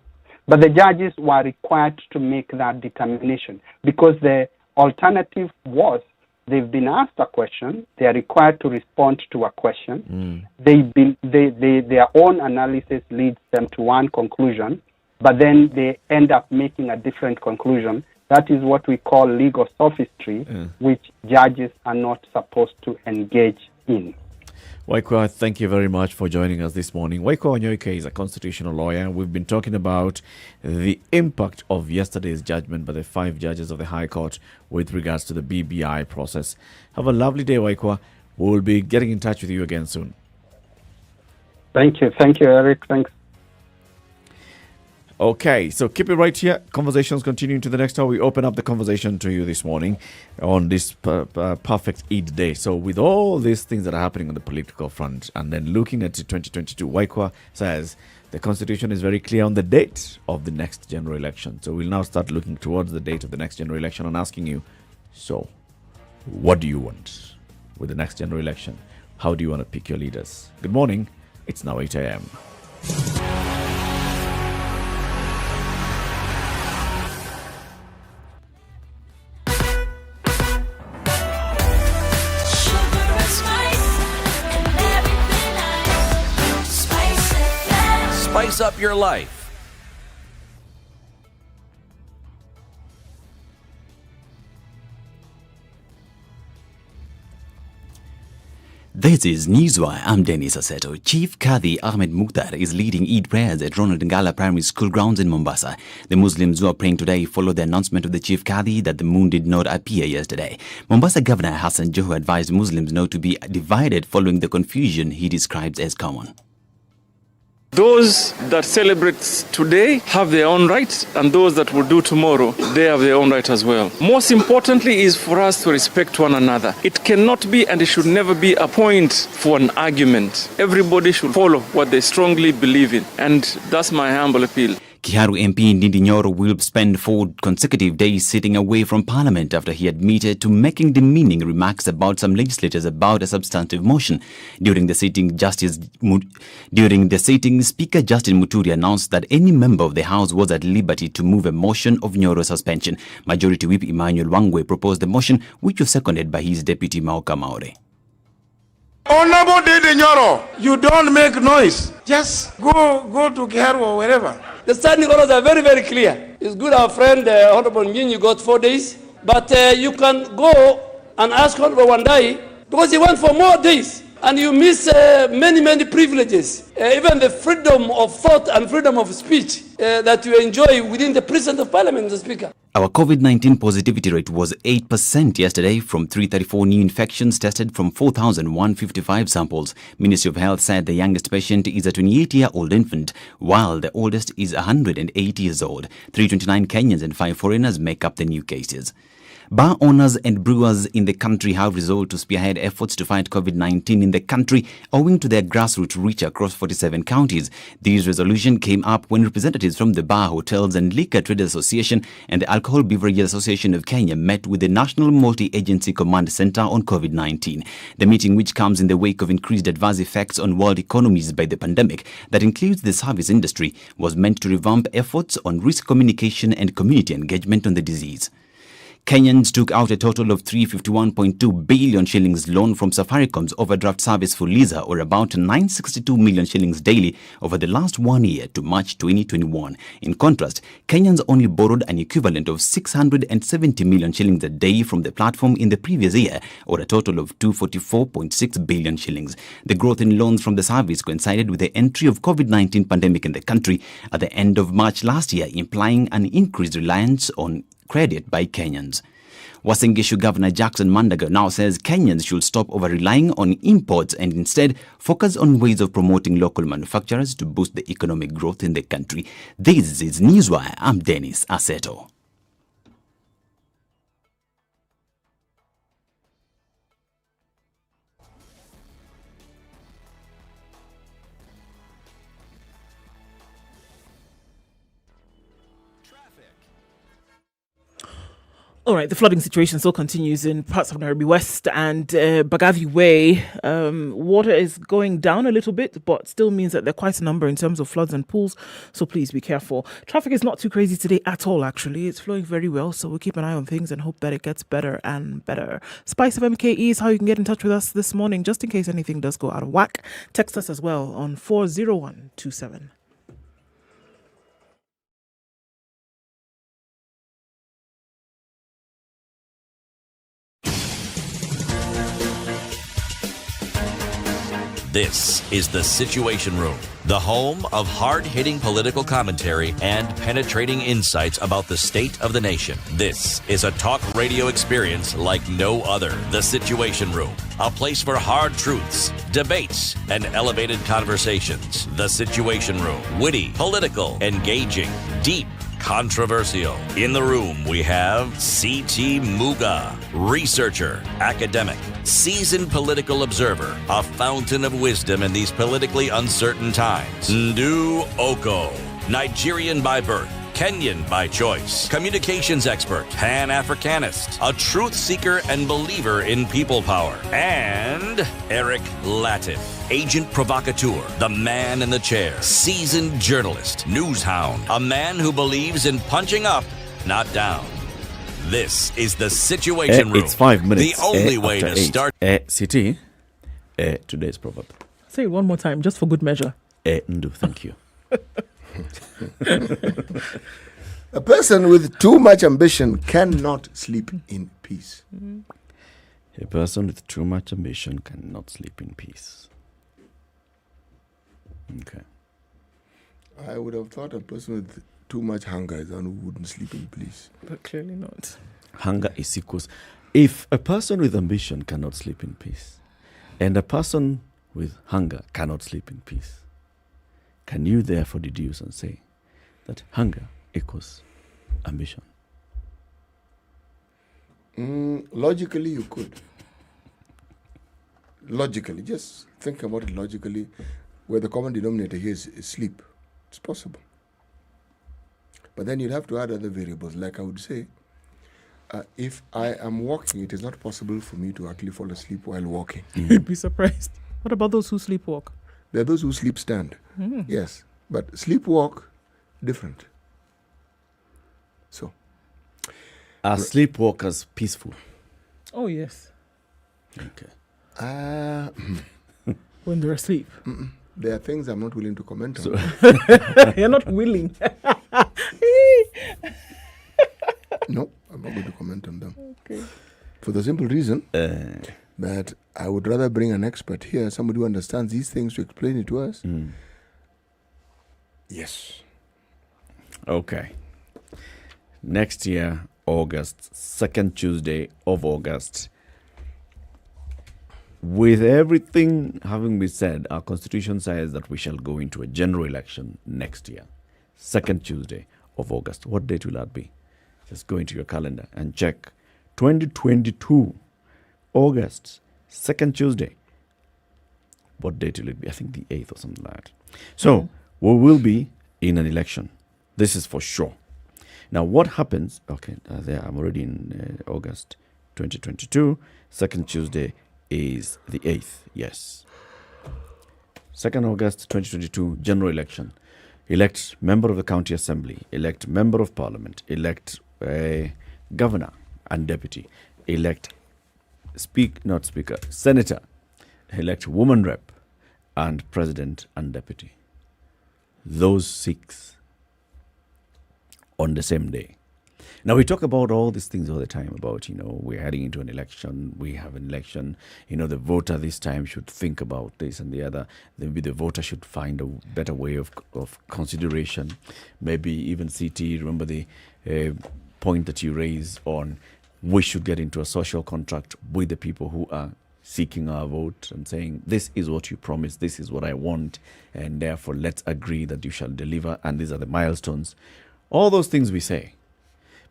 But the judges were required to make that determination because the alternative was they've been asked a question, they are required to respond to a question, their own analysis leads them to one conclusion, but then they end up making a different conclusion. That is what we call legal sophistry, which judges are not supposed to engage in. Waiko, thank you very much for joining us this morning. Waiko Onyoike is a constitutional lawyer. We've been talking about the impact of yesterday's judgment by the 5 judges of the High Court with regards to the BBI process. Have a lovely day, Waiko. We'll be getting in touch with you again soon. Thank you, Eric. Thanks. Okay, so keep it right here. Conversations continuing to the next hour. We open up the conversation to you this morning on this perfect Eid day. So with all these things that are happening on the political front and then looking at 2022, Waikwa says the Constitution is very clear on the date of the next general election. So we'll now start looking towards the date of the next general election and asking you, so what do you want with the next general election? How do you want to pick your leaders? Good morning. It's now 8 a.m. Spice up your life. This is Newswire. I'm Dennis Aseto. Chief Qadi Ahmed Mukhtar is leading Eid prayers at Ronald Ngala Primary School grounds in Mombasa. The Muslims who are praying today followed the announcement of the Chief Qadi that the moon did not appear yesterday. Mombasa Governor Hassan Joho advised Muslims not to be divided following the confusion he describes as common. Those that celebrate today have their own right, and those that will do tomorrow, they have their own right as well. Most importantly is for us to respect one another. It cannot be and it should never be a point for an argument. Everybody should follow what they strongly believe in, and that's my humble appeal. Kiharu MP Ndindi Nyoro will spend 4 consecutive days sitting away from Parliament after he admitted to making demeaning remarks about some legislators about a substantive motion. During the sitting, Speaker Justin Muturi announced that any member of the House was at liberty to move a motion of Nyoro's suspension. Majority Whip Emmanuel Wangwe proposed the motion, which was seconded by his deputy Mauka Maure. Honorable Ndindi Nyoro, you don't make noise. Just go to Kiharu or wherever. The standing orders are very, very clear. It's good our friend Honorable Nyinyi got 4 days, but you can go and ask Honorable Wandai because he went for more days, and you miss many privileges, even the freedom of thought and freedom of speech that you enjoy within the presence of Parliament, Mr. Speaker. Our COVID-19 positivity rate was 8% yesterday from 334 new infections tested from 4,155 samples. Ministry of Health said the youngest patient is a 28-year-old infant, while the oldest is 180 years old. 329 Kenyans and 5 foreigners make up the new cases. Bar owners and brewers in the country have resolved to spearhead efforts to fight COVID-19 in the country owing to their grassroots reach across 47 counties. This resolution came up when representatives from the Bar, Hotels and Liquor Traders Association and the Alcohol Beverages Association of Kenya met with the National Multi-Agency Command Center on COVID-19. The meeting, which comes in the wake of increased adverse effects on world economies by the pandemic that includes the service industry, was meant to revamp efforts on risk communication and community engagement on the disease. Kenyans took out a total of 351.2 billion shillings loan from Safaricom's overdraft service for Liza, or about 962 million shillings daily over the last 1 year to March 2021. In contrast, Kenyans only borrowed an equivalent of 670 million shillings a day from the platform in the previous year, or a total of 244.6 billion shillings. The growth in loans from the service coincided with the entry of COVID-19 pandemic in the country at the end of March last year, implying an increased reliance on credit by Kenyans. Uasin Gishu Governor Jackson Mandago now says Kenyans should stop over-relying on imports and instead focus on ways of promoting local manufacturers to boost the economic growth in the country. This is Newswire. I'm Dennis Aseto. All right, the flooding situation still continues in parts of Nairobi West and Bagavi Way. Water is going down a little bit, but still means that there are quite a number in terms of floods and pools. So please be careful. Traffic is not too crazy today at all, actually. It's flowing very well. So we'll keep an eye on things and hope that it gets better and better. SpiceFM KE is how you can get in touch with us this morning, just in case anything does go out of whack. Text us as well on 40127. This is The Situation Room, the home of hard-hitting political commentary and penetrating insights about the state of the nation. This is a talk radio experience like no other. The Situation Room, a place for hard truths, debates, and elevated conversations. The Situation Room, witty, political, engaging, deep, controversial. In the room, we have C.T. Muga, researcher, academic, seasoned political observer, a fountain of wisdom in these politically uncertain times. Ndu Oko, Nigerian by birth, Kenyan by choice, communications expert, Pan-Africanist, a truth seeker and believer in people power, and Eric Latif, agent provocateur, the man in the chair, seasoned journalist, news hound, a man who believes in punching up, not down. This is The Situation Room. It's 5 minutes. The only way to 8. start. CT, today's proverb. Say it one more time, just for good measure. Ndu, thank you. A person with too much ambition cannot sleep in peace. A person with too much ambition cannot sleep in peace. Okay. I would have thought a person with too much hunger is one who wouldn't sleep in peace. But clearly not. Hunger is equals. If a person with ambition cannot sleep in peace, and a person with hunger cannot sleep in peace, can you therefore deduce and say that hunger equals ambition? Logically, you could. Logically, just think about it logically, where the common denominator here is sleep. It's possible. But then you'd have to add other variables. Like I would say, if I am walking, it is not possible for me to actually fall asleep while walking. You'd be surprised. What about those who sleepwalk? There are those who sleep stand. Yes. But sleepwalk, different. So. Are sleepwalkers peaceful? Oh, yes. Okay. When they're asleep. There are things I'm not willing to comment on. You're not willing. No, I'm not going to comment on them. Okay. For the simple reason that I would rather bring an expert here, somebody who understands these things, to explain it to us. Yes. Okay. Next year, August, second Tuesday of August. With everything having been said, our constitution says that we shall go into a general election next year. Second Tuesday of August. What date will that be? Just go into your calendar and check. 2022, August, second Tuesday. What date will it be? I think the 8th or something like that. So, we will be in an election. This is for sure. Now, what happens? Okay, there I'm already in August 2022. Second Tuesday is the 8th. Yes. 2nd August 2022, general election. Elect member of the county assembly. Elect member of parliament. Elect governor and deputy. Elect senator. Elect woman rep and president and deputy. Those 6 on the same day. Now, we talk about all these things all the time about, we're heading into an election, we have an election, the voter this time should think about this and the other. Maybe the voter should find a better way of consideration. Maybe even CT, remember the point that you raised on we should get into a social contract with the people who are seeking our vote and saying, this is what you promised, this is what I want, and therefore let's agree that you shall deliver, and these are the milestones. All those things we say.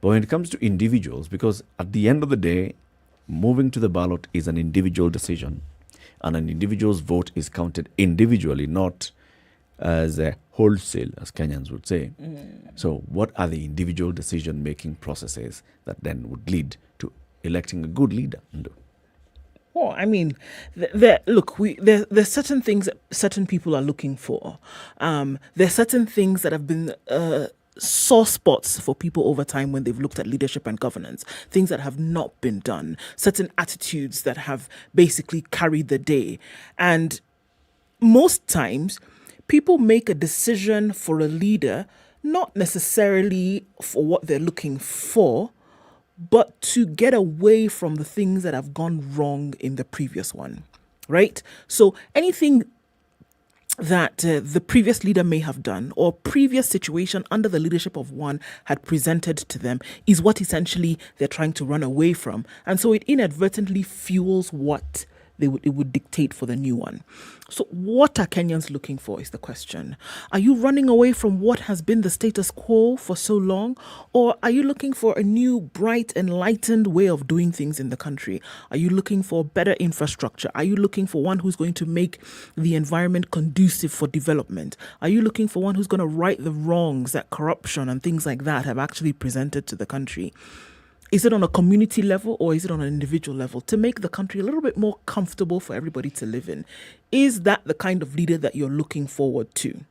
But when it comes to individuals, because at the end of the day, moving to the ballot is an individual decision, and an individual's vote is counted individually, not as wholesale, as Kenyans would say. So what are the individual decision-making processes that then would lead to electing a good leader? Well, I mean, there's certain things that certain people are looking for. There's certain things that have been sore spots for people over time when they've looked at leadership and governance, things that have not been done, certain attitudes that have basically carried the day. And most times, people make a decision for a leader, not necessarily for what they're looking for, but to get away from the things that have gone wrong in the previous one, right? So anything that the previous leader may have done or previous situation under the leadership of one had presented to them is what essentially they're trying to run away from. And so it inadvertently fuels what it would dictate for the new one. So what are Kenyans looking for is the question. Are you running away from what has been the status quo for so long? Or are you looking for a new, bright, enlightened way of doing things in the country? Are you looking for better infrastructure? Are you looking for one who's going to make the environment conducive for development? Are you looking for one who's going to right the wrongs that corruption and things like that have actually presented to the country? Is it on a community level or is it on an individual level to make the country a little bit more comfortable for everybody to live in? Is that the kind of leader that you're looking forward to?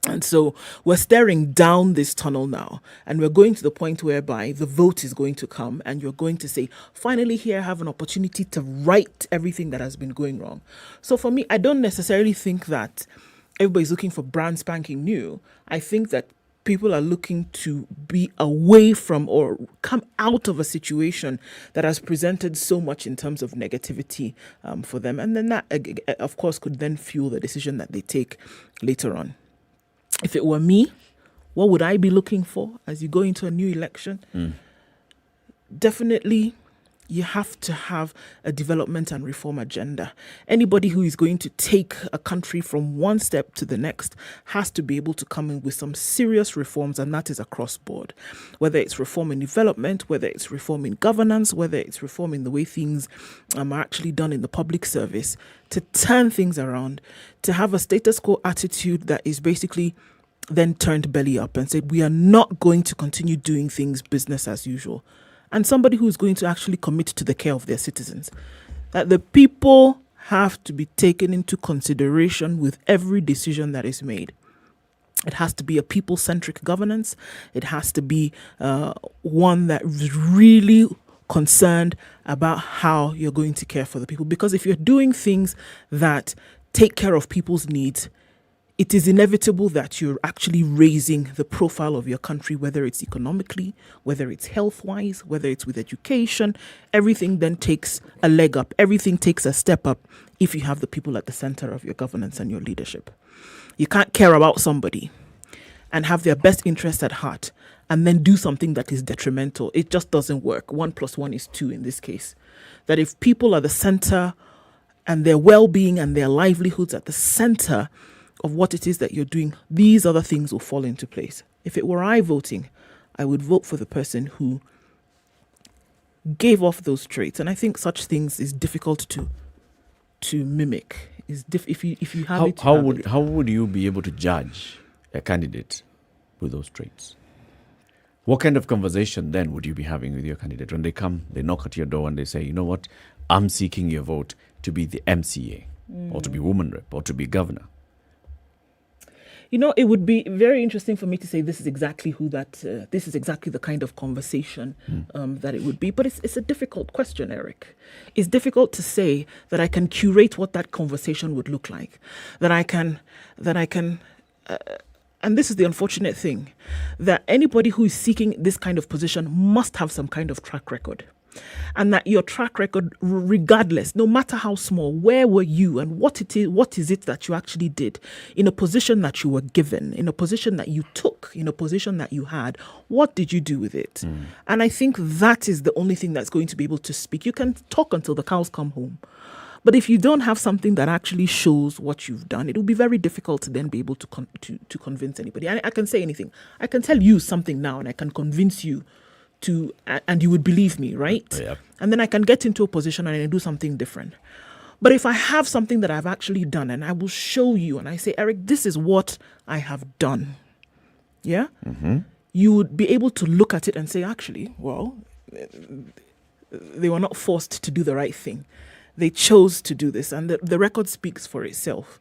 And so we're staring down this tunnel now, and we're going to the point whereby the vote is going to come and you're going to say, finally here I have an opportunity to right everything that has been going wrong. So for me, I don't necessarily think that everybody's looking for brand spanking new. I think that people are looking to be away from or come out of a situation that has presented so much in terms of negativity for them. And then that, of course, could then fuel the decision that they take later on. If it were me, what would I be looking for as you go into a new election? Definitely, you have to have a development and reform agenda. Anybody who is going to take a country from one step to the next has to be able to come in with some serious reforms, and that is across board. Whether it's reform in development, whether it's reform in governance, whether it's reform in the way things are actually done in the public service, to turn things around, to have a status quo attitude that is basically then turned belly up and said, we are not going to continue doing things business as usual. And somebody who is going to actually commit to the care of their citizens. That the people have to be taken into consideration with every decision that is made. It has to be a people-centric governance. It has to be one that is really concerned about how you're going to care for the people. Because if you're doing things that take care of people's needs, it is inevitable that you're actually raising the profile of your country, whether it's economically, whether it's health-wise, whether it's with education. Everything then takes a leg up. Everything takes a step up if you have the people at the center of your governance and your leadership. You can't care about somebody and have their best interest at heart and then do something that is detrimental. It just doesn't work. 1 + 1 is 2 in this case. That if people are the center and their well-being and their livelihoods at the center of what it is that you're doing, these other things will fall into place. If it were I voting, I would vote for the person who gave off those traits. And I think such things is difficult to mimic. If you have it. How would you be able to judge a candidate with those traits? What kind of conversation then would you be having with your candidate when they come, they knock at your door and they say, you know what, I'm seeking your vote to be the MCA or to be woman rep or to be governor? You know, it would be very interesting for me to say this is exactly this is exactly the kind of conversation that it would be. But it's a difficult question, Eric. It's difficult to say that I can curate what that conversation would look like. That I can, and this is the unfortunate thing, that anybody who is seeking this kind of position must have some kind of track record. And that your track record, regardless, no matter how small, where were you and what is it that you actually did in a position that you were given, in a position that you took, in a position that you had, what did you do with it? And I think that is the only thing that's going to be able to speak. You can talk until the cows come home. But if you don't have something that actually shows what you've done, it will be very difficult to then be able to convince anybody. I can say anything. I can tell you something now and I can convince you and you would believe me, right? Yeah. And then I can get into a position and I do something different. But if I have something that I've actually done and I will show you and I say, Eric, this is what I have done. Yeah? Mm-hmm. You would be able to look at it and say, actually, well, they were not forced to do the right thing. They chose to do this, and the record speaks for itself.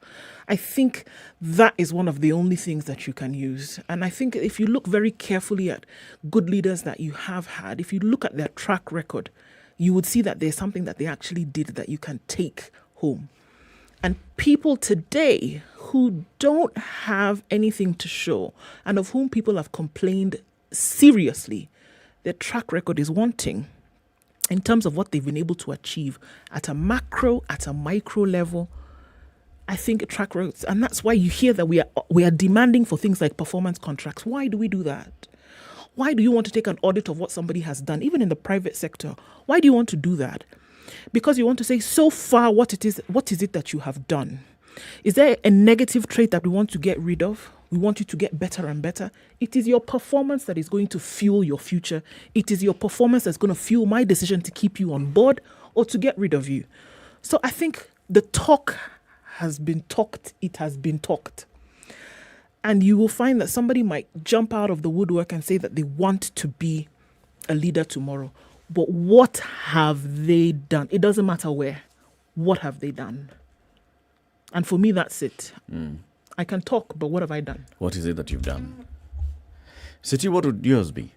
I think that is one of the only things that you can use. And I think if you look very carefully at good leaders that you have had, if you look at their track record, you would see that there's something that they actually did that you can take home. And people today who don't have anything to show and of whom people have complained seriously, their track record is wanting in terms of what they've been able to achieve at a macro, at a micro level. I think track records, and that's why you hear that we are demanding for things like performance contracts. Why do we do that? Why do you want to take an audit of what somebody has done, even in the private sector? Why do you want to do that? Because you want to say, so far, what is it that you have done? Is there a negative trait that we want to get rid of? We want you to get better and better. It is your performance that is going to fuel your future. It is your performance that's going to fuel my decision to keep you on board or to get rid of you. So I think the talk has been talked. It has been talked. And you will find that somebody might jump out of the woodwork and say that they want to be a leader tomorrow. But what have they done? It doesn't matter where. What have they done? And for me, that's it. I can talk, but what have I done? What is it that you've done? City, what would yours be?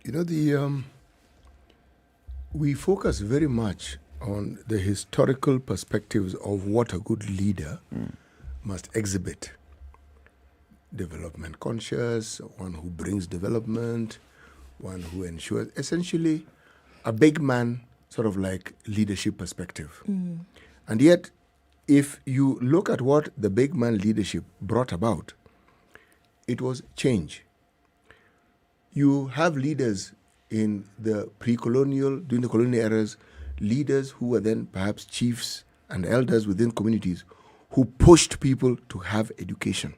You know, we focus very much on the historical perspectives of what a good leader must exhibit. Development conscious, one who brings development, one who ensures, essentially a big man sort of like leadership perspective. And yet, if you look at what the big man leadership brought about, it was change. You have leaders in the pre-colonial, during the colonial eras, leaders who were then perhaps chiefs and elders within communities who pushed people to have education.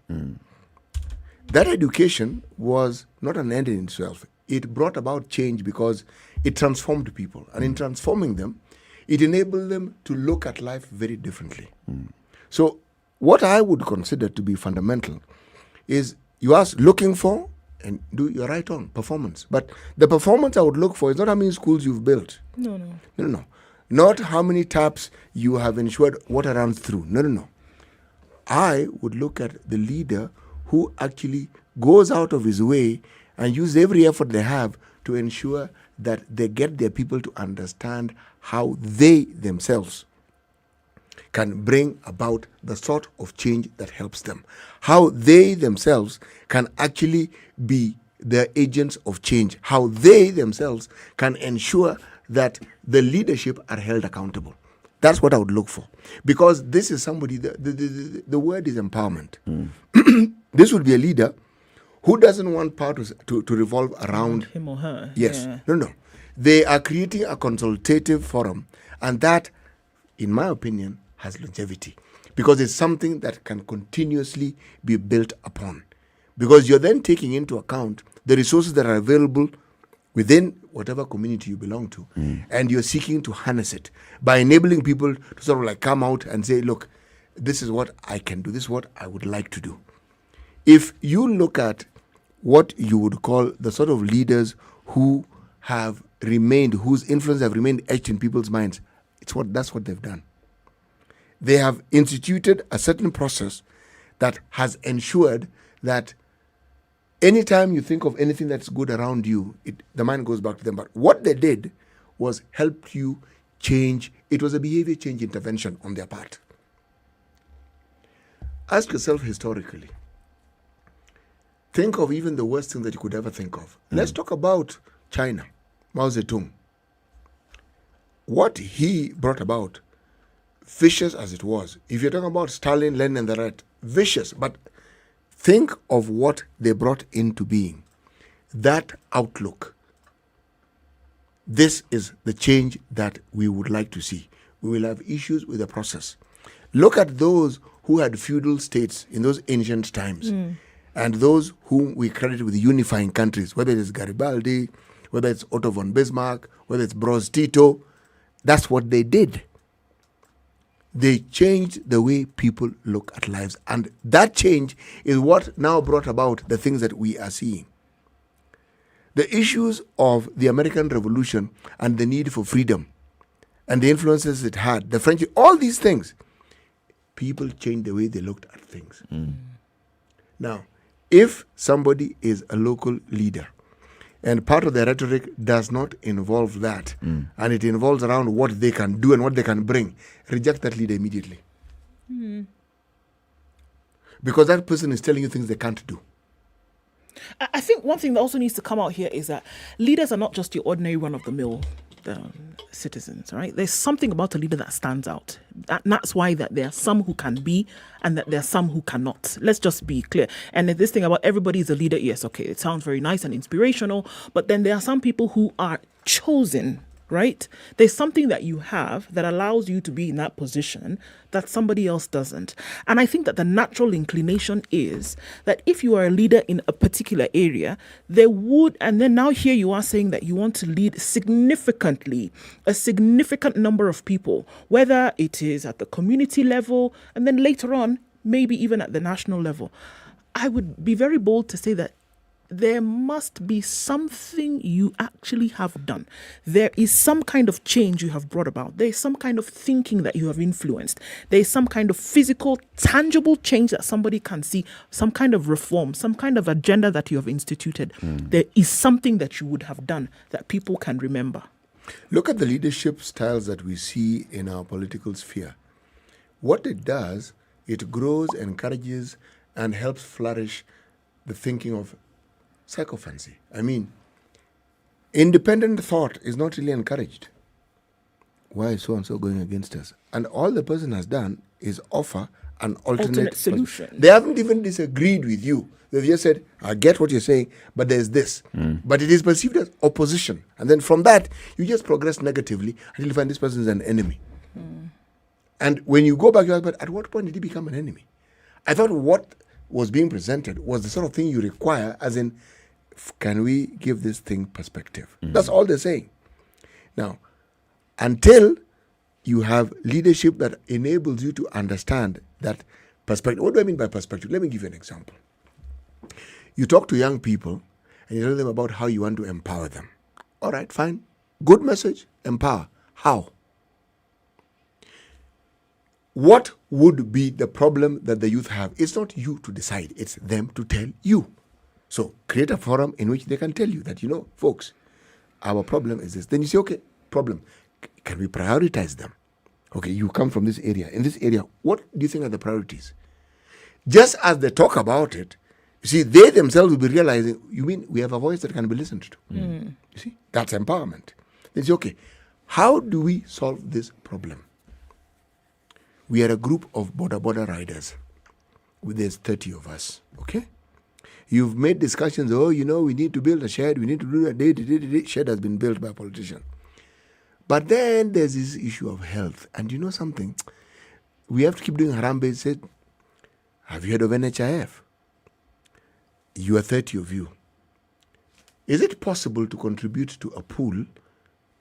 That education was not an end in itself. It brought about change because it transformed people. And in transforming them, it enabled them to look at life very differently. So what I would consider to be fundamental is you are looking for, and do your right on, performance. But the performance I would look for is not how many schools you've built. No. Not how many taps you have ensured water runs through. No. I would look at the leader who actually goes out of his way and uses every effort they have to ensure that they get their people to understand how they themselves can bring about the sort of change that helps them. How they themselves can actually be the agents of change. How they themselves can ensure that the leadership are held accountable. That's what I would look for. Because this is somebody, the word is empowerment. This would be a leader who doesn't want power to revolve around him or her. Yes. Yeah. No. They are creating a consultative forum. And that, in my opinion, has longevity. Because it's something that can continuously be built upon. Because you're then taking into account the resources that are available within whatever community you belong to. And you're seeking to harness it by enabling people to sort of like come out and say, look, this is what I can do. This is what I would like to do. If you look at what you would call the sort of leaders who have remained, whose influence have remained etched in people's minds, that's what they've done. They have instituted a certain process that has ensured that anytime you think of anything that's good around you, the mind goes back to them. But what they did was help you change. It was a behavior change intervention on their part. Ask yourself historically. Think of even the worst thing that you could ever think of. Let's talk about China, Mao Zedong. What he brought about, vicious as it was. If you're talking about Stalin, Lenin, and the right, vicious, but think of what they brought into being. That outlook. This is the change that we would like to see. We will have issues with the process. Look at those who had feudal states in those ancient times. And those whom we credit with unifying countries, whether it's Garibaldi, whether it's Otto von Bismarck, whether it's Broz Tito, that's what they did. they changed the way people look at lives. And that change is what now brought about the things that we are seeing. The issues of the American Revolution and the need for freedom and the influences it had, the French, all these things, people changed the way they looked at things. Now, if somebody is a local leader and part of their rhetoric does not involve that, and it involves around what they can do and what they can bring, reject that leader immediately. Because that person is telling you things they can't do. I think one thing that also needs to come out here is that leaders are not just your ordinary run-of-the-mill citizens, right? There's something about a leader that stands out. That's why that there are some who can be and that there are some who cannot. Let's just be clear. And this thing about everybody is a leader, yes, okay, it sounds very nice and inspirational, but then there are some people who are chosen, right? There's something that you have that allows you to be in that position that somebody else doesn't. And I think that the natural inclination is that if you are a leader in a particular area, there would, and then now here you are saying that you want to lead significantly, a significant number of people, whether it is at the community level, and then later on, maybe even at the national level. I would be very bold to say that there must be something you actually have done. There is some kind of change you have brought about. There is some kind of thinking that you have influenced. There is some kind of physical, tangible change that somebody can see, some kind of reform, some kind of agenda that you have instituted. There is something that you would have done that people can remember. Look at the leadership styles that we see in our political sphere. What it does, it grows, encourages, and helps flourish the thinking of psychophancy. I mean, independent thought is not really encouraged. Why is so-and-so going against us? And all the person has done is offer an alternate solution. They haven't even disagreed with you. They've just said, I get what you're saying, but there's this. But it is perceived as opposition. And then from that, you just progress negatively until you find this person is an enemy. And when you go back, you ask, but at what point did he become an enemy? I thought what was being presented was the sort of thing you require, as in, can we give this thing perspective? That's all they're saying. Now, until you have leadership that enables you to understand that perspective. What do I mean by perspective? Let me give you an example. You talk to young people and you tell them about how you want to empower them. All right, fine. Good message. Empower. How? What would be the problem that the youth have? It's not you to decide. It's them to tell you. So create a forum in which they can tell you that, folks, our problem is this. Then you say, okay, problem. Can we prioritize them? Okay, you come from this area. In this area, what do you think are the priorities? Just as they talk about it, you see, they themselves will be realizing, you mean we have a voice that can be listened to? You see, that's empowerment. Then you say, okay, how do we solve this problem? We are a group of border riders. There's 30 of us, okay? You've made discussions, we need to build a shed, we need to do that. Shed has been built by a politician. But then there's this issue of health. And you know something? We have to keep doing Harambe said, have you heard of NHIF? You are 30 of you. Is it possible to contribute to a pool,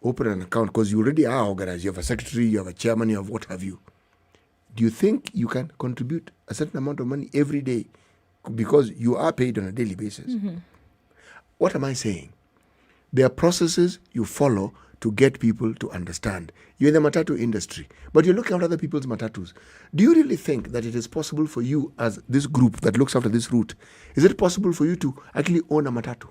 open an account, because you already are organized, you have a secretary, you have a chairman, you have what have you. Do you think you can contribute a certain amount of money every day because you are paid on a daily basis? What am I saying? There are processes you follow to get people to understand. You're in the matatu industry, but you're looking at other people's matatus. Do you really think that it is possible for you as this group that looks after this route, is it possible for you to actually own a matatu?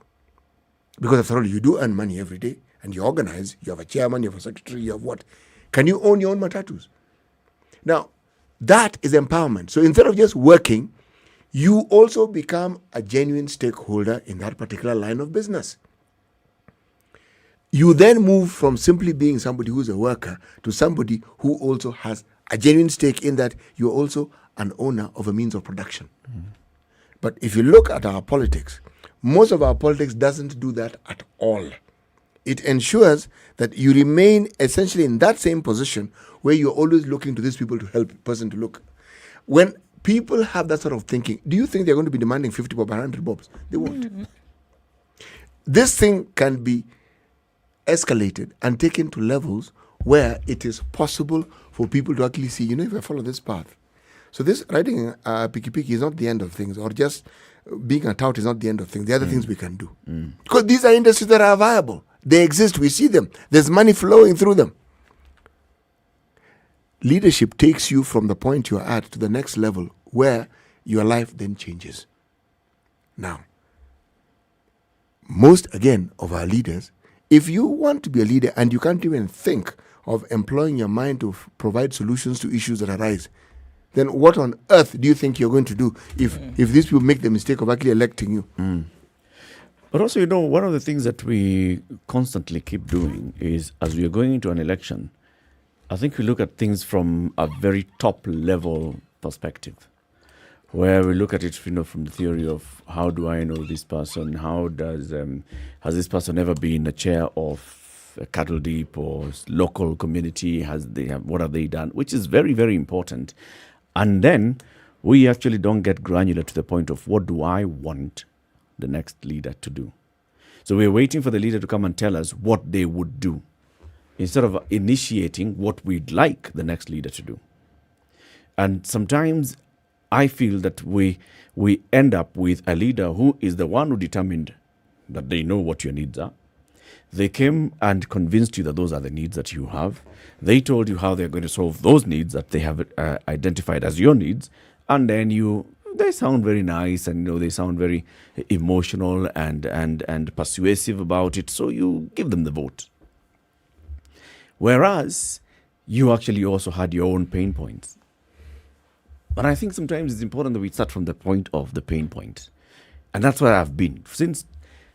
Because after all, you do earn money every day and you organize, you have a chairman, you have a secretary, you have what? Can you own your own matatus? Now, that is empowerment. So instead of just working, you also become a genuine stakeholder in that particular line of business. You then move from simply being somebody who's a worker to somebody who also has a genuine stake in that you're also an owner of a means of production. But if you look at our politics, most of our politics doesn't do that at all. It ensures that you remain essentially in that same position where you're always looking to these people to help a person to look. When people have that sort of thinking, do you think they're going to be demanding 50 bob, 100 bobs? They won't. This thing can be escalated and taken to levels where it is possible for people to actually see, if I follow this path. So this riding a piki-piki is not the end of things, or just being a tout is not the end of things. There are other things we can do. Because these are industries that are viable. They exist. We see them. There's money flowing through them. Leadership takes you from the point you're at to the next level where your life then changes. Now, most, again, of our leaders, if you want to be a leader and you can't even think of employing your mind to provide solutions to issues that arise, then what on earth do you think you're going to do if these people make the mistake of actually electing you? But also, one of the things that we constantly keep doing is, as we are going into an election, I think we look at things from a very top level perspective, where we look at it, from the theory of how do I know this person? How does has this person ever been in a chair of a cattle dip or local community? What have they done? Which is very, very important. And then we actually don't get granular to the point of what do I want the next leader to do. So we're waiting for the leader to come and tell us what they would do, instead of initiating what we'd like the next leader to do. And sometimes I feel that we end up with a leader who is the one who determined that they know what your needs are. They came and convinced you that those are the needs that you have. They told you how they're going to solve those needs that they have identified as your needs. And then they sound very nice, and they sound very emotional and persuasive about it. So you give them the vote. Whereas you actually also had your own pain points. But I think sometimes it's important that we start from the point of the pain point. And that's where I've been. Since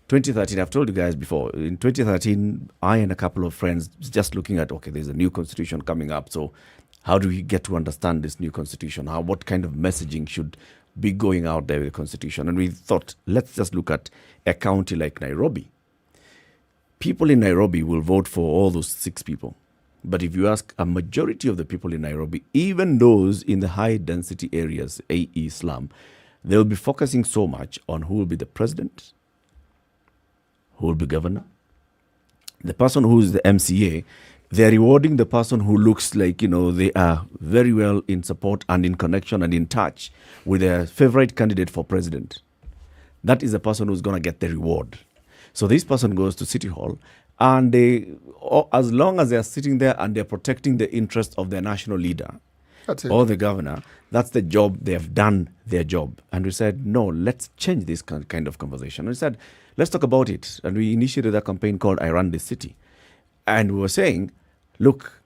2013, I've told you guys before, in 2013, I and a couple of friends just looking at, okay, there's a new constitution coming up. So how do we get to understand this new constitution? What kind of messaging should be going out there with the constitution? And we thought, let's just look at a county like Nairobi. People in Nairobi will vote for all those 6 people. But if you ask a majority of the people in Nairobi, even those in the high density areas, AE slum, they'll be focusing so much on who will be the president, who will be governor, the person who is the MCA. They're rewarding the person who looks like, they are very well in support and in connection and in touch with their favorite candidate for president. That is the person who's going to get the reward. So this person goes to City Hall, and as long as they're sitting there and they're protecting the interests of their national leader or the governor, that's the job. They have done their job. And we said, no, let's change this kind of conversation. And we said, let's talk about it. And we initiated a campaign called I Run This City. And we were saying, look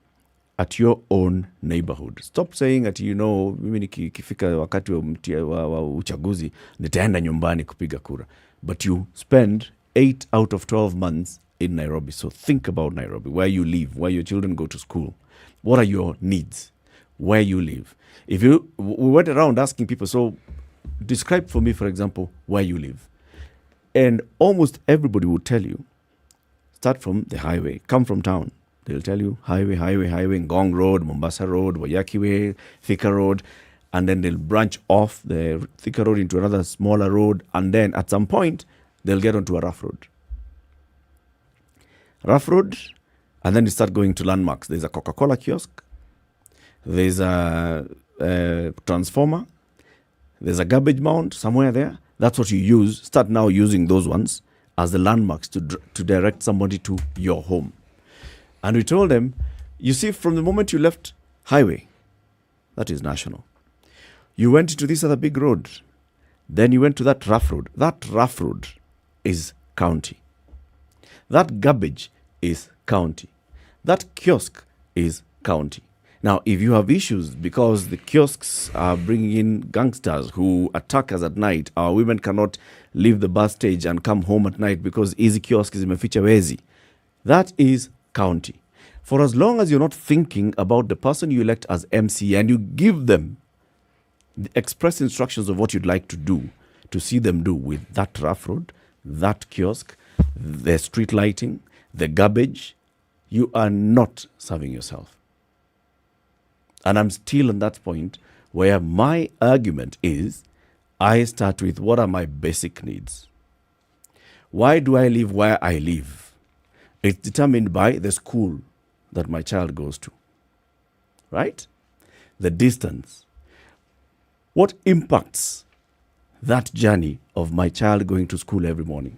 at your own neighborhood. Stop saying that, mimi nikifika wakati wa uchaguzi nitaenda nyumbani kupiga kura. But you spend 8 out of 12 months in Nairobi. So think about Nairobi, where you live, where your children go to school. What are your needs? Where you live. We went around asking people, so describe for me, for example, where you live. And almost everybody would tell you, start from the highway, come from town. They'll tell you highway, Ngong Road, Mombasa Road, Wayaki Way, Thika Road. And then they'll branch off the Thika Road into another smaller road. And then at some point, they'll get onto a rough road. And then you start going to landmarks. There's a Coca-Cola kiosk. There's a transformer. There's a garbage mound somewhere there. That's what you use. Start now using those ones as the landmarks to direct somebody to your home. And we told them, you see, from the moment you left highway, that is national. You went into this other big road. Then you went to that rough road. That rough road is county. That garbage is county. That kiosk is county. Now, if you have issues because the kiosks are bringing in gangsters who attack us at night, our women cannot leave the bus stage and come home at night because easy kiosk is imeficha wezi, that is county. For as long as you're not thinking about the person you elect as MC and you give them the express instructions of what you'd like to do, to see them do with that rough road, that kiosk, the street lighting, the garbage, you are not serving yourself. And I'm still on that point where my argument is, I start with what are my basic needs? Why do I live where I live? It's determined by the school that my child goes to, right? The distance. What impacts that journey of my child going to school every morning?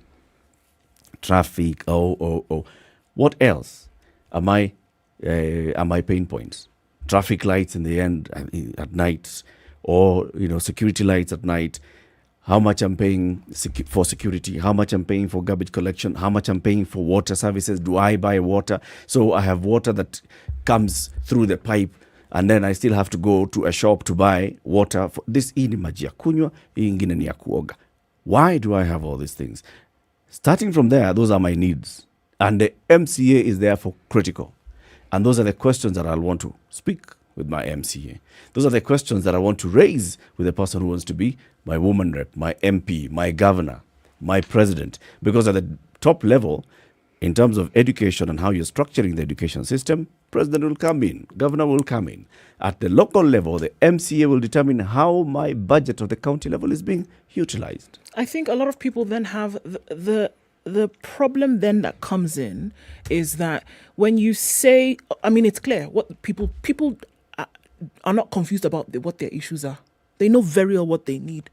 Traffic, What else are my pain points? Traffic lights in the end at night, or security lights at night. How much I'm paying for security, how much I'm paying for garbage collection, how much I'm paying for water services. Do I buy water? So I have water that comes through the pipe, and then I still have to go to a shop to buy water. This hii ni maji ya kunywa, hii ingine ni ya kuoga. Why do I have all these things? Starting from there, those are my needs. And the MCA is therefore critical. And those are the questions that I'll want to speak with my MCA. Those are the questions that I want to raise with the person who wants to be my woman rep, my MP, my governor, my president. Because at the top level, in terms of education and how you're structuring the education system, president will come in, governor will come in. At the local level, the MCA will determine how my budget of the county level is being utilized. I think a lot of people then have the problem then that comes in is that when you say, it's clear what people are not confused about what their issues are. They know very well what they need.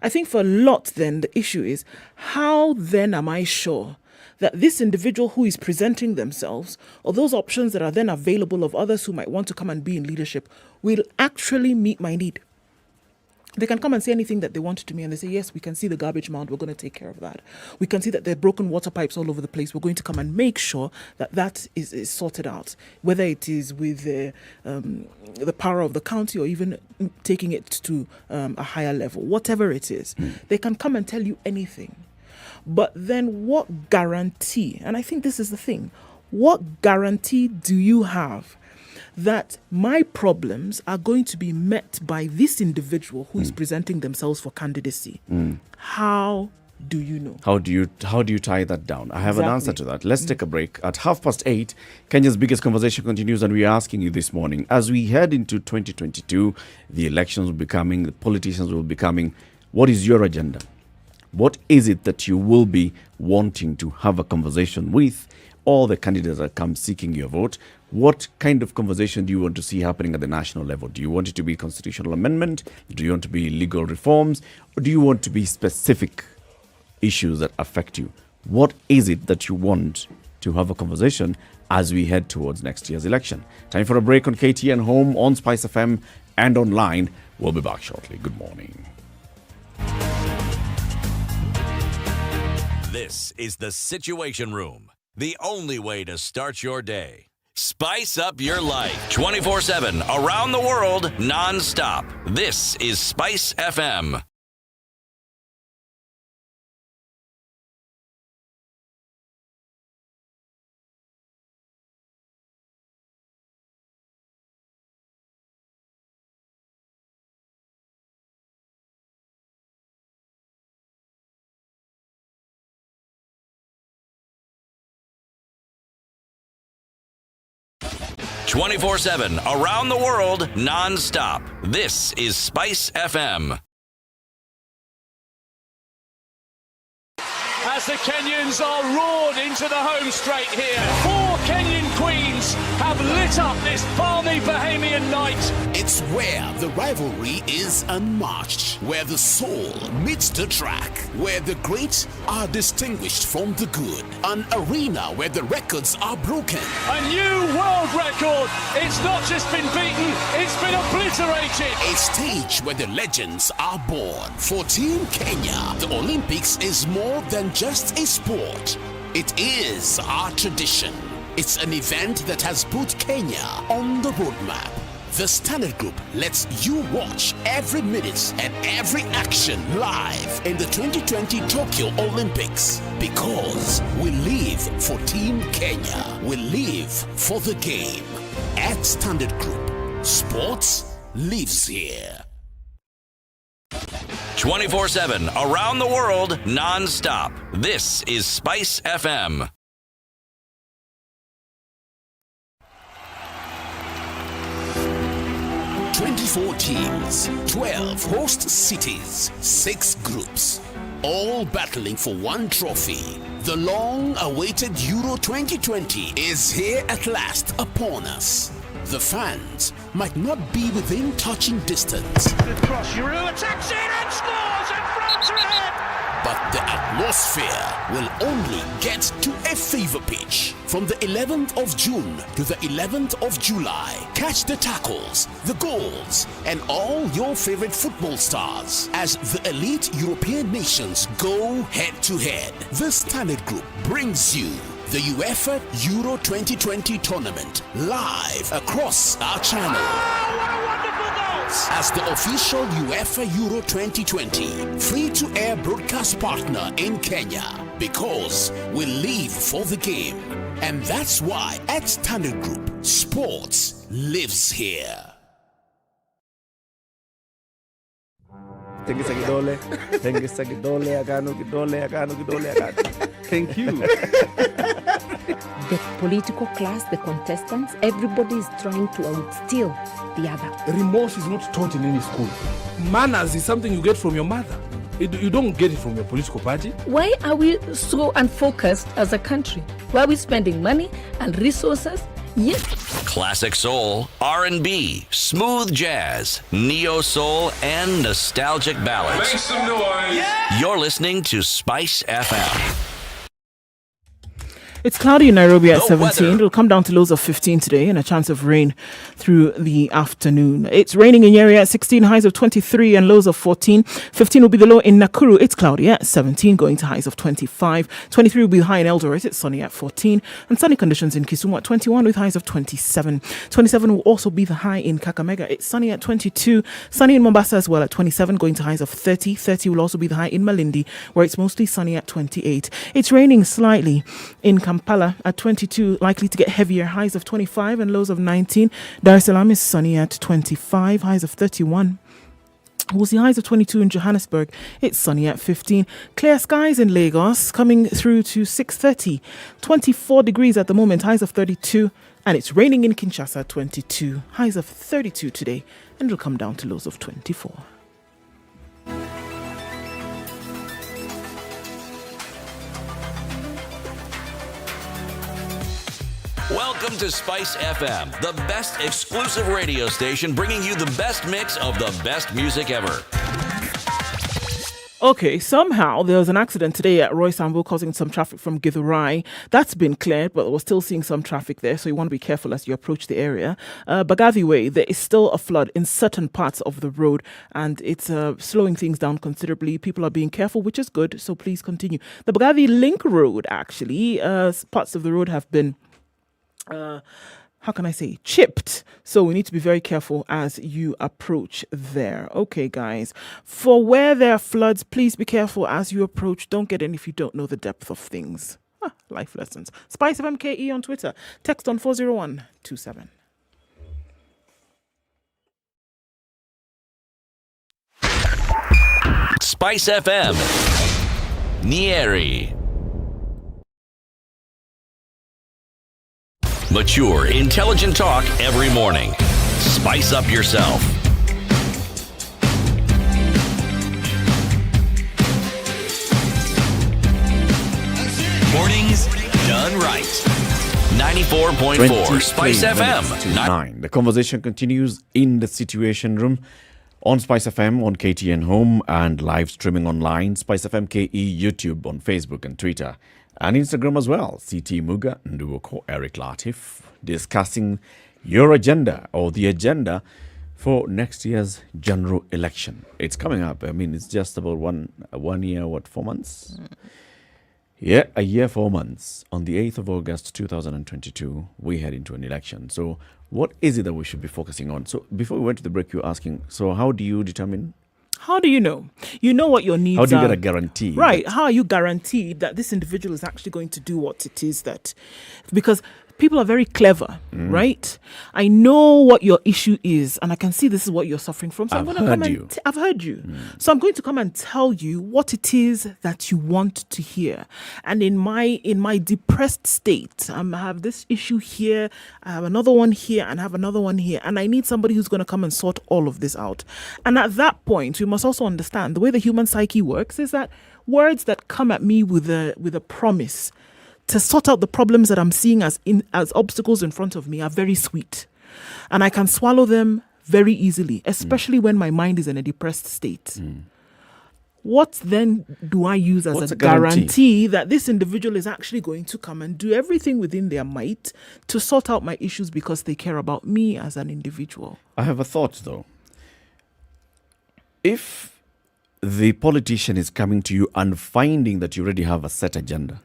I think for a lot then the issue is, how then am I sure that this individual who is presenting themselves, or those options that are then available of others who might want to come and be in leadership, will actually meet my need? They can come and say anything that they want to me, and they say, yes, we can see the garbage mound, we're going to take care of that. We can see that there are broken water pipes all over the place, we're going to come and make sure that that is sorted out, whether it is with the power of the county or even taking it to a higher level, whatever it is. They can come and tell you anything. But then what guarantee, and I think this is the thing, what guarantee do you have that my problems are going to be met by this individual who is presenting themselves for candidacy? How do you know? How do you tie that down? I have an answer to that. Let's take a break. At 8:30, Kenya's biggest conversation continues, and we're asking you this morning, as we head into 2022, the elections will be coming, the politicians will be coming. What is your agenda? What is it that you will be wanting to have a conversation with all the candidates that come seeking your vote? What kind of conversation do you want to see happening at the national level? Do you want it to be constitutional amendment? Do you want to be legal reforms? Or do you want to be specific issues that affect you? What is it that you want to have a conversation as we head towards next year's election? Time for a break on KTN Home, on SpiceFM, and online. We'll be back shortly. Good morning. This is the Situation Room, the only way to start your day. Spice up your life 24/7 around the world, non-stop. This is SpiceFM. "24/7 around the world, non-stop. This is SpiceFM. As the Kenyans are roared into the home straight here, 4 Kenyan queens have lit up this balmy Bahamian night. It's where the rivalry is unmatched, where the soul meets the track, where the great are distinguished from the good. An arena where the records are broken. A new world record. It's not just been beaten, it's been obliterated. A stage where the legends are born. For Team Kenya, the Olympics is more than just a sport. It is our tradition. It's an event that has put Kenya on the roadmap. The Standard Group lets you watch every minute and every action live in the 2020 Tokyo Olympics, because we live for Team Kenya. We live for the game. At Standard Group, sports lives here. 24/7 around the world, non-stop. This is SpiceFM. Four teams, 12 host cities, 6 groups. all battling for one trophy. The long-awaited Euro 2020 is here at last upon us. The fans might not be within touching distance. Good cross, Giroud attacks it and scores, and France are ahead! But the atmosphere will only get to a fever pitch. From the 11th of June to the 11th of July, catch the tackles, the goals, and all your favorite football stars as the elite European nations go head-to-head. The Standard Group brings you the UEFA Euro 2020 tournament live across our channel. As the official UEFA Euro 2020 free-to-air broadcast partner in Kenya, because we live for the game. And that's why at Standard Group, sports lives here. Thank you. The political class, the contestants, everybody is trying to outsteal the other. Remorse is not taught in any school. Manners is something you get from your mother. You don't get it from your political party. Why are we so unfocused as a country? Why are we spending money and resources? Yes. Classic soul, R&B, smooth jazz, neo soul, and nostalgic ballads. Make some noise! Yeah! You're listening to Spice FM. It's cloudy in Nairobi at The 17. weather. It'll come down to lows of 15 today and a chance of rain through the afternoon. It's raining in Nyeri at 16, highs of 23 and lows of 14. 15 will be the low in Nakuru. It's cloudy at 17, going to highs of 25. 23 will be the high in Eldoret. It's sunny at 14. And sunny conditions in Kisumu at 21 with highs of 27. 27 will also be the high in Kakamega. It's sunny at 22. Sunny in Mombasa as well at 27, going to highs of 30. 30 will also be the high in Malindi, where it's mostly sunny at 28. It's raining slightly in Kampala at 22, likely to get heavier, highs of 25 and lows of 19. Dar es Salaam is sunny at 25, highs of 31. We'll see highs of 22 in Johannesburg. It's sunny at 15. Clear skies in Lagos coming through to 6:30. 24 degrees at the moment, highs of 32. And it's raining in Kinshasa at 22, highs of 32 today. And it'll come down to lows of 24. Welcome to Spice FM, the best exclusive radio station bringing you the best mix of the best music ever. Okay, somehow there was an accident today at Roy Sambu causing some traffic from Githurai. That's been cleared, but we're still seeing some traffic there, so you want to be careful as you approach the area. Bagavi Way, there is still a flood in certain parts of the road, and it's slowing things down considerably. People are being careful, which is good, so please continue. The Bagavi Link Road, actually, parts of the road have been chipped. So we need to be very careful as you approach there. Okay, guys. For where there are floods, please be careful as you approach. Don't get in if you don't know the depth of things. Life lessons. SpiceFM KE on Twitter. Text on 40127. Spice FM, Nyeri. Mature, intelligent talk every morning. Spice up yourself. Mornings done right. 94.4 Spice FM. 9. The conversation continues in the Situation Room on Spice FM, on KTN Home, and live streaming online. Spice FM KE YouTube on Facebook and Twitter. And Instagram as well. CT Muga, Nduoko, Eric Latif, discussing your agenda or the agenda for next year's general election. It's coming up. I mean, it's just about one year, 4 months? Yeah, a year, 4 months. On the 8th of August, 2022, we head into an election. So what is it that we should be focusing on? So before we went to the break, you were asking, so how do you determine? How do you know? You know what your needs are. How do you get a guarantee? Right. How are you guaranteed that this individual is actually going to do what it is that... Because people are very clever, right? I know what your issue is, and I can see this is what you're suffering from. So I'm going to come and I've heard you. So I'm going to come and tell you what it is that you want to hear. And in my depressed state, I have this issue here, I have another one here, and I have another one here, and I need somebody who's going to come and sort all of this out. And at that point, we must also understand the way the human psyche works is that words that come at me with a promise to sort out the problems that I'm seeing as obstacles in front of me are very sweet. And I can swallow them very easily, especially when my mind is in a depressed state. What then do I use as a guarantee that this individual is actually going to come and do everything within their might to sort out my issues because they care about me as an individual? I have a thought, though. If the politician is coming to you and finding that you already have a set agenda,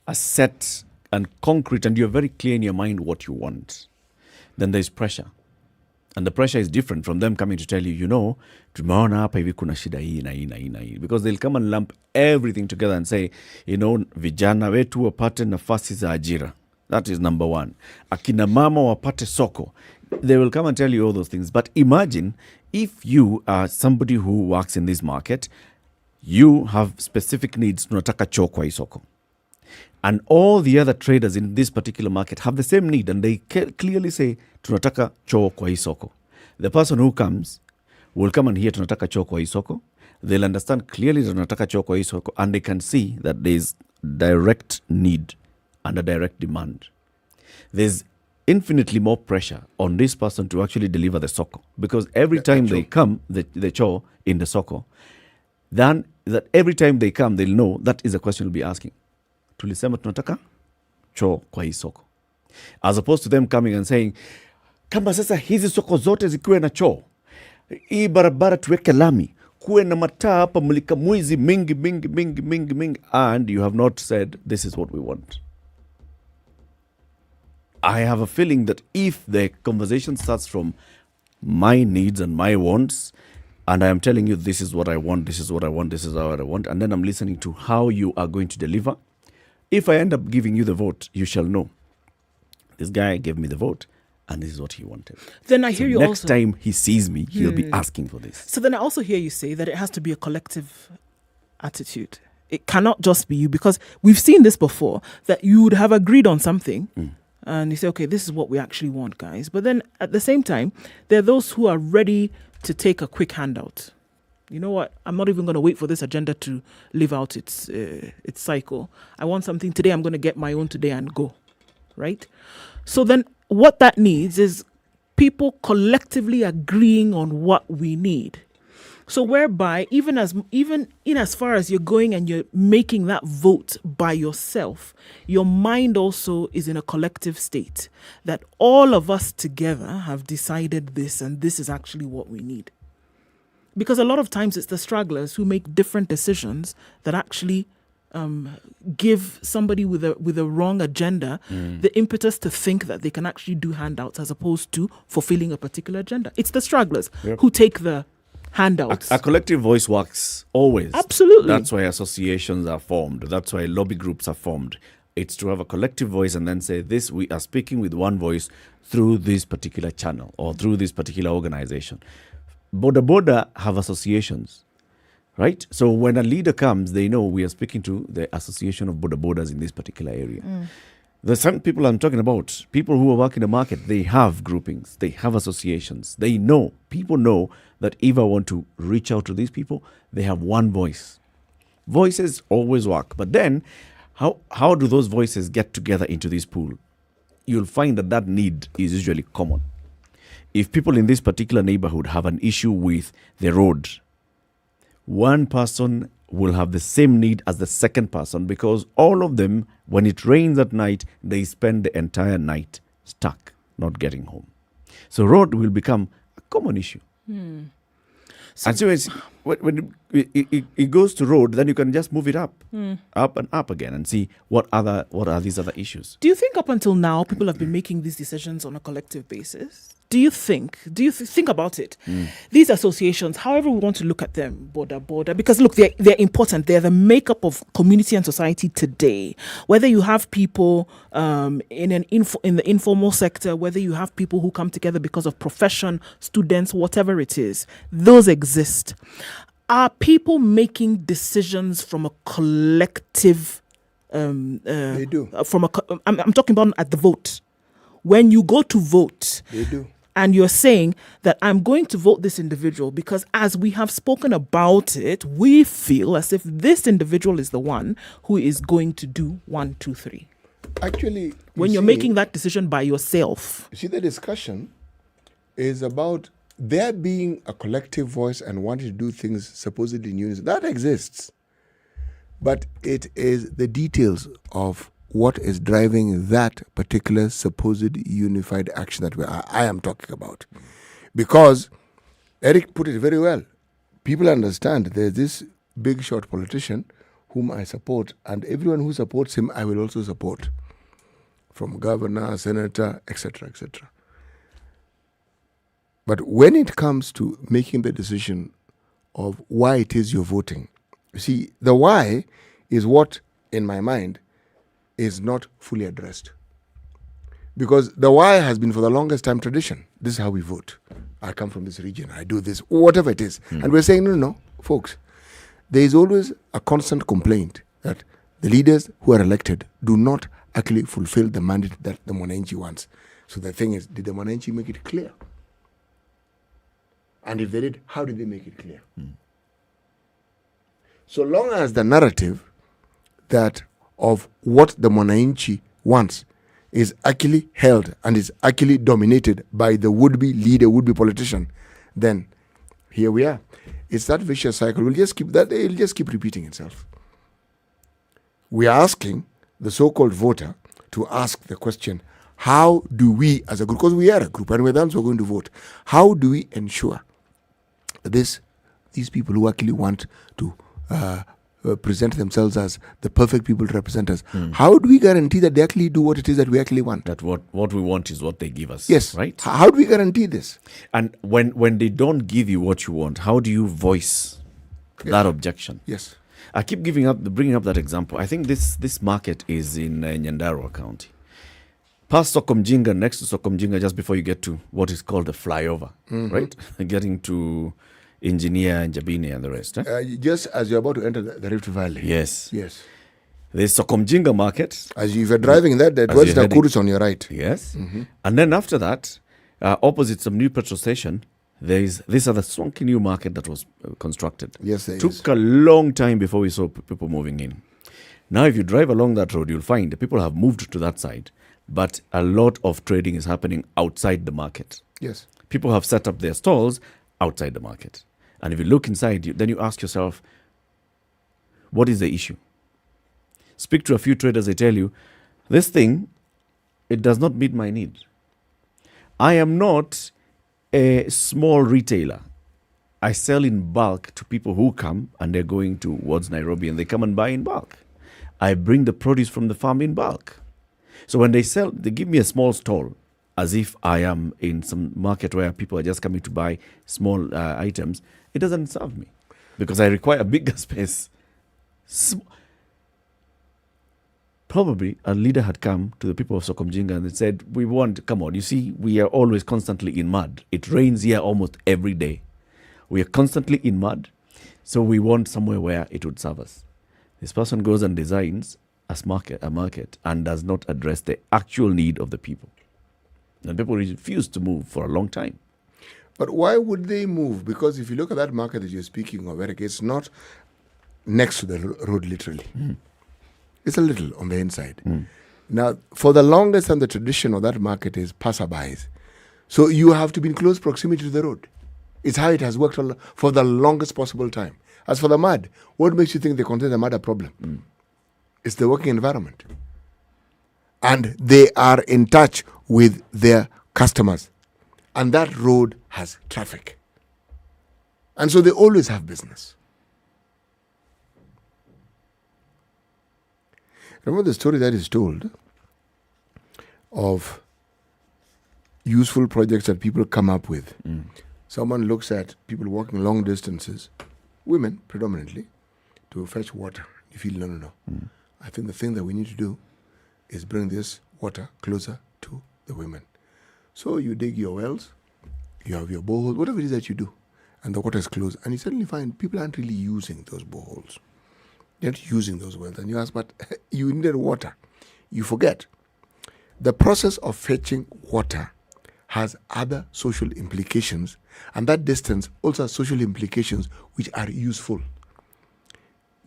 a set and concrete, and you're very clear in your mind what you want, then there's pressure. And the pressure is different from them coming to tell you, tumeona hapa hivi kuna shida hii na hii na hii na hii. Because they'll come and lump everything together and say, vijana wetu wapate nafasi za ajira. That is number one. Akina mama wapate soko. They will come and tell you all those things. But imagine if you are somebody who works in this market, you have specific needs, tunataka choo kwa hii soko. And all the other traders in this particular market have the same need, and they clearly say, tunataka choo kwa hii soko. The person who comes will come and hear tunataka choo kwa hii soko. They'll understand clearly tunataka choo kwa hii soko, and they can see that there's direct need and a direct demand. There's infinitely more pressure on this person to actually deliver the soko, because every time they come, the choo in the soko, then that every time they come, they'll know that is a question we'll be asking. Tulisema tunataka choo kwa hii soko. As opposed to them coming and saying, kama sasa hizi soko zote zikiwe na choo, hii barabara tuweke lami, kuwe na mataa hapa mulika mwizi mingi, and you have not said, this is what we want. I have a feeling that if the conversation starts from my needs and my wants, and I am telling you, this is what I want, this is what I want, this is what I want, and then I'm listening to how you are going to deliver. If I end up giving you the vote, you shall know. This guy gave me the vote, and this is what he wanted. Then I hear you next also. time he sees me, he'll be asking for this. So then I also hear you say that it has to be a collective attitude. It cannot just be you, because we've seen this before, that you would have agreed on something, and you say, okay, this is what we actually want, guys. But then at the same time, there are those who are ready to take a quick handout. You know what? I'm not even going to wait for this agenda to live out its cycle. I want something today. I'm going to get my own today and go. Right? So then what that needs is people collectively agreeing on what we need. So whereby even in as far as you're going and you're making that vote by yourself, your mind also is in a collective state that all of us together have decided this, and this is actually what we need. Because a lot of times it's the stragglers who make different decisions that actually give somebody with a wrong agenda the impetus to think that they can actually do handouts as opposed to fulfilling a particular agenda. It's the stragglers who take the handouts. A collective voice works always. Absolutely. That's why associations are formed. That's why lobby groups are formed. It's to have a collective voice and then say, this, we are speaking with one voice through this particular channel or through this particular organization. Boda have associations, right? So when a leader comes, they know we are speaking to the association of bodas in this particular area. There's some people I'm talking about, people who are working the market, they have groupings, they have associations. They know, people know that if I want to reach out to these people, they have one voice. Voices always work. But then, how do those voices get together into this pool? You'll find that need is usually common. If people in this particular neighborhood have an issue with the road, one person will have the same need as the second person, because all of them, when it rains at night, they spend the entire night stuck, not getting home. So road will become a common issue. So and so when it goes to road, then you can just move it up and up again and see what are these other issues. Do you think up until now people have been making these decisions on a collective basis? Do you think about it? These associations, however we want to look at them, border, because look, they're important. They're the makeup of community and society today. Whether you have people in the informal sector, whether you have people who come together because of profession, students, whatever it is, those exist. Are people making decisions from a collective? They do. I'm talking about at the vote. When you go to vote, they do. and you're saying that I'm going to vote this individual because as we have spoken about it, we feel as if this individual is the one who is going to do 1, 2, 3. Actually, when you're making that decision by yourself. You see, the discussion is about there being a collective voice and wanting to do things supposedly in unison. That exists. But it is the details of what is driving that particular supposed unified action that I am talking about. Because Eric put it very well. People understand there's this big shot politician whom I support, and everyone who supports him I will also support. From governor, senator, etc., etc. But when it comes to making the decision of why it is you're voting, you see, the why is what, in my mind, is not fully addressed. Because the why has been for the longest time tradition. This is how we vote. I come from this region, I do this, whatever it is. And we're saying, no, folks, there is always a constant complaint that the leaders who are elected do not actually fulfill the mandate that the Mwananchi wants. So the thing is, did the Mwananchi make it clear? And if they did, how did they make it clear? So long as the narrative that of what the Mwananchi wants is actually held and is actually dominated by the would-be leader, would-be politician, then here we are. It's that vicious cycle. It'll just keep repeating itself. We are asking the so-called voter to ask the question, how do we as a group, because we are a group and we're the ones who are going to vote, how do we ensure that these people who actually want to present themselves as the perfect people to represent us, how do we guarantee that they actually do what it is that we actually want? That what we want is what they give us. Yes. Right? How do we guarantee this? And when they don't give you what you want, how do you voice that objection? Yes. I keep bringing up that example. I think this market is in Nyandarua County. Past Sokomjinga, next to Sokomjinga, just before you get to what is called the flyover, right? Getting to Engineer and Jabini and the rest. Just as you're about to enter the Rift Valley. Yes. Yes. There's Sokomjinga market. As if you're driving that towards Nakuru is on your right. Yes. And then after that, opposite some new petrol station, this other swanky new market that was constructed. Yes, there Took a long time before we saw people moving in. Now, if you drive along that road, you'll find the people have moved to that side, but a lot of trading is happening outside the market. Yes. People have set up their stalls outside the market. And if you look inside, then you ask yourself, what is the issue? Speak to a few traders, they tell you, this thing, it does not meet my need. I am not a small retailer. I sell in bulk to people who come and they're going towards Nairobi and they come and buy in bulk. I bring the produce from the farm in bulk. So when they sell, they give me a small stall as if I am in some market where people are just coming to buy small items. It doesn't serve me because I require a bigger space. Probably a leader had come to the people of Sokomjinga and they said, come on, you see, we are always constantly in mud. It rains here almost every day. We are constantly in mud, so we want somewhere where it would serve us. This person goes and designs a market and does not address the actual need of the people. And people refuse to move for a long time. But why would they move? Because if you look at that market that you're speaking of, Eric, it's not next to the road literally. It's a little on the inside. Now, for the longest time, the tradition of that market is passerbys. So you have to be in close proximity to the road. It's how it has worked for the longest possible time. As for the mud, what makes you think they consider the mud a problem? It's the working environment. And they are in touch with their customers. And that road has traffic. And so they always have business. Remember the story that is told of useful projects that people come up with. Someone looks at people walking long distances, women predominantly, to fetch water. You feel, no. I think the thing that we need to do is bring this water closer to the women. So you dig your wells, you have your boreholes, whatever it is that you do, and the water is close. And you suddenly find people aren't really using those boreholes. They're not using those wells. And you ask, but you needed water. You forget. The process of fetching water has other social implications, and that distance also has social implications which are useful.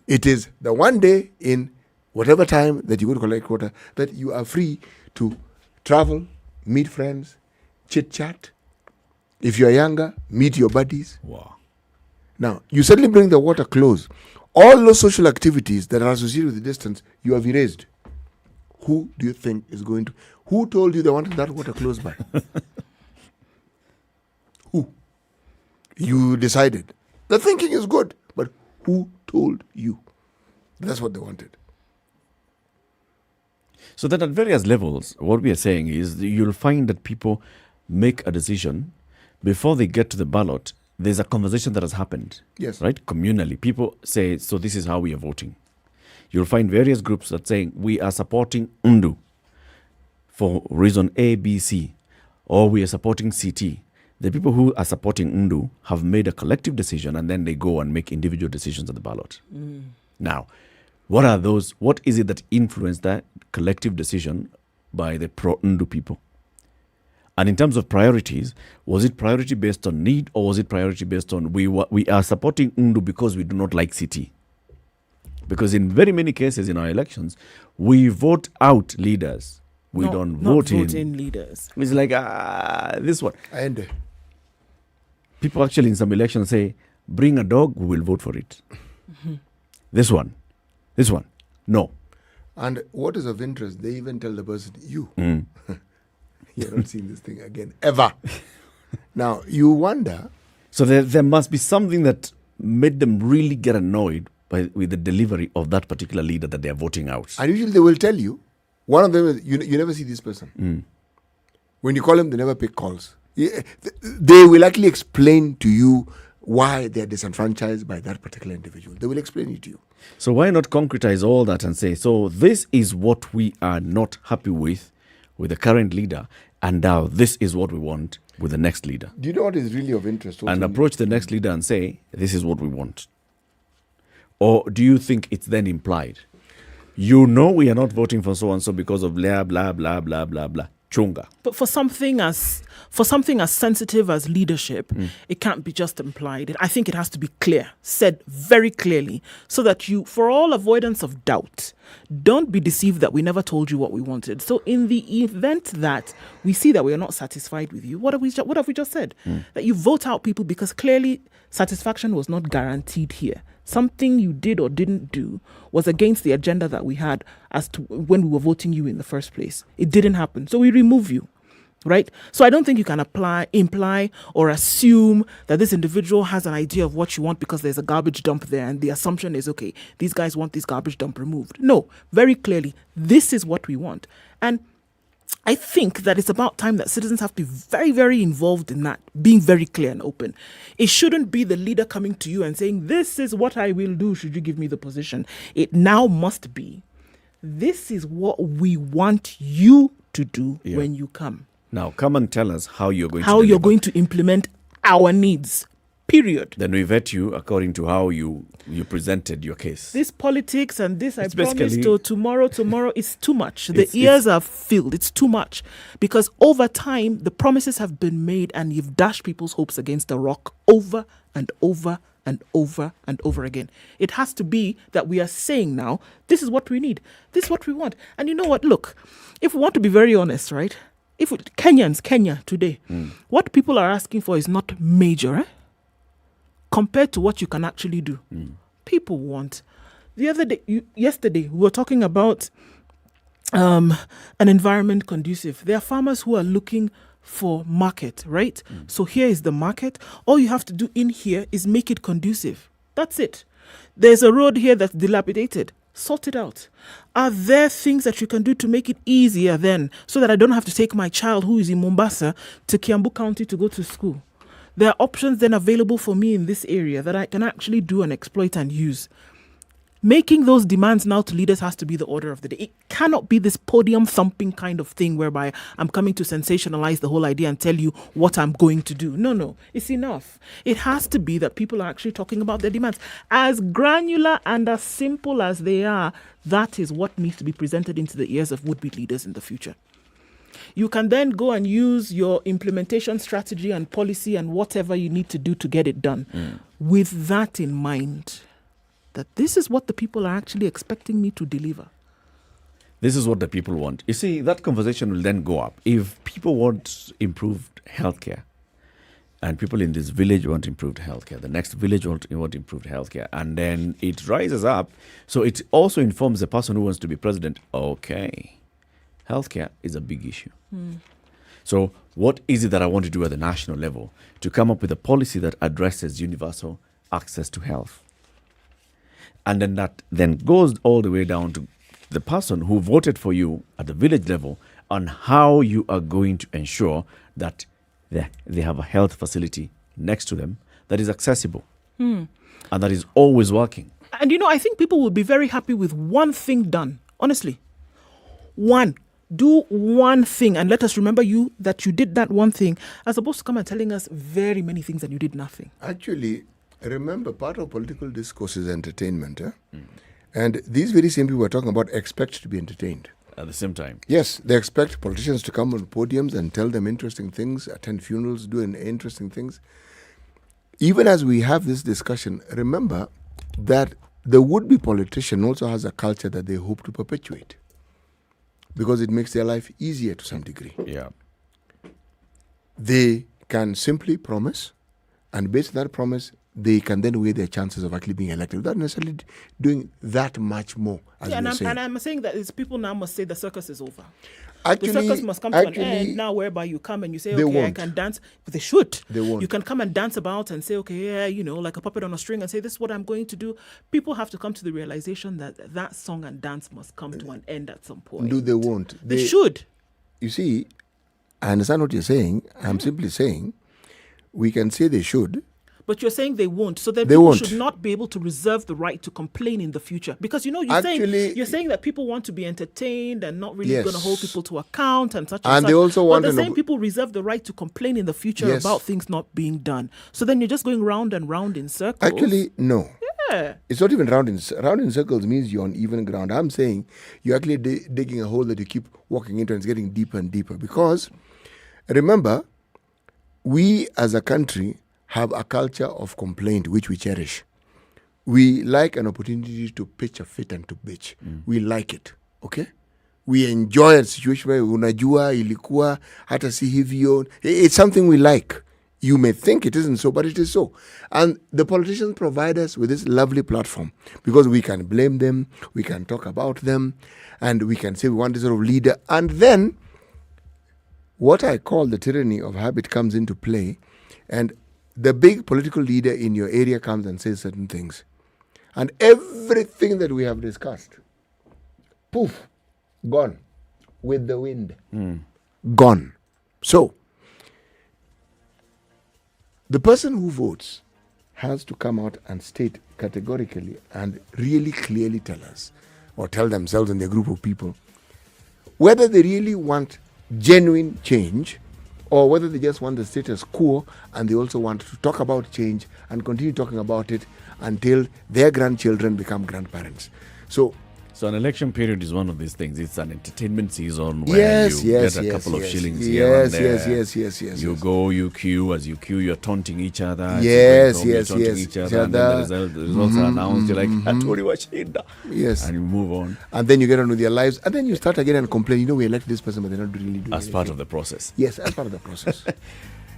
It is the one day in whatever time that you go to collect water that you are free to travel, meet friends, chit-chat. If you are younger, meet your buddies. Wow. Now, you suddenly bring the water close. All those social activities that are associated with the distance, you have erased. Who do you think is going to... Who told you they wanted that water close by? Who? You decided. The thinking is good, but who told you? That's what they wanted. So that at various levels, what we are saying is you'll find that people make a decision before they get to the ballot. There's a conversation that has happened. Yes. Right? Communally. People say, so this is how we are voting. You'll find various groups that saying we are supporting Undu for reason A, B, C, or we are supporting CT. The people who are supporting Undu have made a collective decision, and then they go and make individual decisions at the ballot. Now, what are those? What is it that influenced that collective decision by the pro-Undu people? And in terms of priorities, was it priority based on need, or was it priority based on we are supporting Undu because we do not like CT? Because in very many cases in our elections, we vote out leaders. We don't vote in leaders. It's like, this one. And people actually in some elections say, bring a dog, we will vote for it. This one. No. And what is of interest, they even tell the person, you're not seeing this thing again, ever. Now, you wonder. So there must be something that made them really get annoyed with the delivery of that particular leader that they are voting out. And usually they will tell you, one of them is, you never see this person. When you call them, they never pick calls. They will actually explain to you why they are disenfranchised by that particular individual. They will explain it to you. So why not concretize all that and say, so this is what we are not happy with the current leader, and now this is what we want with the next leader. Do you know what is really of interest? And approach the next leader and say, this is what we want. Or do you think it's then implied? You know we are not voting for so-and-so because of blah, blah, blah, blah, blah, blah. Chunga. But for something as sensitive as leadership, it can't be just implied. I think it has to be clear, said very clearly, so that you, for all avoidance of doubt, don't be deceived that we never told you what we wanted. So in the event that we see that we are not satisfied with you, what have we just said? That you vote out people because clearly satisfaction was not guaranteed here. Something you did or didn't do was against the agenda that we had as to when we were voting you in the first place. It didn't happen. So we remove you, right? So I don't think you can imply or assume that this individual has an idea of what you want because there's a garbage dump there and the assumption is, okay, these guys want this garbage dump removed. No, very clearly, this is what we want. And I think that it's about time that citizens have to be very, very involved in that, being very clear and open. It shouldn't be the leader coming to you and saying, this is what I will do, should you give me the position. It now must be, this is what we want you to do when you come. Now, come and tell us how you're going to implement our needs. Period. Then we vet you according to how you presented your case. This politics and this, I promise to tomorrow is too much. The ears are filled. It's too much. Because over time, the promises have been made and you've dashed people's hopes against the rock over and over and over and over again. It has to be that we are saying now, this is what we need. This is what we want. And you know what? Look, if we want to be very honest, right? Kenya today, what people are asking for is not major, compared to what you can actually do. People want. Yesterday, we were talking about an environment conducive. There are farmers who are looking for market, right? So here is the market. All you have to do in here is make it conducive. That's it. There's a road here that's dilapidated. Sort it out. Are there things that you can do to make it easier then, so that I don't have to take my child who is in Mombasa to Kiambu County to go to school? There are options then available for me in this area that I can actually do and exploit and use. Making those demands now to leaders has to be the order of the day. It cannot be this podium thumping kind of thing whereby I'm coming to sensationalize the whole idea and tell you what I'm going to do. No, it's enough. It has to be that people are actually talking about their demands. As granular and as simple as they are, that is what needs to be presented into the ears of would-be leaders in the future. You can then go and use your implementation strategy and policy and whatever you need to do to get it done. With that in mind, that this is what the people are actually expecting me to deliver. This is what the people want. You see, that conversation will then go up. If people want improved healthcare, and people in this village want improved healthcare, the next village want improved healthcare, and then it rises up. So it also informs the person who wants to be president, okay, healthcare is a big issue. So what is it that I want to do at the national level to come up with a policy that addresses universal access to health? And then that then goes all the way down to the person who voted for you at the village level on how you are going to ensure that they have a health facility next to them that is accessible and that is always working. And I think people will be very happy with one thing done. Honestly. Do one thing and let us remember you that you did that one thing, as opposed to come and telling us very many things and you did nothing. Actually, remember, part of political discourse is entertainment. And these very same people we're talking about expect to be entertained. At the same time. Yes, they expect politicians to come on podiums and tell them interesting things, attend funerals, do interesting things. Even as we have this discussion, remember that the would-be politician also has a culture that they hope to perpetuate because it makes their life easier to some degree. Yeah. They can simply promise, and based on that promise, they can then weigh their chances of actually being elected without necessarily doing that much more. And I'm saying that it's people now must say the circus is over. Actually, the circus must come to an end now, whereby you come and you say, okay, won't. I can dance. But they should. They won't. You can come and dance about and say, okay, yeah, like a puppet on a string and say, this is what I'm going to do. People have to come to the realization that that song and dance must come to an end at some point. No, they won't. They should. You see, I understand what you're saying. I'm simply saying we can say they should. But you're saying they won't. So then they people won't. should not be able to reserve the right to complain in the future. Because, you're saying that people want to be entertained and not really going to hold people to account and such and such. They also want the same people reserve the right to complain in the future about things not being done. So then you're just going round and round in circles. Actually, no. Yeah. It's not even round in circles means you're on even ground. I'm saying you're actually digging a hole that you keep walking into and it's getting deeper and deeper. Because, remember, we as a country have a culture of complaint which we cherish. We like an opportunity to pitch a fit and to bitch. We like it, okay? We enjoy a situation where unajua ilikuwa hata si hivyo. It's something we like. You may think it isn't so, but it is so. And the politicians provide us with this lovely platform because we can blame them, we can talk about them, and we can say we want this sort of leader. And then what I call the tyranny of habit comes into play, and the big political leader in your area comes and says certain things. And everything that we have discussed, poof, gone with the wind. Gone. So, the person who votes has to come out and state categorically and really clearly tell us, or tell themselves and their group of people, whether they really want genuine change or whether they just want the status quo and they also want to talk about change and continue talking about it until their grandchildren become grandparents. So an election period is one of these things. It's an entertainment season where you get a couple of shillings here and there. Yes. You go, you queue. As you queue, you're taunting each other. Yes. Each other. And then the results are announced. You're like, I told you what she did. Yes. And you move on. And then you get on with your lives. And then you start again and complain, we elected this person, but they're not really doing As part of the process. Yes, as part of the process.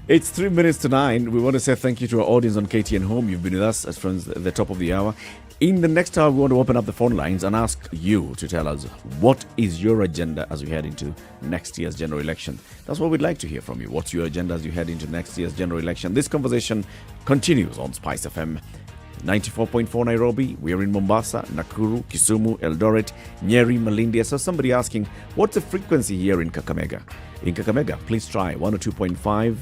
It's 3 minutes to 9. We want to say thank you to our audience on KTN Home. You've been with us as friends at the top of the hour. In the next hour, we want to open up the phone lines and ask you to tell us what is your agenda as we head into next year's general election. That's what we'd like to hear from you. What's your agenda as you head into next year's general election? This conversation continues on SpiceFM 94.4 Nairobi. We are in Mombasa, Nakuru, Kisumu, Eldoret, Nyeri, Malindi. So somebody asking, what's the frequency here in Kakamega? In Kakamega, please try 102.5,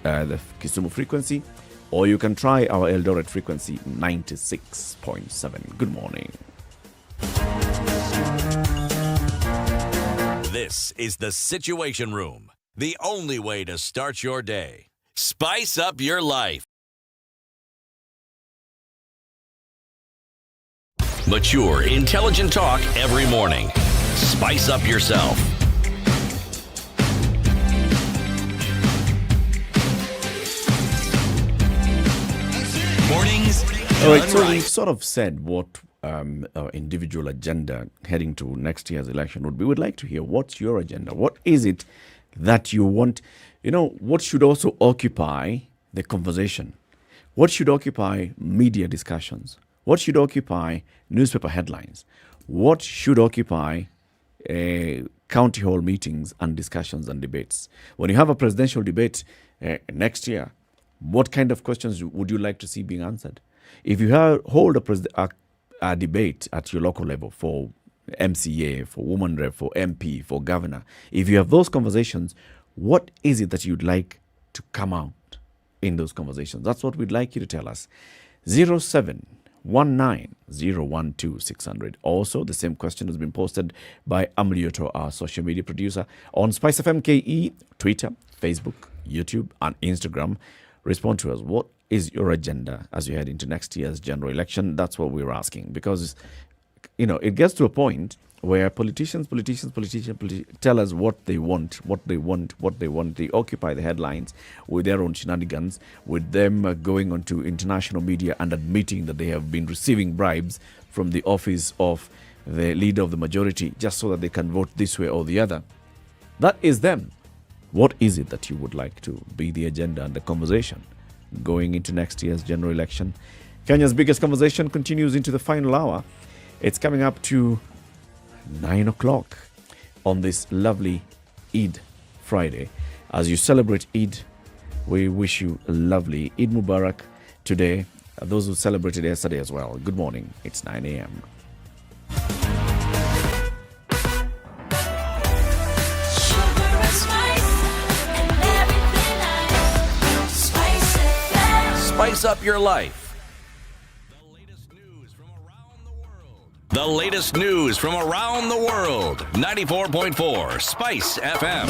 the Kisumu frequency, or you can try our Eldoret frequency 96.7. Good morning. This is the Situation Room, the only way to start your day. Spice up your life. Mature, intelligent talk every morning. Spice up yourself. All right, so we've sort of said what our individual agenda heading to next year's election would be. We'd like to hear what's your agenda. What is it that you want? You know, what should also occupy the conversation? What should occupy media discussions? What should occupy newspaper headlines? What should occupy county hall meetings and discussions and debates? When you have a presidential debate next year, what kind of questions would you like to see being answered? If you hold a debate at your local level for MCA, for woman rep, for MP, for governor, if you have those conversations, what is it that you'd like to come out in those conversations? That's what we'd like you to tell us. 0719012600. Also, the same question has been posted by Amrioto, our social media producer, on SpiceFM KE, Twitter, Facebook, YouTube, and Instagram. Respond to us. What is your agenda as you head into next year's general election? That's what we're asking, because, you know, it gets to a point where politicians tell us what they want. They occupy the headlines with their own shenanigans, with them going onto international media and admitting that they have been receiving bribes from the office of the leader of the majority just so that they can vote this way or the other. That is them. What is it that you would like to be the agenda and the conversation going into next year's general election? Kenya's biggest conversation continues into the final hour. It's coming up to 9 o'clock on this lovely Eid Friday. As you celebrate Eid, we wish you a lovely Eid Mubarak today. Those who celebrated yesterday as well, good morning. It's 9 a.m. Spice up your life. The latest news from around the world. 94.4 Spice FM.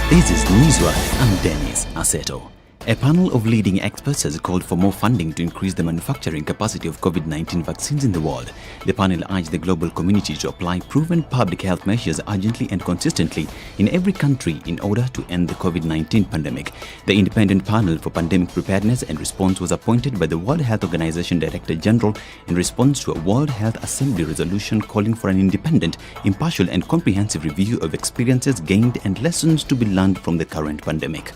This is Newswire. I'm Dennis Aseto. A panel of leading experts has called for more funding to increase the manufacturing capacity of COVID-19 vaccines in the world. The panel urged the global community to apply proven public health measures urgently and consistently in every country in order to end the COVID-19 pandemic. The independent panel for pandemic preparedness and response was appointed by the World Health Organization Director General in response to a World Health Assembly resolution calling for an independent, impartial and comprehensive review of experiences gained and lessons to be learned from the current pandemic.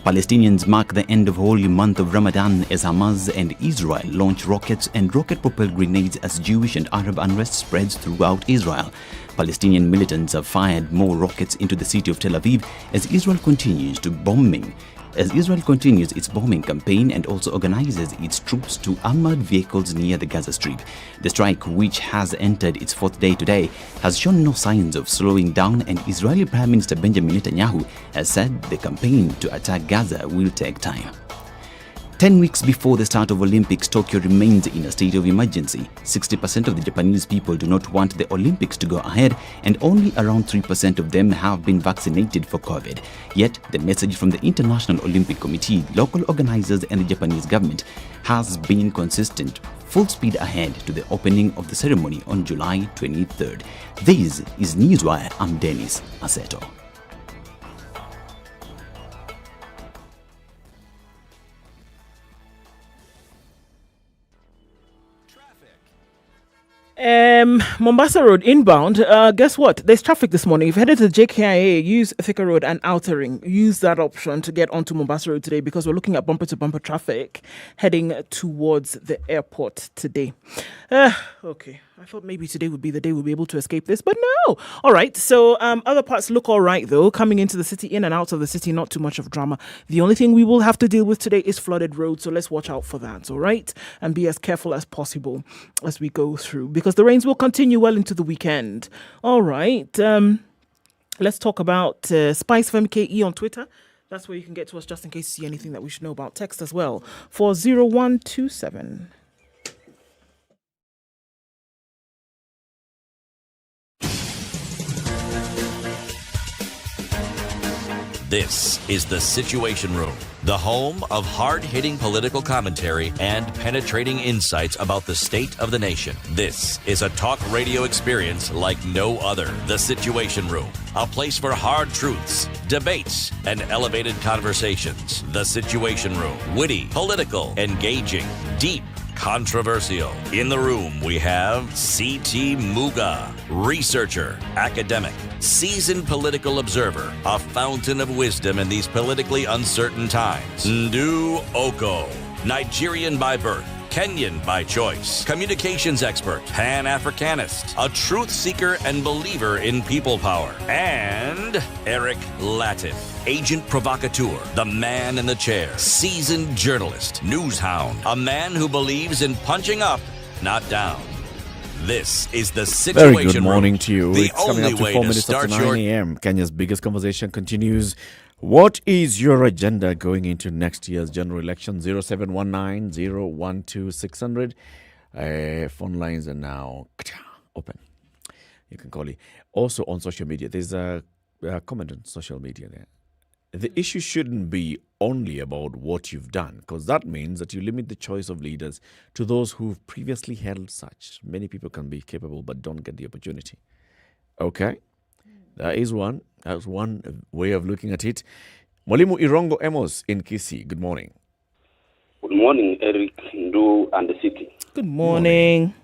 Palestinians mark the end of holy month of Ramadan as Hamas and Israel launch rockets and rocket-propelled grenades as Jewish and Arab unrest spreads throughout Israel. Palestinian militants have fired more rockets into the city of Tel Aviv as Israel continues its bombing campaign and also organizes its troops to armored vehicles near the Gaza Strip. The strike, which has entered its fourth day today, has shown no signs of slowing down, and Israeli Prime Minister Benjamin Netanyahu has said the campaign to attack Gaza will take time. 10 weeks before the start of Olympics, Tokyo remains in a state of emergency. 60% of the Japanese people do not want the Olympics to go ahead, and only around 3% of them have been vaccinated for COVID. Yet, the message from the International Olympic Committee, local organizers and the Japanese government has been consistent. Full speed ahead to the opening of the ceremony on July 23rd. This is Newswire. I'm Dennis Aseto. Mombasa Road inbound. Guess what? There's traffic this morning. If you headed to the JKIA, use Thika Road and Outer Ring. Use that option to get onto Mombasa Road today, because we're looking at bumper-to-bumper traffic heading towards the airport today. Okay. I thought maybe today would be the day we'll be able to escape this, but no. All right. So other parts look all right, though. Coming into the city, in and out of the city, not too much of drama. The only thing we will have to deal with today is flooded roads. So let's watch out for that. All right. And be as careful as possible as we go through, because the rains will continue well into the weekend. All right. Let's talk about SpiceFM KE on Twitter. That's where you can get to us just in case you see anything that we should know about. Text as well for 0127. This is the Situation Room, the home of hard-hitting political commentary and penetrating insights about the state of the nation. This is a talk radio experience like no other. The Situation Room, a place for hard truths, debates, and elevated conversations. The Situation Room, witty, political, engaging, deep, controversial. In the room, we have C.T. Muga, researcher, academic, seasoned political observer, a fountain of wisdom in these politically uncertain times. Ndu Oko, Nigerian by birth, Kenyan by choice, communications expert, Pan-Africanist, a truth seeker and believer in people power, and Eric Latif, agent provocateur, the man in the chair, seasoned journalist, news hound, a man who believes in punching up, not down. This is the Situation Very good morning Room, to you. the It's coming only up to way 4 to minutes after start 9 your a.m. Kenya's biggest conversation continues. What is your agenda going into next year's general election? 0719 012 600. Phone lines are now open. You can call it. Also on social media, there's a comment on social media there. The issue shouldn't be only about what you've done, because that means that you limit the choice of leaders to those who've previously held such. Many people can be capable but don't get the opportunity. Okay? That is one. That's one way of looking at it. Mwalimu Irongo Emos in Kisii. Good morning. Good morning, Eric, Ndu, and the city. Good morning.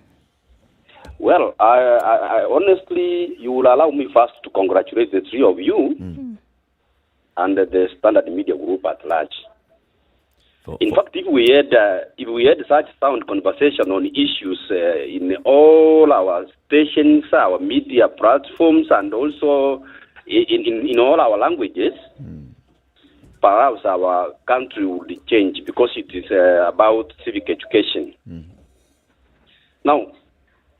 Well, I honestly, you will allow me first to congratulate the three of you and the Standard Media Group at large. In fact, if we had such sound conversation on issues in all our stations, our media platforms, and also in all our languages, perhaps our country would change, because it is about civic education. Now,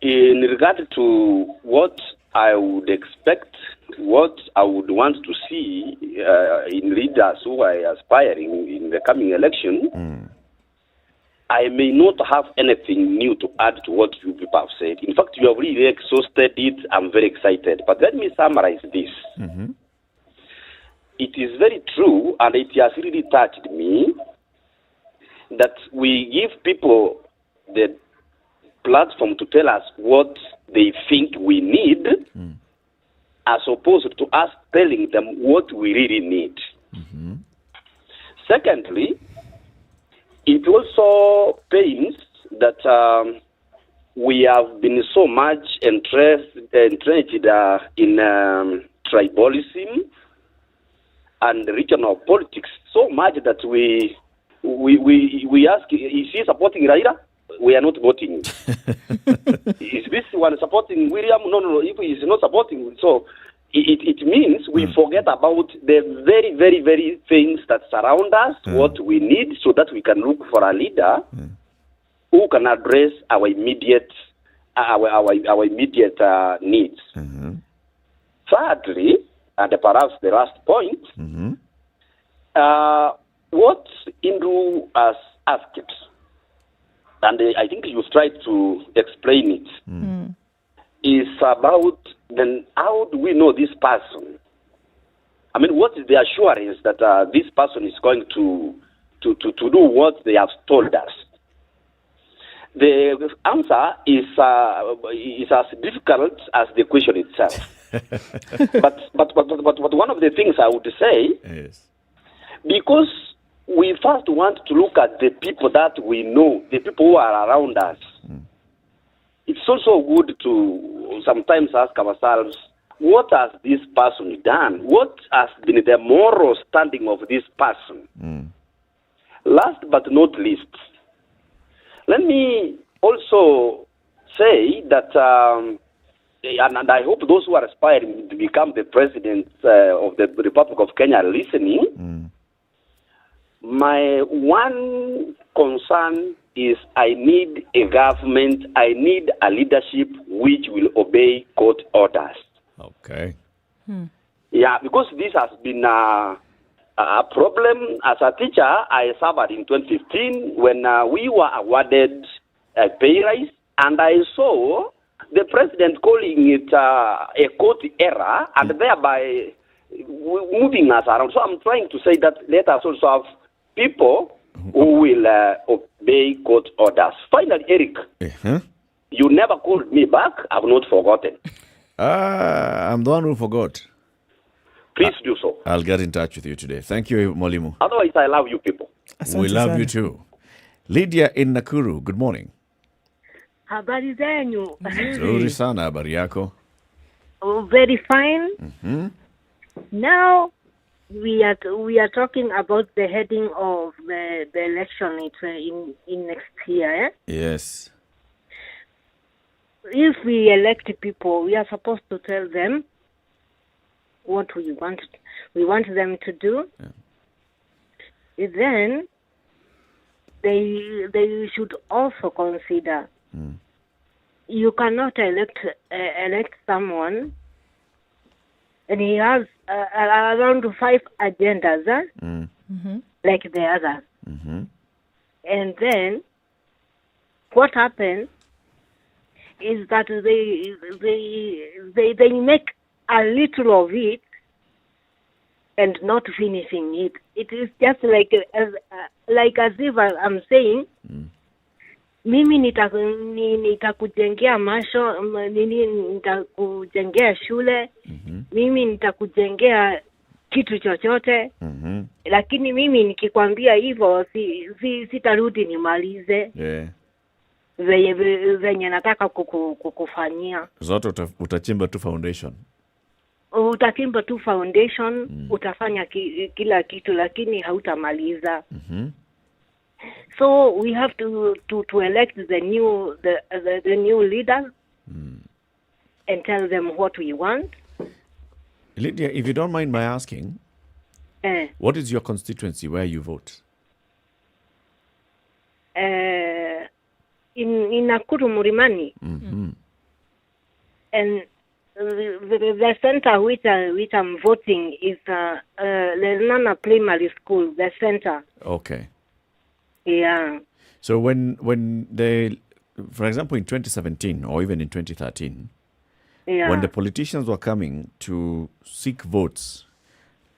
in regard to what I would expect, what I would want to see in leaders who are aspiring in the coming election, I may not have anything new to add to what you people have said. In fact, you have really exhausted it. I'm very excited. But let me summarize this. It is very true, and it has really touched me, that we give people the platform to tell us what they think we need, as opposed to us telling them what we really need. Secondly, it also pains that we have been so much entrenched in tribalism and regional politics, so much that we ask, is he supporting Raila? We are not voting. Is this one supporting William? No. If he is not supporting, so it means we forget about the very, very, very things that surround us, what we need, so that we can look for a leader who can address our immediate needs. Thirdly, and perhaps the last point, what Indu has asked, and I think you've tried to explain it, is about then how do we know this person? I mean, what is the assurance that this person is going to do what they have told us? The answer is as difficult as the question itself. but one of the things I would say is, because we first want to look at the people that we know, the people who are around us. It's also good to sometimes ask ourselves, what has this person done? What has been the moral standing of this person? Last but not least, let me also say that, and I hope those who are aspiring to become the president of the Republic of Kenya are listening, my one concern is I need a government, I need a leadership which will obey court orders. Okay. Yeah, because this has been a problem. As a teacher, I suffered in 2015 when we were awarded a pay rise, and I saw the president calling it a court error, and thereby moving us around. So I'm trying to say that let us also have people who will obey court orders. Finally, Eric, you never called me back. I've not forgotten. I'm the one who forgot. Please do so. I'll get in touch with you today. Thank you, Molimu. Otherwise, I love you people. We love you too. Lydia in Nakuru, good morning. Habari zenyu. Nzuri sana, habari yako? Oh, very fine. Now we are talking about the heading of the election in next year. Yes. If we elect people, we are supposed to tell them what we want them to do. Then they should also consider you cannot elect someone and he has around 5 agendas like the others. And then what happens is that they make a little of it and not finishing it. It is just like as if I'm saying, mimi nitakujengea masho, nini nitakujengea shule, mimi nitakujengea kitu chochote, lakini mimi nikikwambia hivyo sitarudi nimalize. Venye nataka kukufanyia. Zote utachimba tu foundation. Utachimba tu foundation, utafanya kila kitu lakini hautamaliza. So we have to elect the new leaders and tell them what we want. Lydia, if you don't mind my asking, what is your constituency where you vote? In Nakuru, Murimani. And the center which I'm voting is Lenana Primary School, the center. Okay. Yeah. So when they, for example, in 2017 or even in 2013, when the politicians were coming to seek votes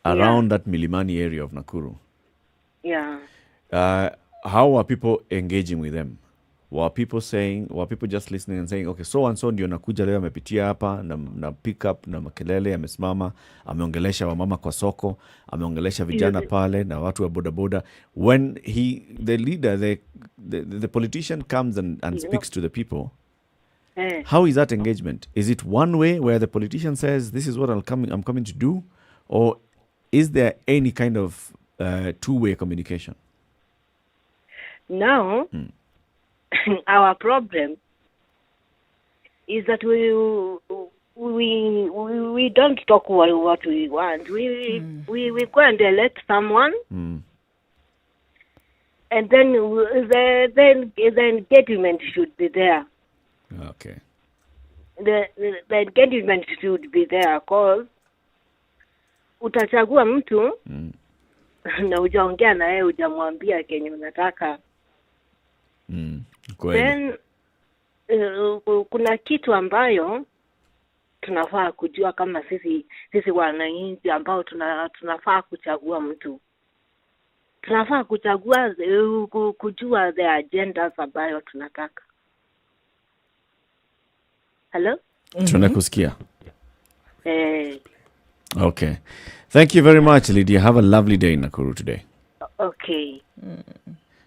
around that Milimani area of Nakuru, how were people engaging with them? Were people just listening and saying, okay, so and so ndio nakuja leo amepitia hapa na pick up na makelele amesimama, ameongelesha wamama kwa soko, ameongelesha vijana pale na watu wa bodaboda. When the leader, the politician comes and speaks to the people, how is that engagement? Is it one way where the politician says, this is what I'm coming to do? Or is there any kind of two-way communication? Now, our problem is that we don't talk what we want. We go and elect someone, and then the engagement should be there. Okay. The engagement should be there because utachagua mtu na hujaongea na yeye, hujamwambia kenye unataka. Then kuna kitu ambayo tunafaa kujua kama sisi wananchi ambao tunafaa kuchagua mtu. Tunafaa kujua the agendas ambayo tunataka. Hello? Tunakusikia. Okay. Thank you very much, Lydia. Have a lovely day in Nakuru today. Okay.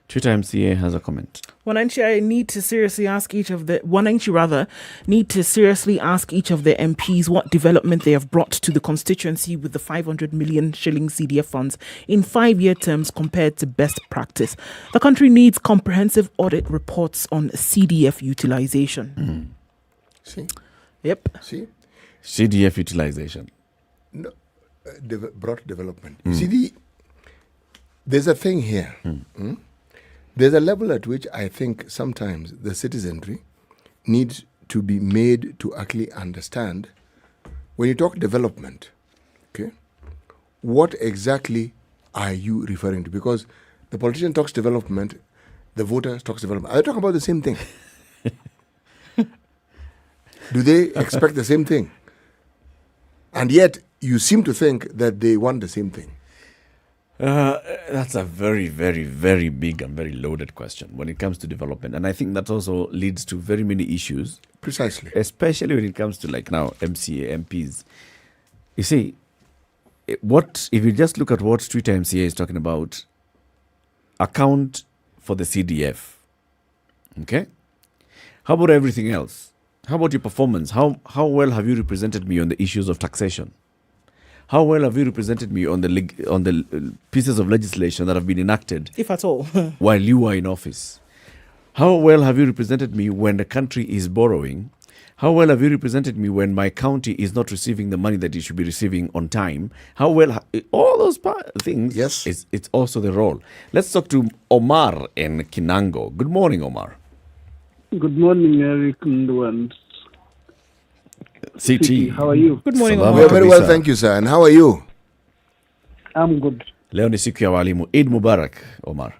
Twitter MCA has a comment. Wananchi need to seriously ask each of the MPs what development they have brought to the constituency with the 500 million shilling CDF funds in 5-year terms compared to best practice. The country needs comprehensive audit reports on CDF utilization. See? Yep. See? CDF utilization. No, broad development. You see, there's a thing here. There's a level at which I think sometimes the citizenry needs to be made to actually understand when you talk development, okay, what exactly are you referring to? Because the politician talks development, the voter talks development. Are they talking about the same thing? Do they expect the same thing? And yet, you seem to think that they want the same thing. That's a very, very, very big and very loaded question when it comes to development. And I think that also leads to very many issues. Precisely. Especially when it comes to like now MCA, MPs. You see, if you just look at what Twitter MCA is talking about, account for the CDF. Okay? How about everything else? How about your performance? How well have you represented me on the issues of taxation? How well have you represented me on the pieces of legislation that have been enacted, if at all, while you are in office? How well have you represented me when the country is borrowing? How well have you represented me when my county is not receiving the money that it should be receiving on time? How well, all those things, yes, it's also the role. Let's talk to Omar in Kinango. Good morning, Omar. Good morning, Eric and CT. How are you? Good morning, Omar. We're very well, thank you, sir. And how are you? I'm good. Leo ni siku ya walimu. Eid Mubarak, Omar.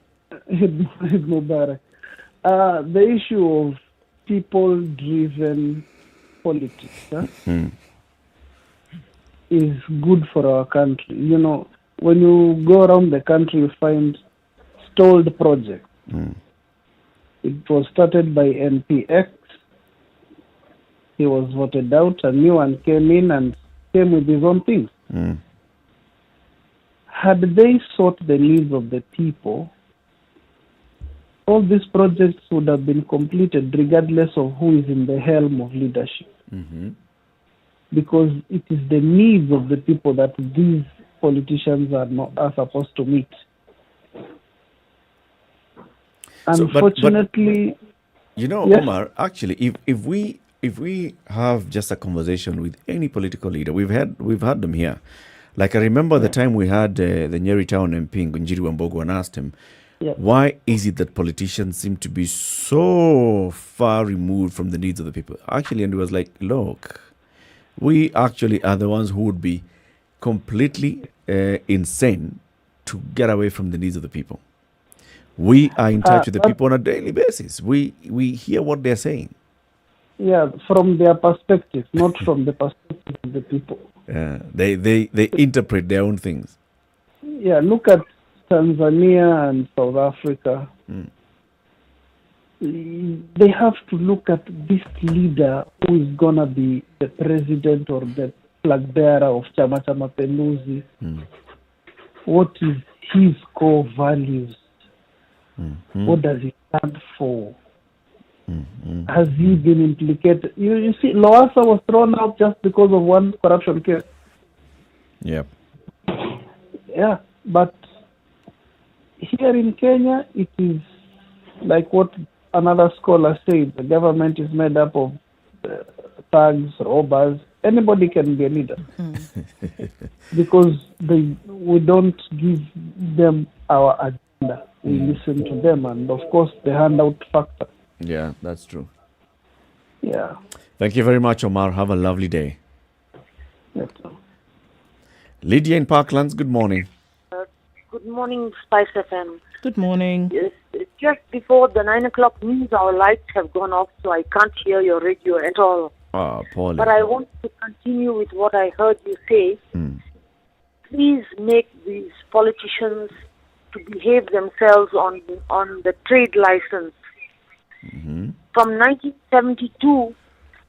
Eid Mubarak. The issue of people-driven politics is good for our country. You know, when you go around the country, you find stalled projects. It was started by NPX. He was voted out. A new one came in and came with his own things. Had they sought the needs of the people, all these projects would have been completed regardless of who is in the helm of leadership. Because it is the needs of the people that these politicians are supposed to meet. Unfortunately, yes? Omar, actually, if we have just a conversation with any political leader, we've had them here. Like I remember the time we had the Nyeri town MP Njiri Wambogo and asked him, why is it that politicians seem to be so far removed from the needs of the people? Actually, and he was like, look, we actually are the ones who would be completely insane to get away from the needs of the people. We are in touch with the people on a daily basis. We hear what they're saying. Yeah, from their perspective, not from the perspective of the people. They interpret their own things. Yeah, look at Tanzania and South Africa. They have to look at this leader who is going to be the president or the flag bearer of Chama cha Mapinduzi. What is his core values? What does he stand for? Has he been implicated? You see, Lowassa was thrown out just because of one corruption case. Yep. Yeah, but here in Kenya, it is like what another scholar said, the government is made up of thugs, robbers. Anybody can be a leader. Because we don't give them our agenda. We listen to them, and of course the handout factor. Yeah, that's true. Yeah. Thank you very much, Omar. Have a lovely day. Yes. Lydia in Parklands, good morning. Good morning, SpiceFM. Good morning. Yes, just before the 9 o'clock news, our lights have gone off, so I can't hear your radio at all. Paulie. But I want to continue with what I heard you say. Please make these politicians to behave themselves on the trade license. From 1972,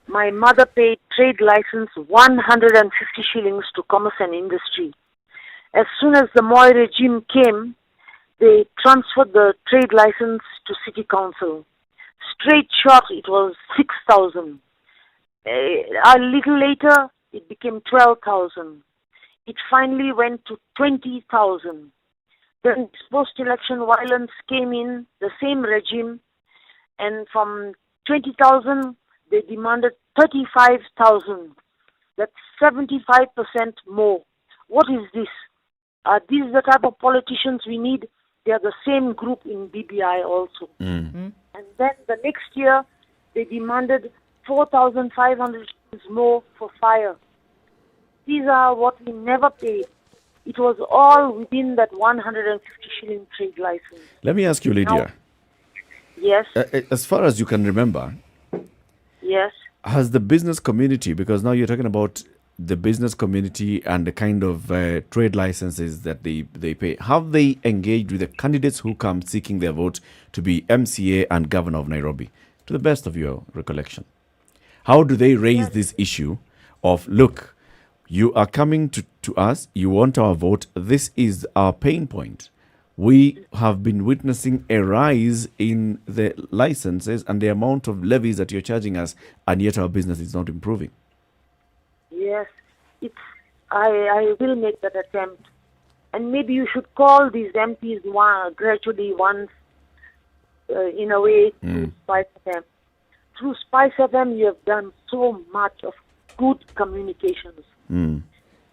my mother paid trade license 150 shillings to Commerce and Industry. As soon as the Moi regime came, they transferred the trade license to City Council. Straight shot, it was 6,000. A little later, it became 12,000. It finally went to 20,000. Then post-election violence came in, the same regime, and from 20,000, they demanded 35,000. That's 75% more. What is this? Are these the type of politicians we need? They are the same group in BBI also. And then the next year, they demanded 4,500 more for fire. These are what we never paid. It was all within that 150 shilling trade license. Let me ask you, Lydia. Now, yes. As far as you can remember, Yes. has the business community, because now you're talking about the business community and the kind of trade licenses that they pay, have they engaged with the candidates who come seeking their vote to be MCA and Governor of Nairobi, to the best of your recollection? How do they raise this issue of, look, you are coming to us, you want our vote, this is our pain point. We have been witnessing a rise in the licenses and the amount of levies that you're charging us, and yet our business is not improving. Yes, I will make that attempt. And maybe you should call these MPs gradually once, in a way, through SpiceFM. Through SpiceFM, you have done so much of good communications.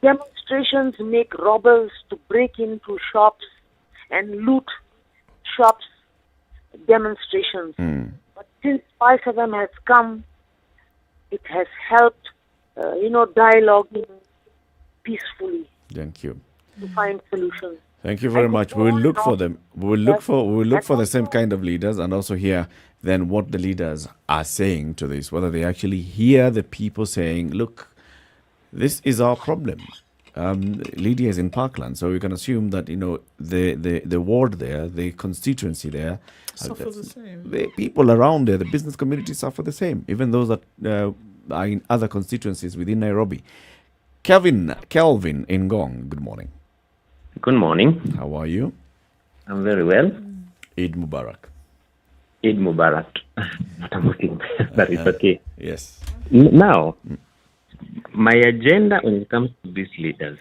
Demonstrations make robbers to break into shops and loot shops, demonstrations. But since SpiceFM has come, it has helped, dialoguing peacefully. Thank you. To find solutions. Thank you very much. We will look for them. We will look for the same kind of leaders, and also hear then what the leaders are saying to this, whether they actually hear the people saying, look, this is our problem. Lydia is in Parkland, so we can assume that the ward there, the constituency there, suffers the same. The people around there, the business community suffer the same, even those that are in other constituencies within Nairobi. Kelvin in Gong, good morning. Good morning. How are you? I'm very well. Eid Mubarak. Eid Mubarak. Not a Muslim, but it's okay. Yes. Now, my agenda when it comes to these leaders,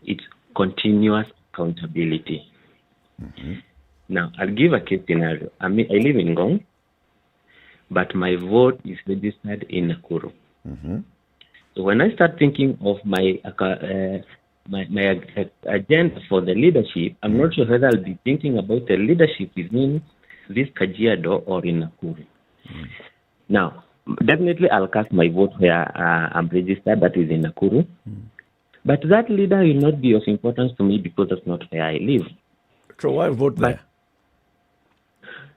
it's continuous accountability. Now, I'll give a case scenario. I live in Gong, but my vote is registered in Nakuru. So when I start thinking of my agenda for the leadership, I'm not sure whether I'll be thinking about the leadership within this Kajiado or in Nakuru. Now, definitely I'll cast my vote where I'm registered, that is in Nakuru. But that leader will not be of importance to me because that's not where I live. So why vote there?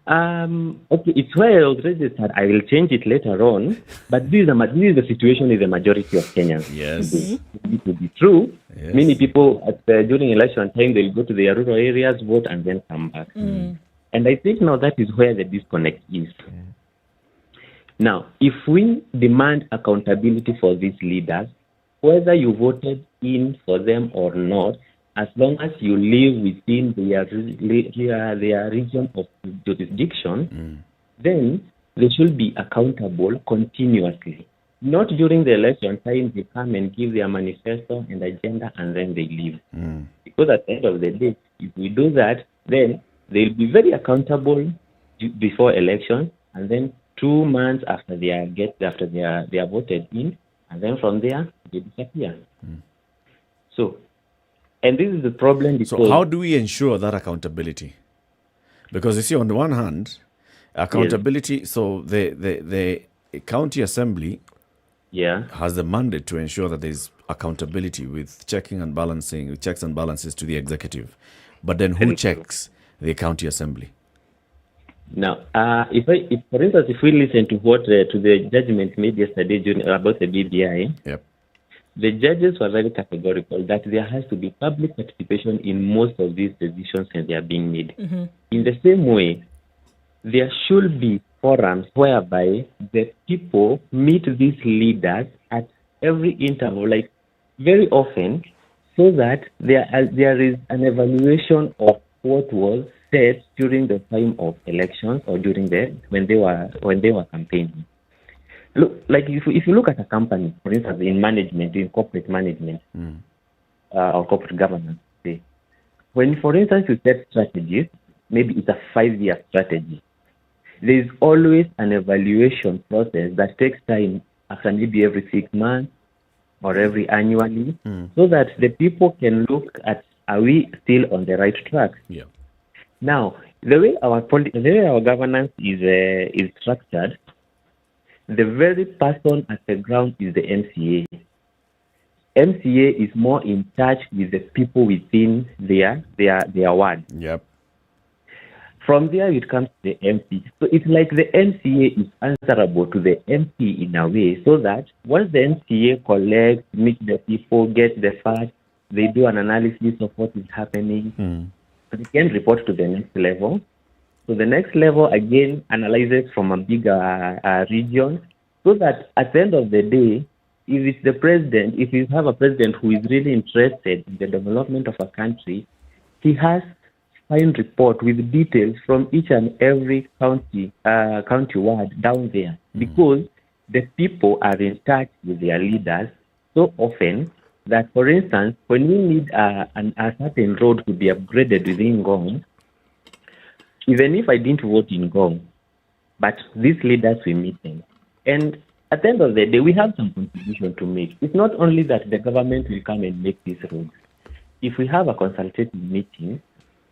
Okay, it's where I was registered. I will change it later on. But this is the situation with the majority of Kenyans. Yes. It will be true. Yes. Many people during election time, they'll go to their rural areas, vote, and then come back. And I think now that is where the disconnect is. Now, if we demand accountability for these leaders, whether you voted in for them or not, as long as you live within their region of jurisdiction, then they should be accountable continuously. Not during the election time, they come and give their manifesto and agenda and then they leave. Because at the end of the day, if we do that, then they'll be very accountable before election, and then 2 months after they are voted in, and then from there they disappear. So, and this is the problem. Because so how do we ensure that accountability? Because you see, on the one hand, accountability. Yes. So the county assembly, has the mandate to ensure that there is accountability with checks and balances to the executive. But then who checks the county assembly? Now, if for instance, if we listen to what to the judgment made yesterday about the BBI, the judges were very categorical that there has to be public participation in most of these decisions and they are being made. In the same way, there should be forums whereby the people meet these leaders at every interval, like very often, so that there is an evaluation of what was said during the time of elections or during when they were campaigning. Look, like if you look at a company, for instance, in management, in corporate management, or corporate governance, say, when, for instance, you set strategies, maybe it's a 5-year strategy, there is always an evaluation process that takes time, after maybe every 6 months or every annually, so that the people can look at, are we still on the right track? Now, the way our governance is structured, the very person at the ground is the MCA. MCA is more in touch with the people within their ward. From there, it comes to the MP. So it's like the MCA is answerable to the MP in a way, so that once the MCA collects, meet the people, get the facts, they do an analysis of what is happening, they can report to the next level. So the next level, again, analyzes from a bigger region, so that at the end of the day, if it's the president, if you have a president who is really interested in the development of a country, he has fine report with details from each and every county ward down there, because the people are in touch with their leaders so often that, for instance, when we need a certain road to be upgraded within Ngong, even if I didn't vote in Ngong, but these leaders will meet them. And at the end of the day, we have some contribution to make. It's not only that the government will come and make these roads. If we have a consultative meeting,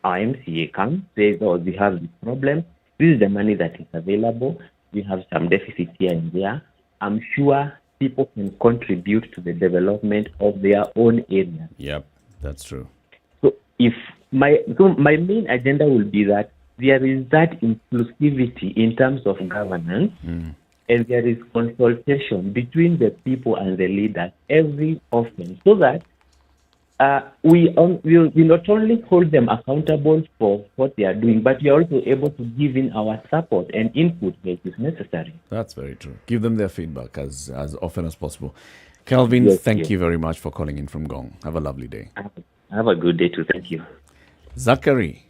our MCA comes, says, oh, we have this problem. This is the money that is available. We have some deficit here and there. I'm sure people can contribute to the development of their own area. Yep, that's true. So my main agenda will be that there is that inclusivity in terms of governance, and there is consultation between the people and the leaders every often, so that we not only hold them accountable for what they are doing, but we are also able to give in our support and input where it is necessary. That's very true. Give them their feedback as often as possible. Kelvin, thank you very much for calling in from Ngong. Have a lovely day. Have a good day too. Thank you. Zachary.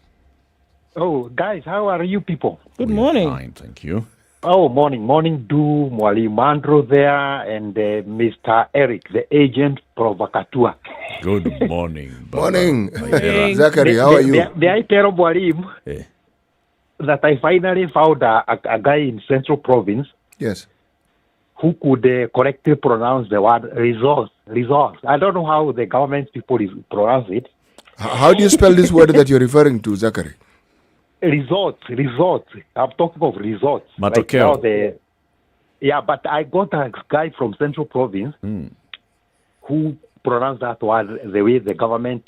Oh, guys, how are you people? Good morning. Fine, thank you. Oh, morning. Do Mwalimu Mandro there and Mr. Eric, the agent provocateur. Good morning. Morning. Zachary, how are you? I tell Mwalimu that I finally found a guy in Central Province. Yes. Who could correctly pronounce the word resource. I don't know how the government people pronounce it. How do you spell this word that you're referring to, Zachary? Resorts. I'm talking of resorts. Matokeo. Yeah, but I got a guy from Central Province who pronounced that word the way the government,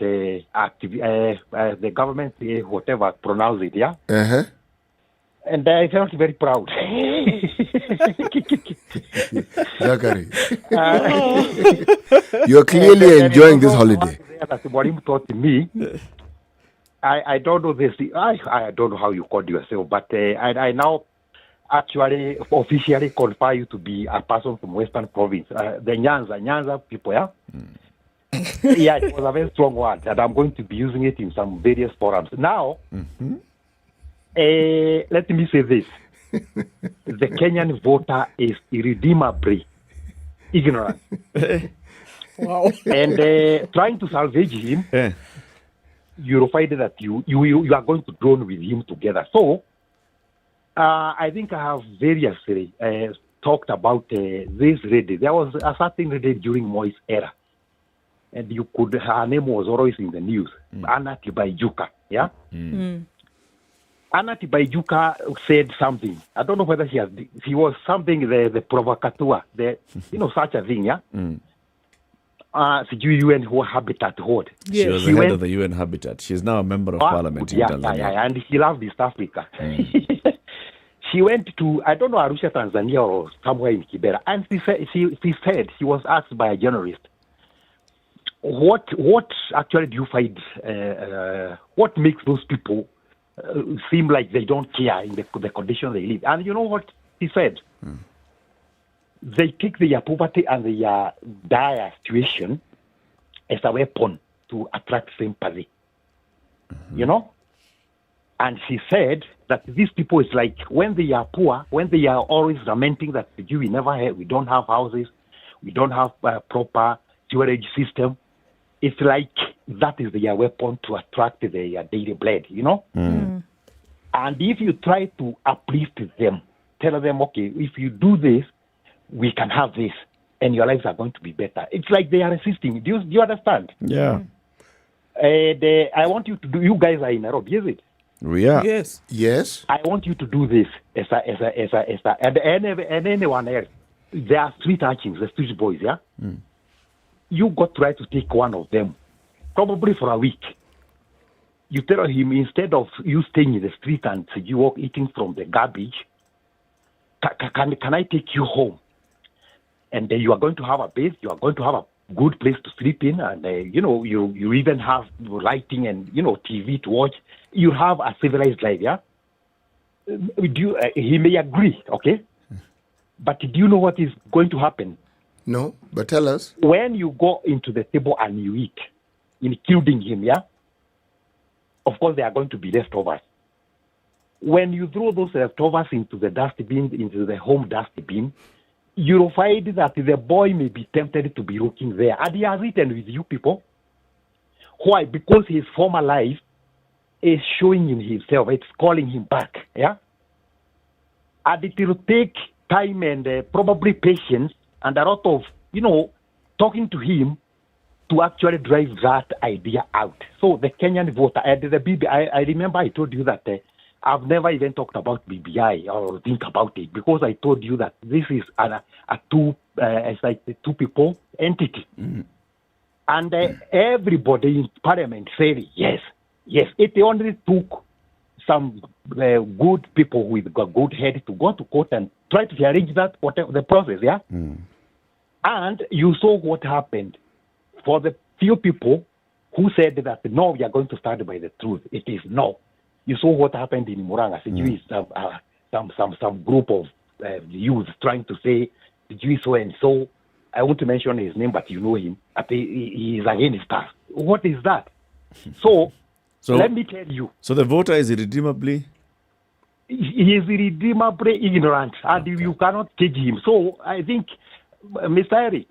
whatever, pronounced it, yeah? Uh-huh. And I felt very proud. Zachary, you're clearly enjoying this holiday. That's what he taught me. I don't know this. I don't know how you called yourself, but I now actually officially qualify you to be a person from Western Province, the Nyanza people, yeah? Yeah, it was a very strong word, and I'm going to be using it in some various forums. Now, let me say this. The Kenyan voter is irredeemably ignorant. Wow. And trying to salvage him, you'll find that you are going to drown with him together. So, I think I have variously talked about this lady. There was a certain lady during Moi's era, and her name was always in the news, Anna Tibaijuka, yeah? Anna Tibaijuka said something. I don't know whether she was something, the provocateur, such a thing, yeah? UN Habitat Hold. She was the head of the UN Habitat. She's now a member of parliament in Tanzania. Yeah, and she loved East Africa. She went to, I don't know, Arusha, Tanzania, or somewhere in Kibera, and she said, she was asked by a journalist, what actually do you find, what makes those people seem like they don't care in the condition they live? And you know what he said? They take their poverty and their dire situation as a weapon to attract sympathy. You know? And she said that these people is like when they are poor, when they are always lamenting that we don't have houses, we don't have proper sewerage system. It's like that is their weapon to attract their daily bread, you know? And if you try to uplift them, tell them, okay, if you do this, we can have this, and your lives are going to be better. It's like they are resisting. Do you understand? Yeah. I want you to do. You guys are in Nairobi, is it? We are. Yes. I want you to do this and anyone else. There are street urchins, the street boys. Yeah. You got to try to take one of them, probably for a week. you tell him, instead of you staying in the street and you walk eating from the garbage, can I take you home? And you are going to have a base, you are going to have a good place to sleep in, and you even have lighting and TV to watch. You have a civilized life, yeah. He may agree, okay, but do you know what is going to happen? No, but tell us. When you go into the table and you eat, including him, yeah, of course there are going to be leftovers. When you throw those leftovers into the dustbin, into the home dustbin, you'll find that the boy may be tempted to be looking there. And he has eaten with you people. Why? Because his former life is showing in himself. It's calling him back. Yeah? And it will take time and probably patience and a lot of, talking to him to actually drive that idea out. So the Kenyan voter, the BBI, I remember I told you that I've never even talked about BBI or think about it because I told you that this is it's like a two people entity. Mm-hmm. And everybody in parliament said yes. It only took some good people with good head to go to court and try to arrange that, whatever the process, yeah? Mm. And you saw what happened for the few people who said that no, we are going to stand by the truth. It is no. You saw what happened in Muranga. Some group of youth trying to say the Jew so and so. I want to mention his name, but you know him. He is against us. What is that? So let me tell you. So the voter is irredeemably? He is irredeemably ignorant, and you cannot cage him. So I think, Mr. Eric,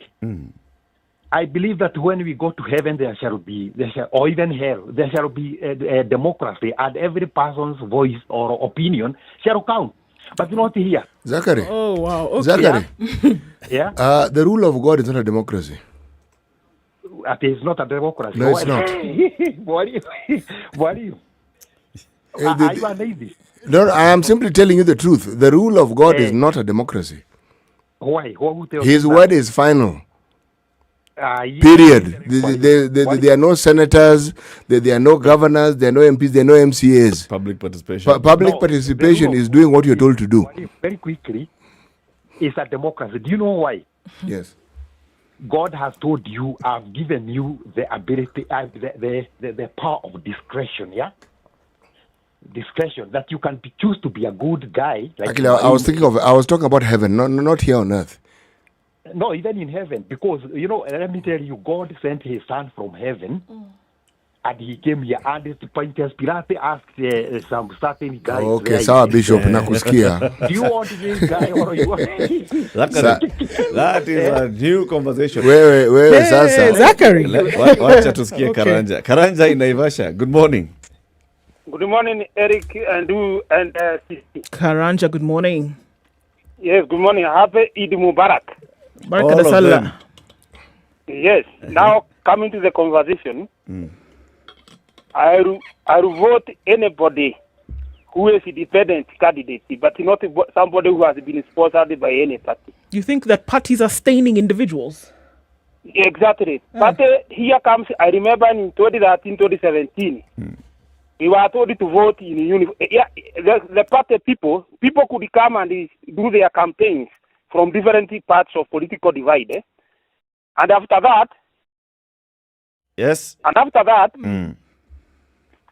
I believe that when we go to heaven, or even hell, there shall be a democracy, and every person's voice or opinion shall count. But not here. Zachary. Oh, wow. Okay. Zachary. Yeah. The rule of God is not a democracy. It is not a democracy. No, it's not. What are you? Are you lazy? No, I am simply telling you the truth. The rule of God is not a democracy. Why? His word is final. Period. There are no senators, there are no governors, there are no MPs, there are no MCAs. Public participation. Public participation is doing what you're told to do. Very quickly, it's a democracy. Do you know why? Yes. God has told you, I've given you the ability, the power of discretion, yeah? Discretion, that you can choose to be a good guy. Like actually, I was talking about heaven, not here on earth. No, even in heaven, because, let me tell you, God sent his son from heaven, and he came here, and the Pontius Pilate asked some certain guys. Okay, sawa Bishop, nakusikia. Do you want this guy or you want That is a new conversation. Wewe sasa. Zachary. Wacha tusikie Karanja. Karanja in Naivasha. Good morning. Good morning, Eric and you and Sisi. Karanja, good morning. Yes, good morning. Happy Eid Mubarak. Barakah Salah. Yes. Now coming to the conversation, I will vote anybody who is a dependent candidate, but not somebody who has been sponsored by any party. You think that parties are staining individuals? Exactly. But here comes, I remember in 2013, 2017, we were told to vote in uniform. Yeah, the party people could come and do their campaigns from different parts of political divide. And after that, yes. And after that,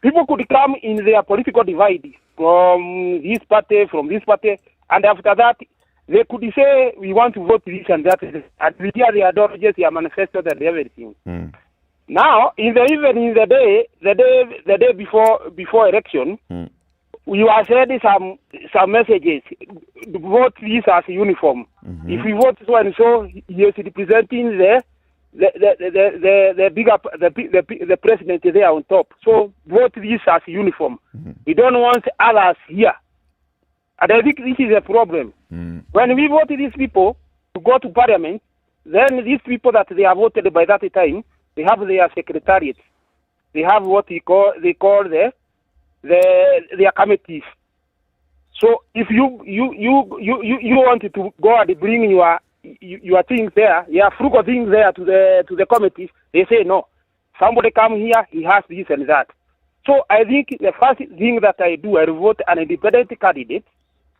people could come in their political divide from this party, and after that, they could say, we want to vote this and that, and we hear their ideologies, their manifestos, and everything. Now, in the evening, the day before election, we were said some messages. Vote this as a uniform. If we vote so and so, he is representing the president there on top. So vote this as a uniform. We don't want others here. And I think this is a problem. When we vote these people to go to parliament, then these people that they have voted by that time, they have their secretariats. They have what they call their committees. So if you wanted to go and bring your things there, your frugal things there to the committees, they say no. Somebody come here, he has this and that. So I think the first thing that I do, I vote an independent candidate.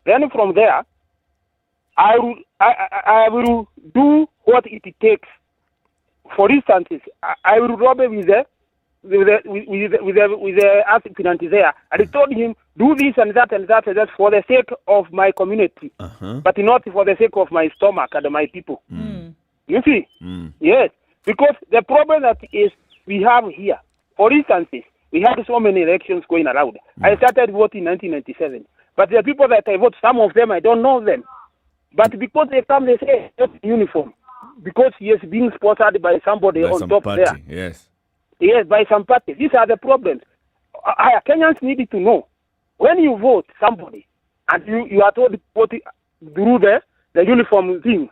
Then from there, I will do what it takes. For instance, I will rob with the finance there. And I told him, do this and that and that and that for the sake of my community, but not for the sake of my stomach and my people. You see? Yes. Because the problem that is we have here, for instance, we had so many elections going around. I started voting in 1997. But the people that I vote, some of them, I don't know them. But because they come, they say, uniform. Because he is being sponsored by somebody on top party, there. Yes. Yes, by some party. These are the problems. Kenyans need to know. When you vote somebody, and you are told to vote through the uniform thing,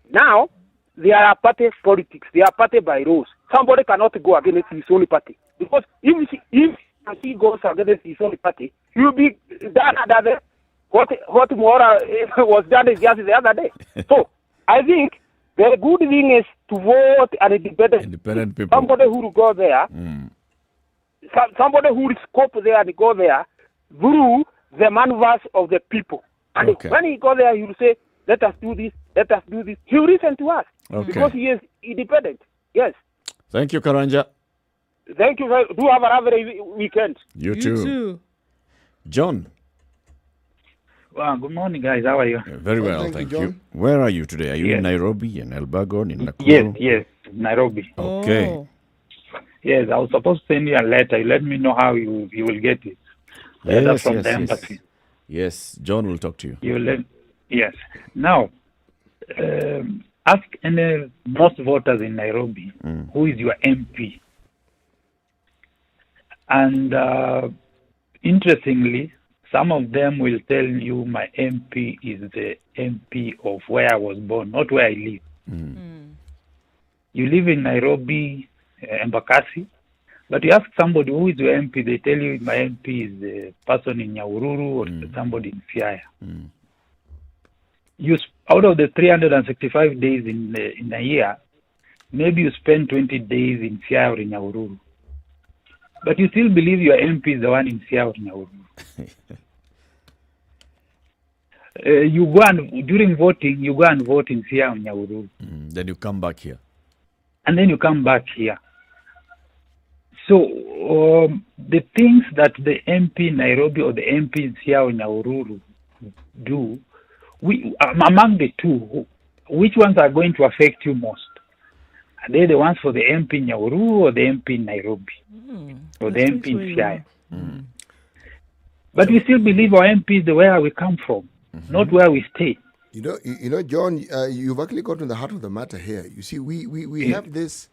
now, they are party politics. They are party by rules. Somebody cannot go against his own party. Because if he goes against his own party, he will be done another what more was done just the other day. So, I think the good thing is to vote an independent people. Somebody who will go there, somebody who will scope there and go there through the maneuvers of the people. And when he go there, he will say, let us do this, let us do this. He will listen to us because he is independent. Yes. Thank you, Karanja. Thank you. Do have a lovely weekend. You too. John. Well, good morning, guys. How are you? Very well, thank you. Where are you today? Are you in Nairobi, in Eldoret, in Nakuru? Yes, Nairobi. Okay. Yes, I was supposed to send you a letter. You let me know how you will get it. That's from the embassy. Yes, John will talk to you. Yes. Now, ask most voters in Nairobi, who is your MP? And interestingly, some of them will tell you my MP is the MP of where I was born, not where I live. You live in Nairobi, Embakasi, but you ask somebody who is your MP, they tell you my MP is the person in Nyahururu or somebody in Siaya. Out of the 365 days in a year, maybe you spend 20 days in Siaya or in Nyahururu. But you still believe your MP is the one in Siaya or Nyahururu. You go and, during voting, you go and vote in Siaya or Nyahururu. Then you come back here. And then you come back here. So, the things that the MP in Nairobi or the MP in Siaya or Nyahururu do, among the two, which ones are going to affect you most? Are they the ones for the MP in Nyahururu or the MP in Nairobi? Or the MP in Siaya? But we still believe our MP is the where we come from, not where we stay. You know, John, you've actually got to the heart of the matter here. You see, we have this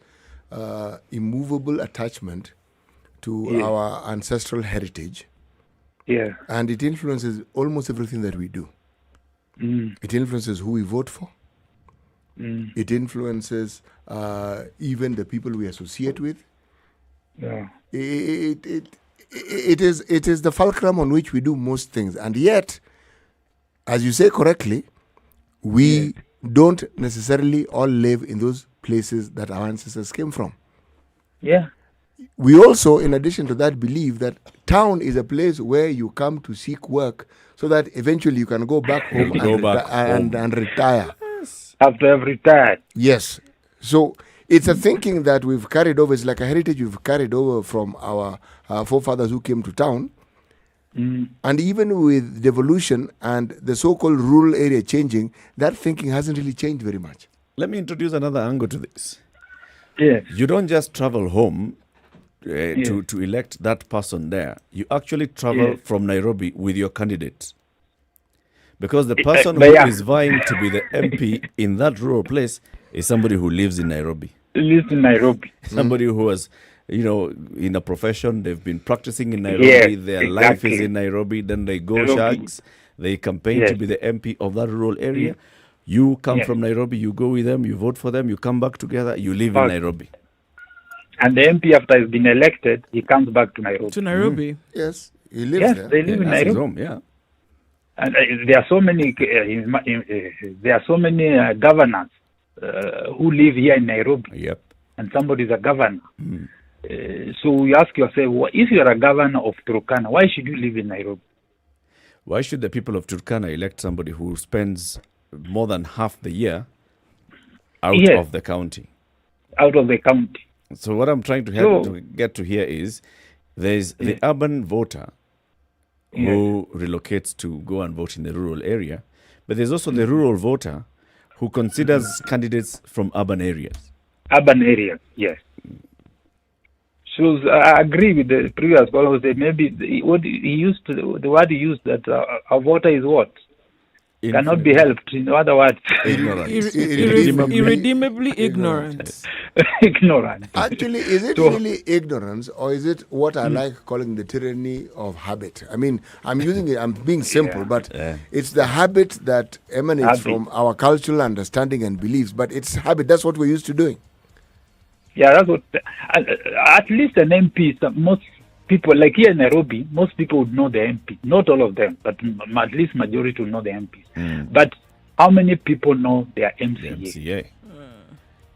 immovable attachment to our ancestral heritage. Yeah. And it influences almost everything that we do. It influences who we vote for. It influences even the people we associate with. Yeah. It is the fulcrum on which we do most things. And yet, as you say correctly, we don't necessarily all live in those places that our ancestors came from. Yeah. We also, in addition to that, believe that town is a place where you come to seek work so that eventually you can go back home and retire. After I've retired. Yes. So it's a thinking that we've carried over. It's like a heritage we've carried over from our forefathers who came to town. And even with devolution and the so-called rural area changing, that thinking hasn't really changed very much. Let me introduce another angle to this. Yeah. You don't just travel home to elect that person there. You actually travel from Nairobi with your candidate. Because the person who is vying to be the MP in that rural place is somebody who lives in Nairobi. Lives in Nairobi. Somebody who has, in a profession, they've been practicing in Nairobi, their life is in Nairobi, then they go shags, they campaign to be the MP of that rural area. You come from Nairobi, you go with them, you vote for them, you come back together, you live in Nairobi. And the MP, after he's been elected, he comes back to Nairobi. To Nairobi? Yes, he lives there. They live in Nairobi. Home, And there are so many governors who live here in Nairobi. Yep. And somebody is a governor. So you ask yourself, if you are a governor of Turkana, why should you live in Nairobi? Why should the people of Turkana elect somebody who spends more than half the year out of the county? Out of the county. So what I'm trying to get to here is there's the urban voter who relocates to go and vote in the rural area, but there's also the rural voter who considers candidates from urban areas. Urban areas, yes. So I agree with the previous caller. Maybe the word he used that a voter is what? Cannot be helped. In other words, irredeemably ignorant. Ignorant. Actually, is it really ignorance, or is it what I like calling the tyranny of habit? I mean, I'm using it. I'm being simple, but it's the habit that emanates from our cultural understanding and beliefs. But it's habit. That's what we're used to doing. Yeah, that's what. At least an MP. Most people, like here in Nairobi, most people would know the MP. Not all of them, but at least majority will know the MPs. But how many people know their MCA?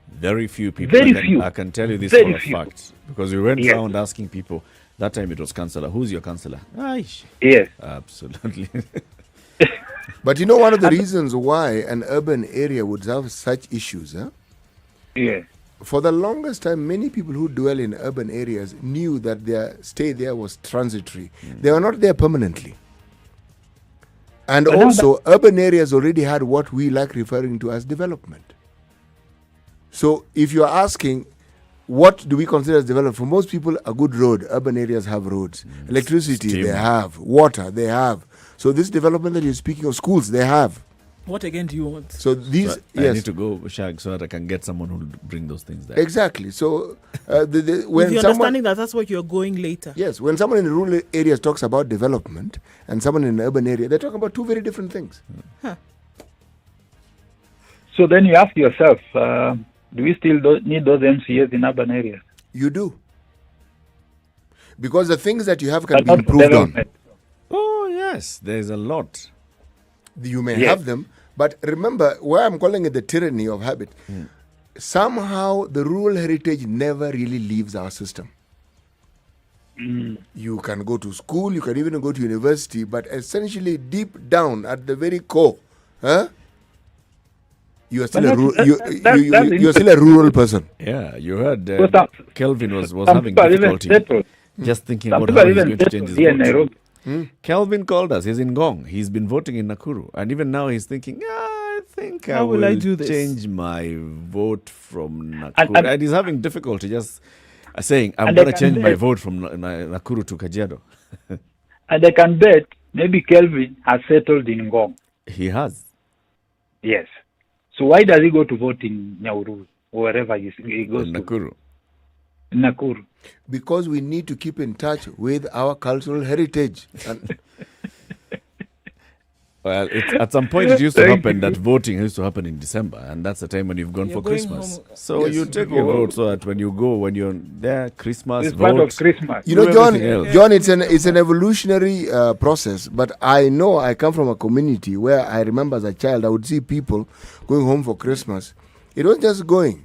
Very few people. Very few. I can tell you this for a fact. Because we went around asking people. That time it was councillor. Who's your councillor? Yes. Absolutely. But you know, one of the reasons why an urban area would have such issues, Yeah. For the longest time, many people who dwell in urban areas knew that their stay there was transitory. They were not there permanently. And also, urban areas already had what we like referring to as development. So if you're asking, what do we consider as development? For most people, a good road. Urban areas have roads. Electricity, Steam. they have. Water, they have. So this development that you're speaking of, schools, they have. What again do you want? So these, I need to go, Shag, so that I can get someone who will bring those things there. Exactly. So when with the understanding that that's what you're going later. Yes, when someone in the rural areas talks about development and someone in an urban area, they're talking about two very different things. So then you ask yourself, do we still need those MCAs in urban areas? You do. Because the things that you have can be improved on. Oh, yes, there's a lot. You may have them, but remember, why I'm calling it the tyranny of habit, somehow the rural heritage never really leaves our system. You can go to school, you can even go to university, but essentially deep down at the very core, you are still you're still a rural person. Yeah, you heard Kelvin was having difficulty just thinking about how he's going to change his vote. Kelvin called us. He's in Gong. He's been voting in Nakuru, and even now he's thinking, I think How will I do this? Change my vote from Nakuru. And he's having difficulty just saying, I'm going to change my vote from Nakuru to Kajiado. And I can bet maybe Kelvin has settled in Gong. He has. Yes. So why does he go to vote in Nyeri or wherever he goes in Nakuru? Nakuru. Because we need to keep in touch with our cultural heritage. Well, at some point it used to happen that voting used to happen in December, and that's the time when you've gone for Christmas. So you take your vote so that when you're there, Christmas, it's vote. Part of Christmas. You know, John, it's an evolutionary process. But I know I come from a community where I remember as a child I would see people going home for Christmas. It was just going.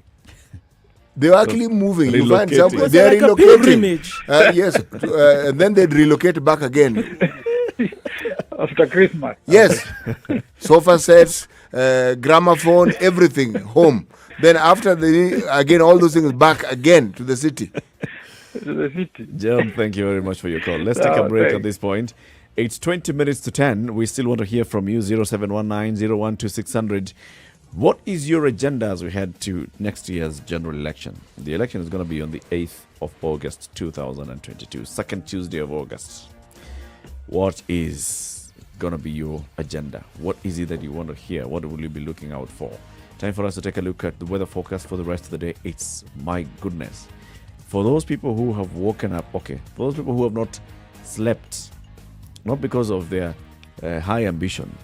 They were actually moving. You find some, they are like relocating. Yes, and then they'd relocate back again. After Christmas. Yes. Sofa sets, gramophone, everything, home. Then after again, all those things back again to the city. John, thank you very much for your call. Let's take a break at this point. It's 20 minutes to 10. We still want to hear from you, 0719 012 What is your agenda as we head to next year's general election? The election is going to be on the 8th of August 2022, second Tuesday of August. What is going to be your agenda? What is it that you want to hear? What will you be looking out for? Time for us to take a look at the weather forecast for the rest of the day. It's, my goodness. For those people who have woken up, for those people who have not slept, not because of their high ambition,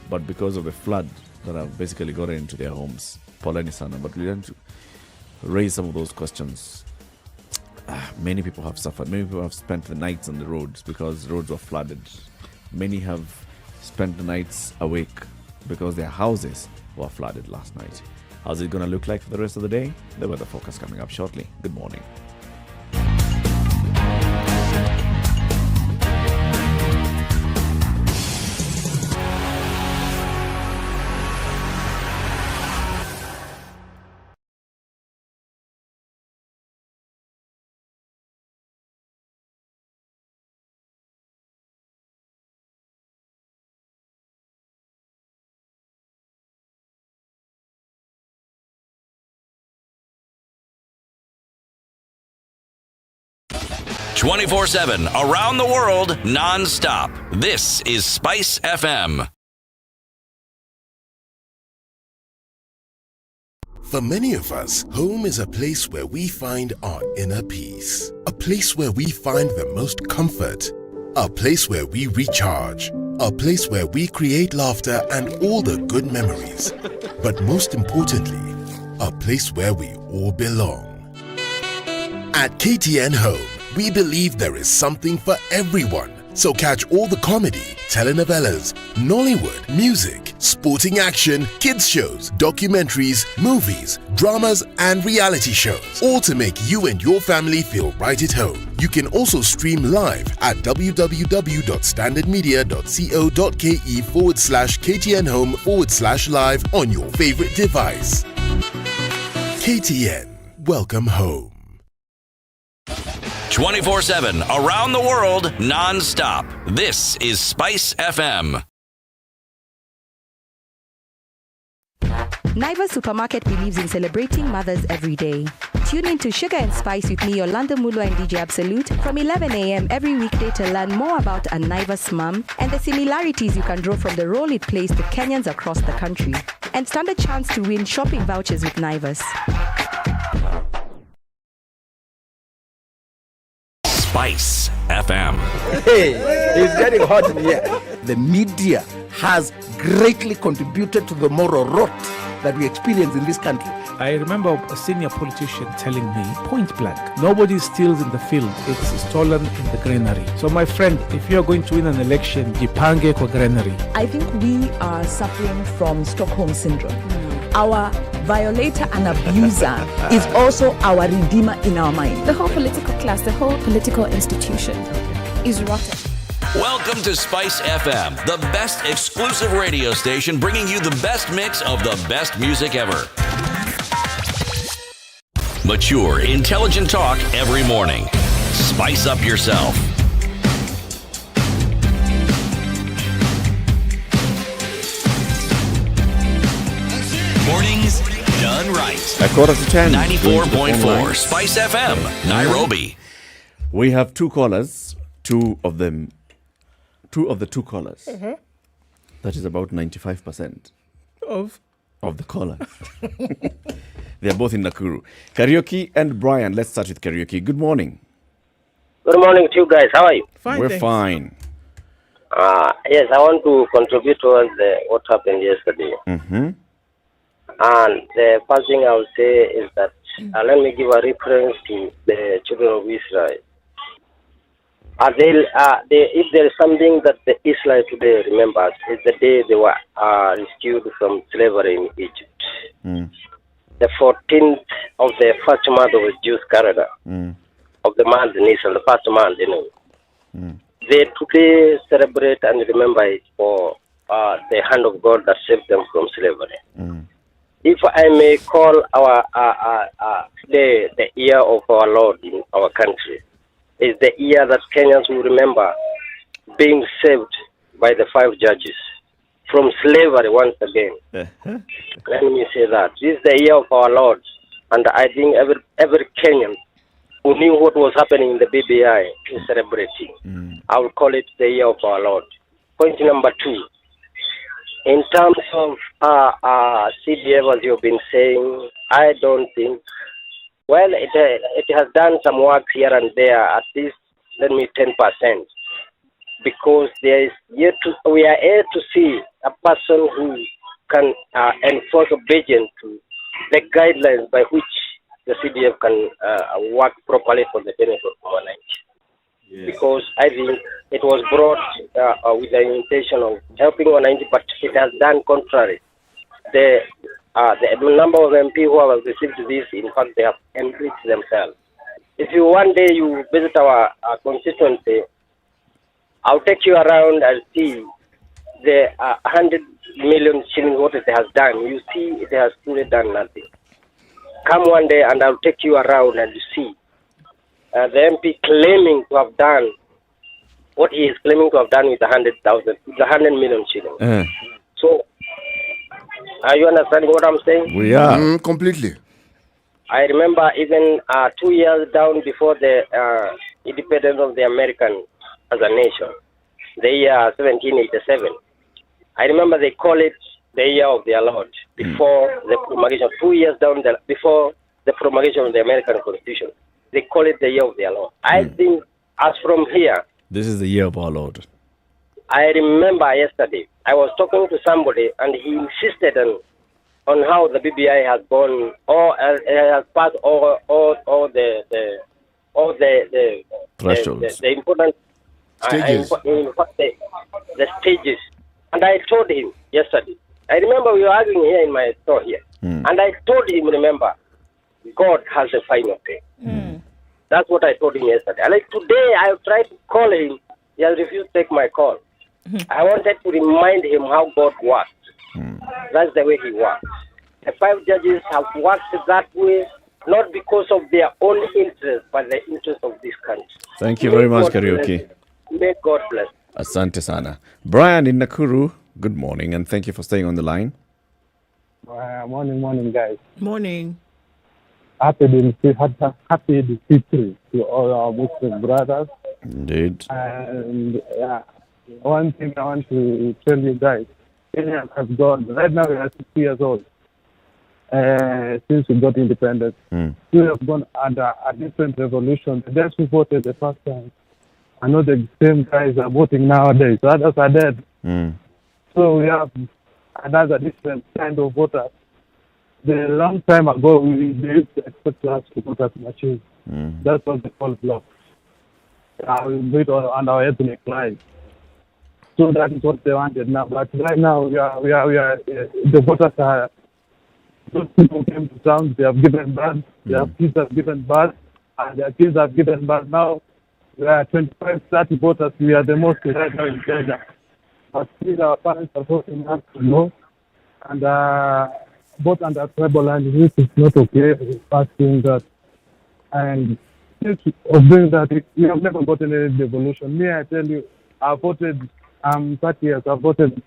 but because of the flood that have basically got into their homes. Poleni sana, but we want to raise some of those questions. Many people have suffered. Many people have spent the nights on the roads because roads were flooded. Many have spent the nights awake because their houses were flooded last night. How's it going to look like for the rest of the day? The weather forecast coming up shortly. Good morning. 24/7 around the world, non-stop. This is Spice FM. For many of us, home is a place where we find our inner peace. A place where we find the most comfort. A place where we recharge. A place where we create laughter and all the good memories. But most importantly, a place where we all belong. At KTN Home, we believe there is something for everyone. So catch all the comedy, telenovelas, Nollywood, music, sporting action, kids shows, documentaries, movies, dramas and reality shows. All to make you and your family feel right at home. You can also stream live at www.standardmedia.co.ke/KTN Home/live on your favorite device. KTN, welcome home. 24/7 around the world, non-stop. This is Spice FM. Naivas Supermarket believes in celebrating mothers every day. Tune in to Sugar and Spice with me, Yolanda Mulo and DJ Absolute from 11 a.m. every weekday to learn more about a Naivas mum and the similarities you can draw from the role it plays to Kenyans across the country. And stand a chance to win shopping vouchers with Naivas. Spice FM. Hey, it's getting hot in here. The media has greatly contributed to the moral rot that we experience in this country. I remember a senior politician telling me, point blank, nobody steals in the field, it's stolen in the granary. So my friend, if you're going to win an election, jipange kwa granary. I think we are suffering from Stockholm syndrome. Our violator and abuser is also our redeemer in our mind. The whole political class, the whole political institution is rotten. Welcome to Spice FM, the best exclusive radio station bringing you the best mix of the best music ever. Mature, intelligent talk every morning. Spice up yourself. Mornings done right. 10:15. 94.4 Spice FM, Nairobi. We have two callers, two of the two callers. That is about 95% Of the callers. They are both in Nakuru. Karaoke and Brian. Let's start with Karaoke. Good morning. Good morning to you guys. How are you? Fine, We're thanks. fine. Yes, I want to contribute towards what happened yesterday. Mm-hmm. And the first thing I will say is that let me give a reference to the children of Israel. If there is something that the Israel today remembers, it's the day they were rescued from slavery in Egypt. The 14th of the first month of the Jewish calendar, of the month Nisan, the first month, They today celebrate and remember it for the hand of God that saved them from slavery. If I may call our the year of our Lord in our country, is the year that Kenyans will remember being saved by the 5 judges from slavery once again. Let me say that. This is the year of our Lord, and I think every Kenyan who knew what was happening in the BBI is celebrating. I will call it the year of our Lord. Point number 2. In terms of CDF, as you've been saying, I don't think, well, it has done some work here and there, at least, let me 10%, because there is we are here to see a person who can enforce obedience to the guidelines by which the CDF can work properly for the benefit of humanity. Because I think it was brought with the intention of helping humanity, but it has done contrary. The number of MP who have received this, in fact, they have enriched themselves. If you one day you visit our constituency, I'll take you around and see the 100 million shillings what it has done. You see, it has truly done nothing. Come one day and I'll take you around and you see the MP claiming to have done what he is claiming to have done with the 100 million shillings. So, are you understanding what I'm saying? We are. Completely. I remember even 2 years down before the independence of the American as a nation, the year 1787. I remember they call it the year of their Lord before the promulgation, 2 years before the promulgation of the American Constitution. They call it the year of their Lord. I think as from here, This is the year of our Lord. I remember yesterday, I was talking to somebody and he insisted on how the BBI has gone, or has passed all the Thresholds. the important Stages. the stages. And I told him yesterday, I remember we were arguing here in my store here, and I told him, remember, God has the final say. That's what I told him yesterday. And like today, I tried to call him. He has refused to take my call. I wanted to remind him how God works. That's the way he works. The 5 judges have worked that way, not because of their own interest, but the interest of this country. Thank you very much, Karaoke. May God bless. Asante sana. Brian in Nakuru, good morning, and thank you for staying on the line. Morning, guys. Morning. Happy Fitri to all our Muslim brothers. Indeed. And one thing I want to tell you guys, Kenya has gone. Right now we are 60 years old. Since we got independence, we have gone under a different revolution. The guys who voted the first time are not the same guys are voting nowadays. Others are dead. So we have another different kind of voters. The long time ago, they used to expect us to vote as machines. That's what they call block. We vote on our ethnic lines. So that is what they wanted now. But right now, we are the voters are. Those people came to town. They have given birth. Their kids have given birth, and their kids have given birth. Now we are 25, 30 voters. We are the most right now in Kenya. But still, our parents are voting us to know, and vote under tribal line, which is not okay. First doing that, and since of doing that, we have never gotten any devolution. Me, I tell you, I voted. 30 years. I voted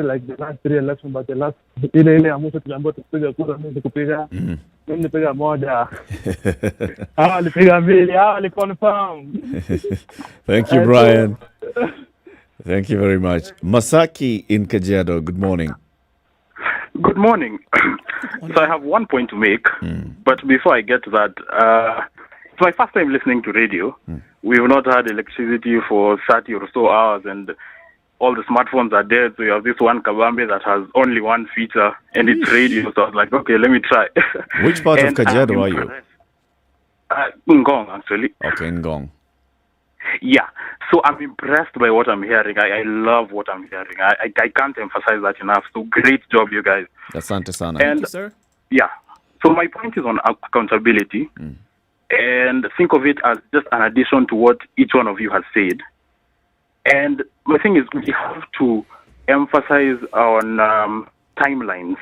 like the last 3 elections, but the last ile ya mwisho tuliambiwa tupige kura, mimi kupiga nipiga moja. Hawa walipiga mbili, hawa waliconfirm. Thank you, Brian. Thank you very much. Masaki in Kajiado, good morning. Good morning. So I have one point to make, but before I get to that, it's my first time listening to radio. We've not had electricity for 30 or so hours, and all the smartphones are dead. So you have this one Kabambe that has only one feature, and it's radio. So I was like, okay, let me try. Which part of Kajiado are you? Ngong, actually. Okay, Ngong. Yeah. So I'm impressed by what I'm hearing. I love what I'm hearing. I can't emphasize that enough. So great job, you guys. Asante sana. Thank you, sir. Yeah. So my point is on accountability. And think of it as just an addition to what each one of you has said. And my thing is, we have to emphasize on timelines.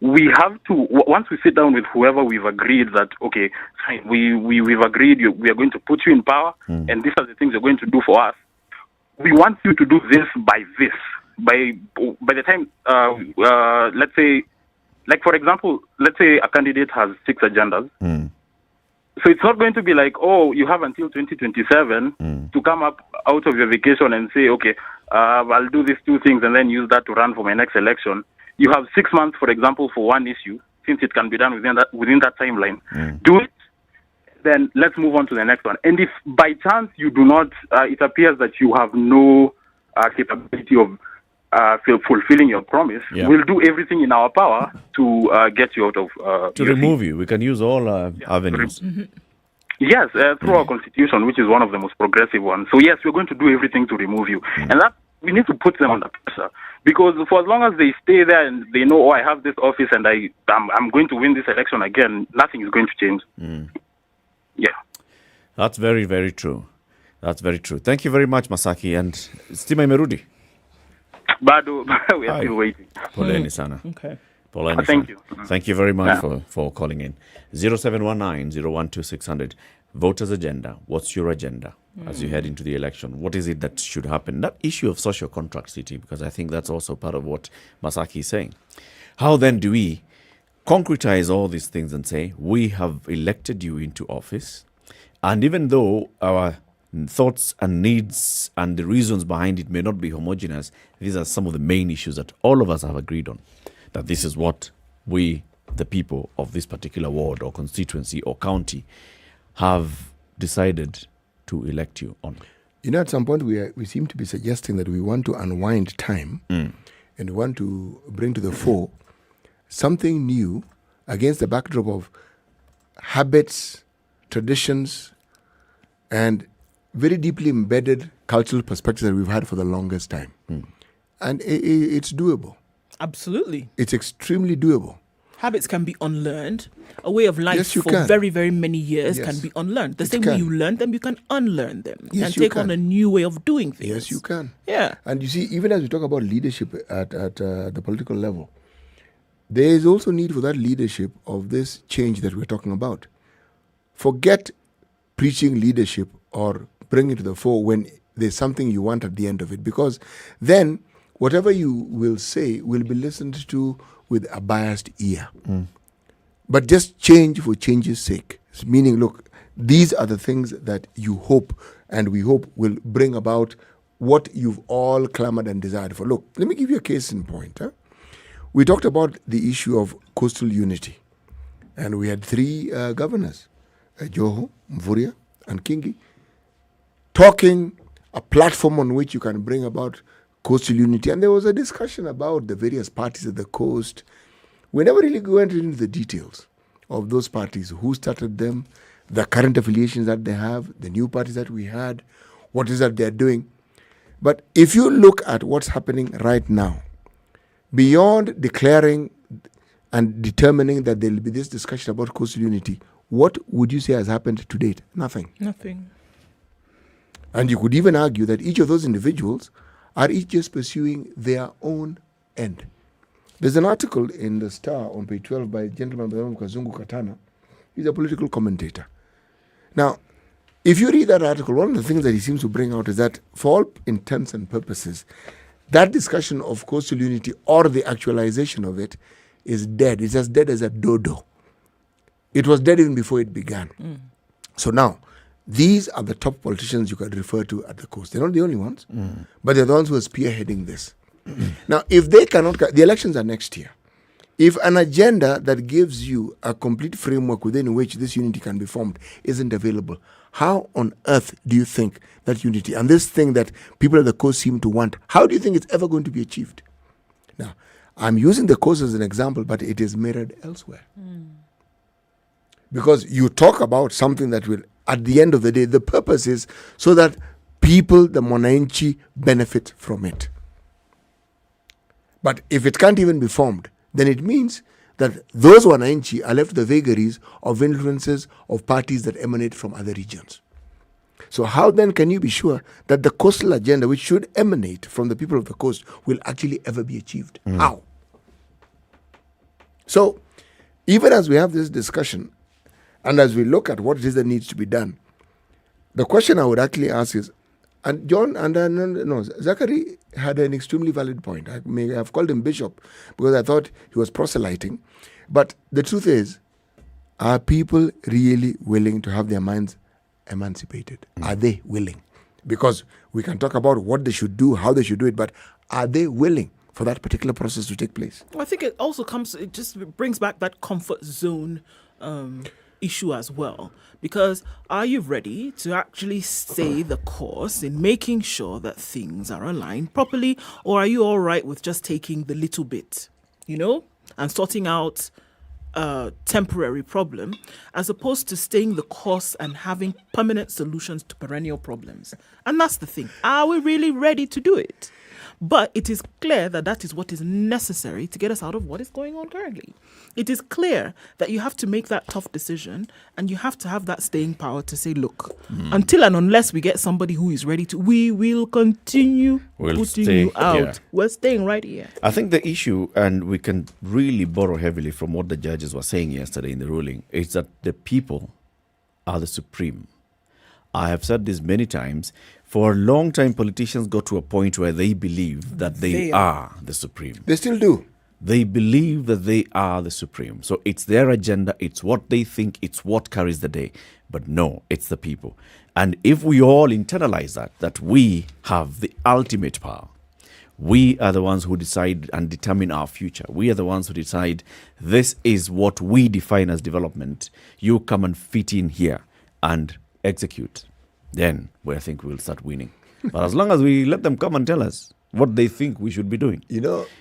We have to, once we sit down with whoever we've agreed that, okay, fine, we've agreed we are going to put you in power, and these are the things you're going to do for us. We want you to do this by this. By the time, let's say, like for example, let's say a candidate has 6 agendas. So it's not going to be like, oh, you have until 2027 to come up out of your vacation and say, okay, I'll do these 2 things and then use that to run for my next election. You have 6 months, for example, for one issue, since it can be done within that timeline. Do it, then let's move on to the next one. And if by chance you do not, it appears that you have no capability of fulfilling your promise, we'll do everything in our power to get you out of... to remove you. We can use all avenues. Yes, through our constitution, which is one of the most progressive ones. So yes, we're going to do everything to remove you. And that we need to put them under pressure. Because for as long as they stay there and they know, oh, I have this office and I'm going to win this election again, nothing is going to change. Yeah. That's very, very true. That's very true. Thank you very much, Masaki. And Stima Imerudi. Bado, we are still waiting. Poleni sana. Okay. Poleni Thank sana. you. Thank you very much for calling in. 0719-012-600. Voters' agenda. What's your agenda as you head into the election? What is it that should happen? That issue of social contract, City, because I think that's also part of what Masaki is saying. How then do we concretize all these things and say, we have elected you into office, And even though our thoughts and needs and the reasons behind it may not be homogeneous, these are some of the main issues that all of us have agreed on, that this is what we, the people of this particular ward or constituency or county, have decided to elect you on. You know, at some point we seem to be suggesting that we want to unwind time and want to bring to the fore something new against the backdrop of habits, traditions, and very deeply embedded cultural perspectives that we've had for the longest time. And it's doable. Absolutely. It's extremely doable. Habits can be unlearned. A way of life Yes, you for can. very, very many years Yes. can be unlearned. The It same way can. you learn them, you can unlearn them Yes, and you take can. on a new way of doing things. Yes, you can. Yeah. And you see, even as we talk about leadership at the political level, there is also need for that leadership of this change that we're talking about. Forget preaching leadership or bring it to the fore when there's something you want at the end of it, because then whatever you will say will be listened to with a biased ear. But just change for change's sake. Meaning, look, these are the things that you hope and we hope will bring about what you've all clamored and desired for. Look, let me give you a case in point. We talked about the issue of coastal unity. And we had three governors, Joho, Mvurya, and Kingi, talking a platform on which you can bring about coastal unity. And there was a discussion about the various parties at the coast. We never really went into the details of those parties, who started them, the current affiliations that they have, the new parties that we had, what is that they're doing. But if you look at what's happening right now, beyond declaring and determining that there will be this discussion about coastal unity, what would you say has happened to date? Nothing. Nothing. And you could even argue that each of those individuals are each just pursuing their own end. There's an article in the Star on page 12 by a gentleman by the name of Kazungu Katana. He's a political commentator. Now, if you read that article, one of the things that he seems to bring out is that for all intents and purposes, that discussion of coastal unity or the actualization of it is dead. It's as dead as a dodo. It was dead even before it began. So now, these are the top politicians you could refer to at the coast. They're not the only ones, but they're the ones who are spearheading this. Now, if they cannot, the elections are next year. If an agenda that gives you a complete framework within which this unity can be formed isn't available, how on earth do you think that unity and this thing that people at the coast seem to want, how do you think it's ever going to be achieved? Now, I'm using the coast as an example, but it is mirrored elsewhere. Because you talk about something that will, at the end of the day, the purpose is so that people, the Mwananchi, benefit from it. But if it can't even be formed, then it means that those Wananchi are left to the vagaries of influences of parties that emanate from other regions. So how then can you be sure that the coastal agenda, which should emanate from the people of the coast, will actually ever be achieved? How? So even as we have this discussion, and as we look at what it is that needs to be done, the question I would actually ask is, and John, Zachary had an extremely valid point. I may have called him Bishop because I thought he was proselyting. But the truth is, are people really willing to have their minds emancipated? Are they willing? Because we can talk about what they should do, how they should do it, but are they willing for that particular process to take place? Well, I think it also it just brings back that comfort zone issue as well. Because are you ready to actually stay the course in making sure that things are aligned properly? Or are you all right with just taking the little bit, and sorting out a temporary problem, as opposed to staying the course and having permanent solutions to perennial problems? And that's the thing. Are we really ready to do it? But it is clear that that is what is necessary to get us out of what is going on currently. It is clear that you have to make that tough decision and you have to have that staying power to say, look, until and unless we get somebody who is ready to, we will continue putting you out. Here. We're staying right here. I think the issue, and we can really borrow heavily from what the judges were saying yesterday in the ruling, is that the people are the supreme. I have said this many times. For a long time, politicians got to a point where they believe that they are the supreme. They still do. They believe that they are the supreme. So it's their agenda, it's what they think, it's what carries the day. But no, it's the people. And if we all internalize that we have the ultimate power, we are the ones who decide and determine our future. We are the ones who decide this is what we define as development. You come and fit in here and execute. Then I think we'll start winning. But as long as we let them come and tell us what they think we should be doing,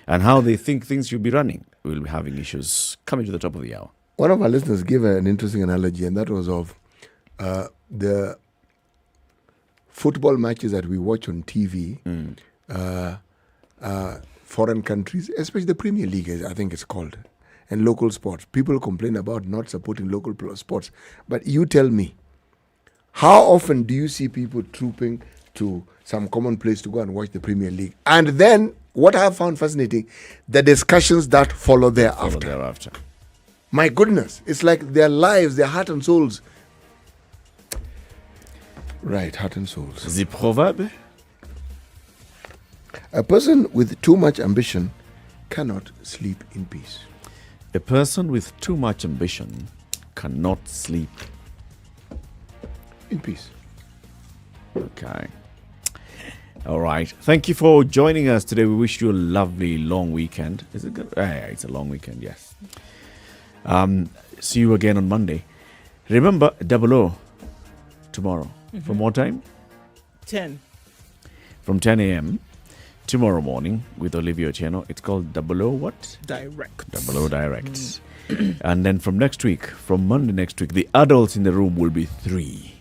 and how they think things should be running, we'll be having issues coming to the top of the hour. One of our listeners gave an interesting analogy, and that was of the football matches that we watch on TV, foreign countries, especially the Premier League, I think it's called, and local sports. People complain about not supporting local sports. But you tell me, how often do you see people trooping to some common place to go and watch the Premier League? And then, what I have found fascinating, the discussions that follow thereafter. My goodness, it's like their lives, their heart and souls. Right, heart and souls. The proverb? A person with too much ambition cannot sleep in peace. A person with too much ambition cannot sleep in peace. Okay. All right. Thank you for joining us today. We wish you a lovely long weekend. Is it good? It's a long weekend, yes. See you again on Monday. Remember, 00 tomorrow. From what time? 10. From 10 a.m. tomorrow morning with Olivia Otieno. It's called 00 what? Direct. 00 Direct. And then from next week, from Monday next week, the adults in the room will be 3.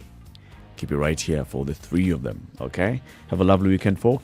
Keep it right here for the 3 of them, okay? Have a lovely weekend, folks.